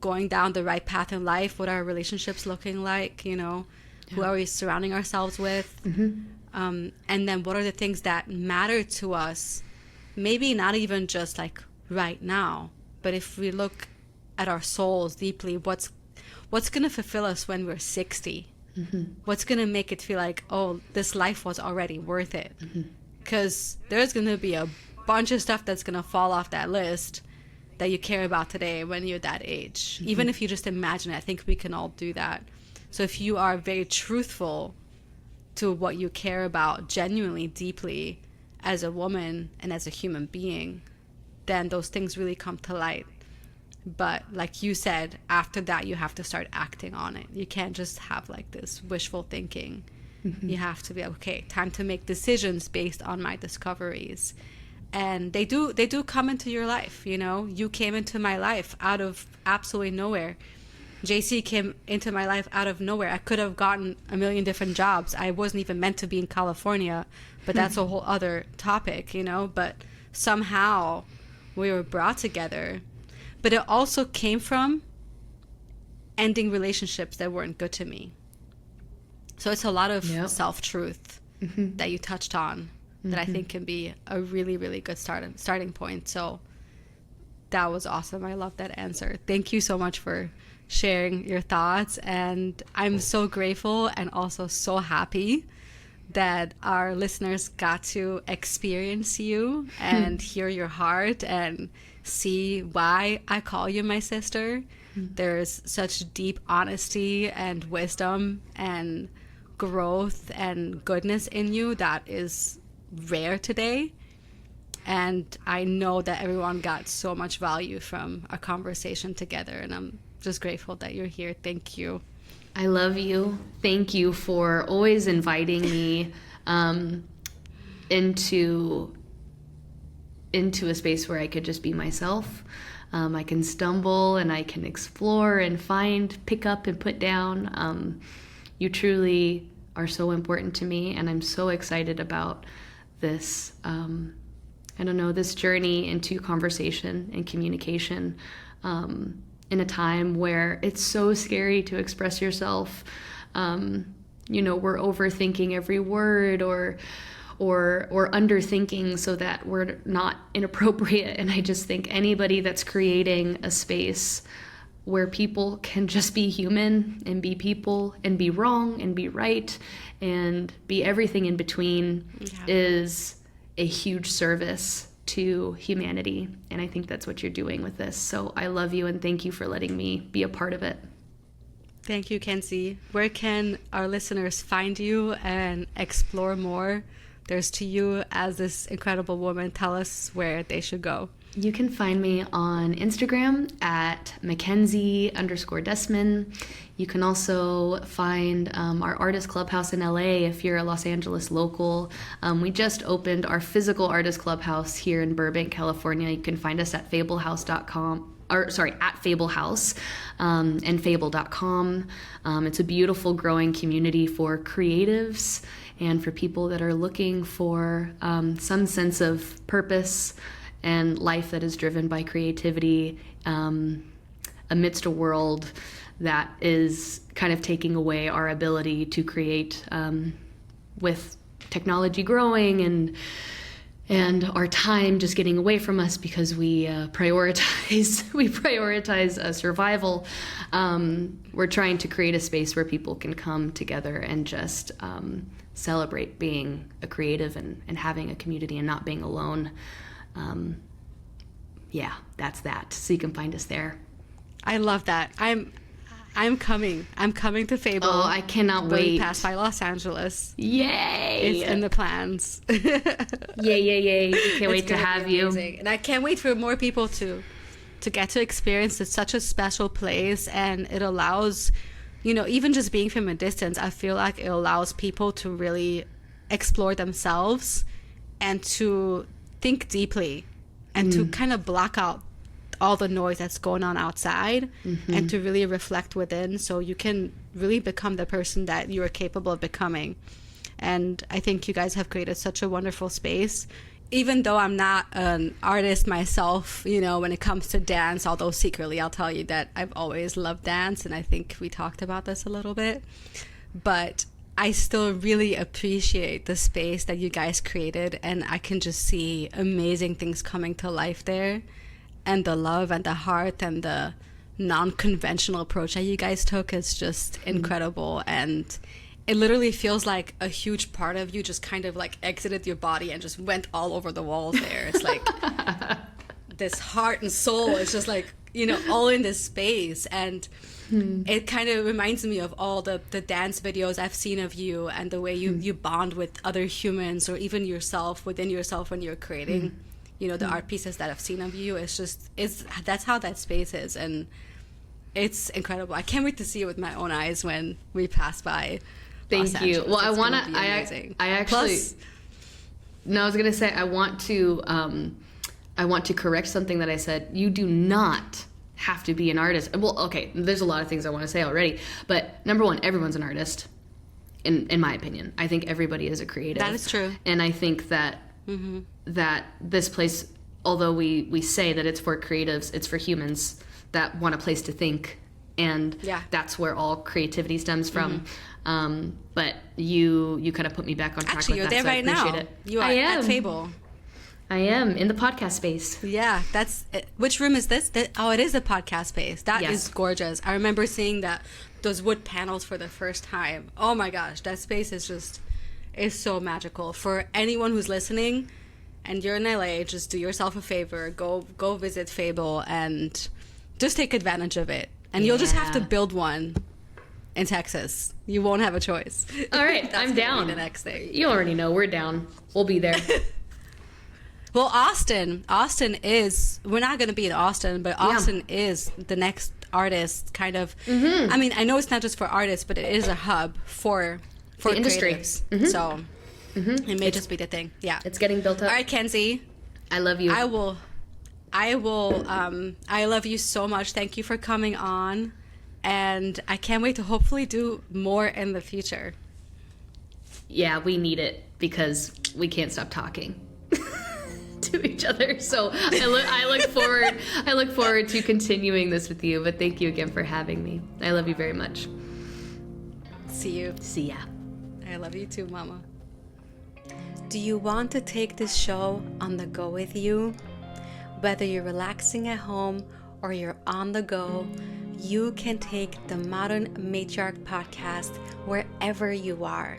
Speaker 1: going down the right path in life? What are our relationships looking like? You know, who are we surrounding ourselves with? And then what are the things that matter to us? Maybe not even just like right now, but if we look at our souls deeply, what's going to fulfill us when we're 60? What's going to make it feel like, oh, this life was already worth it? Because there's going to be a bunch of stuff that's going to fall off that list that you care about today when you're that age. Even if you just imagine it, I think we can all do that. So if you are very truthful to what you care about genuinely, deeply, as a woman and as a human being, then those things really come to light. But like you said, after that, you have to start acting on it. You can't just have like this wishful thinking. You have to be, okay, time to make decisions based on my discoveries. And they do come into your life, you know. You came into my life out of absolutely nowhere. JC came into my life out of nowhere. I could have gotten a million different jobs. I wasn't even meant to be in California, but that's a whole other topic, you know. But somehow we were brought together. But it also came from ending relationships that weren't good to me. So it's a lot of self-truth that you touched on that I think can be a really, really good starting point. So that was awesome. I love that answer. Thank you so much for sharing your thoughts. And I'm so grateful and also so happy that our listeners got to experience you and hear your heart and see why I call you my sister. There's such deep honesty and wisdom and growth and goodness in you that is rare today. And I know that everyone got so much value from our conversation together, and I'm just grateful that you're here. Thank you.
Speaker 2: I love you. Thank you for always inviting me into a space where I could just be myself. I can stumble and I can explore and find, pick up and put down. You truly are so important to me, and I'm so excited about this, this journey into conversation and communication in a time where it's so scary to express yourself. We're overthinking every word or underthinking so that we're not inappropriate. And I just think anybody that's creating a space where people can just be human and be people and be wrong and be right and be everything in between is a huge service to humanity. And I think that's what you're doing with this. So I love you and thank you for letting me be a part of it.
Speaker 1: Thank you, Kenzie. Where can our listeners find you and explore more? There's to you as this incredible woman. Tell us where they should go.
Speaker 2: You can find me on Instagram at Makenzie_Desmond. You can also find our artist clubhouse in LA if you're a Los Angeles local. We just opened our physical artist clubhouse here in Burbank, California. You can find us at fablehouse.com. At Fable House and fable.com. It's a beautiful growing community for creatives and for people that are looking for some sense of purpose and life that is driven by creativity amidst a world that is kind of taking away our ability to create with technology growing and our time just getting away from us because we prioritize survival. We're trying to create a space where people can come together and just celebrate being a creative and having a community and not being alone. That's that. So you can find us there.
Speaker 1: I love that. I'm coming. I'm coming to Fable.
Speaker 2: Oh, I cannot wait.
Speaker 1: Pass by Los Angeles.
Speaker 2: Yay!
Speaker 1: It's in the plans.
Speaker 2: Yay. Can't wait to have you.
Speaker 1: And I can't wait for more people to get to experience. It's such a special place, and it allows, even just being from a distance, I feel like it allows people to really explore themselves and to think deeply and to kind of block out all the noise that's going on outside and to really reflect within so you can really become the person that you are capable of becoming. And I think you guys have created such a wonderful space. Even though I'm not an artist myself, when it comes to dance, although secretly I'll tell you that I've always loved dance, and I think we talked about this a little bit, but I still really appreciate the space that you guys created, and I can just see amazing things coming to life there. And the love and the heart and the non-conventional approach that you guys took is just incredible. And it literally feels like a huge part of you just kind of like exited your body and just went all over the walls there. It's like this heart and soul is just like, all in this space. And it kind of reminds me of all the dance videos I've seen of you and the way you bond with other humans or even yourself within yourself when you're creating. The art pieces that I've seen of you, that's how that space is, and it's incredible. I can't wait to see it with my own eyes when we pass by.
Speaker 2: Thank
Speaker 1: Los
Speaker 2: you.
Speaker 1: Angeles.
Speaker 2: Well, I want to. I was gonna say I want to correct something that I said. You do not have to be an artist. Well, okay, there's a lot of things I want to say already, but number one, everyone's an artist, in my opinion. I think everybody is a creative.
Speaker 1: That is true.
Speaker 2: And I think that that this place, although we say that it's for creatives, it's for humans that want a place to think, and that's where all creativity stems from. But you kind of put me back on track.
Speaker 1: Actually,
Speaker 2: with
Speaker 1: you're
Speaker 2: that,
Speaker 1: there
Speaker 2: so
Speaker 1: right now.
Speaker 2: it.
Speaker 1: You are at Fable.
Speaker 2: I am in the podcast space.
Speaker 1: Yeah, that's which room is this? Oh, it is the podcast space. That is gorgeous. I remember seeing those wood panels for the first time. Oh my gosh, that space is so magical. For anyone who's listening and you're in LA, just do yourself a favor, go visit Fable and just take advantage of it. And you'll just have to build one in Texas. You won't have a choice.
Speaker 2: All right, I'm down.
Speaker 1: The next thing.
Speaker 2: You already know we're down. We'll be there.
Speaker 1: Well, Austin is, we're not going to be in Austin, but Austin is the next artist kind of. I mean, I know it's not just for artists, but it is a hub for
Speaker 2: industry.
Speaker 1: Creatives. So it may just be the thing. Yeah.
Speaker 2: It's getting built up.
Speaker 1: All right, Kenzie.
Speaker 2: I love you.
Speaker 1: I love you so much. Thank you for coming on. And I can't wait to hopefully do more in the future.
Speaker 2: Yeah, we need it because we can't stop talking to each other. So I look forward to continuing this with you. But thank you again for having me. I love you very much.
Speaker 1: See you.
Speaker 2: See ya.
Speaker 1: I love you too, Mama. Do you want to take this show on the go with you? Whether you're relaxing at home or you're on the go, you can take the Modern Matriarch podcast wherever you are.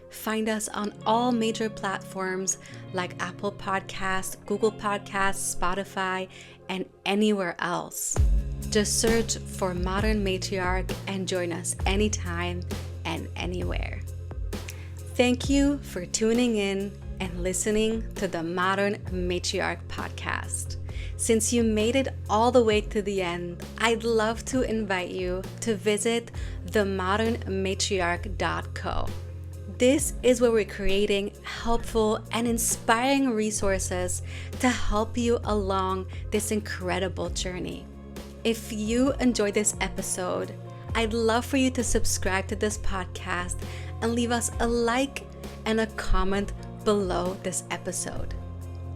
Speaker 1: Find us on all major platforms like Apple Podcasts, Google Podcasts, Spotify, and anywhere else. Just search for Modern Matriarch and join us anytime and anywhere. Thank you for tuning in and listening to the Modern Matriarch podcast. Since you made it all the way to the end, I'd love to invite you to visit themodernmatriarch.co. This is where we're creating helpful and inspiring resources to help you along this incredible journey. If you enjoyed this episode, I'd love for you to subscribe to this podcast and leave us a like and a comment below this episode.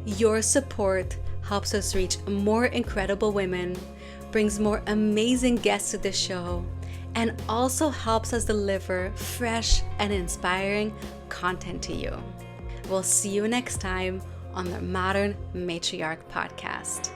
Speaker 1: Your support helps us reach more incredible women, brings more amazing guests to the show, and also helps us deliver fresh and inspiring content to you. We'll see you next time on the Modern Matriarch podcast.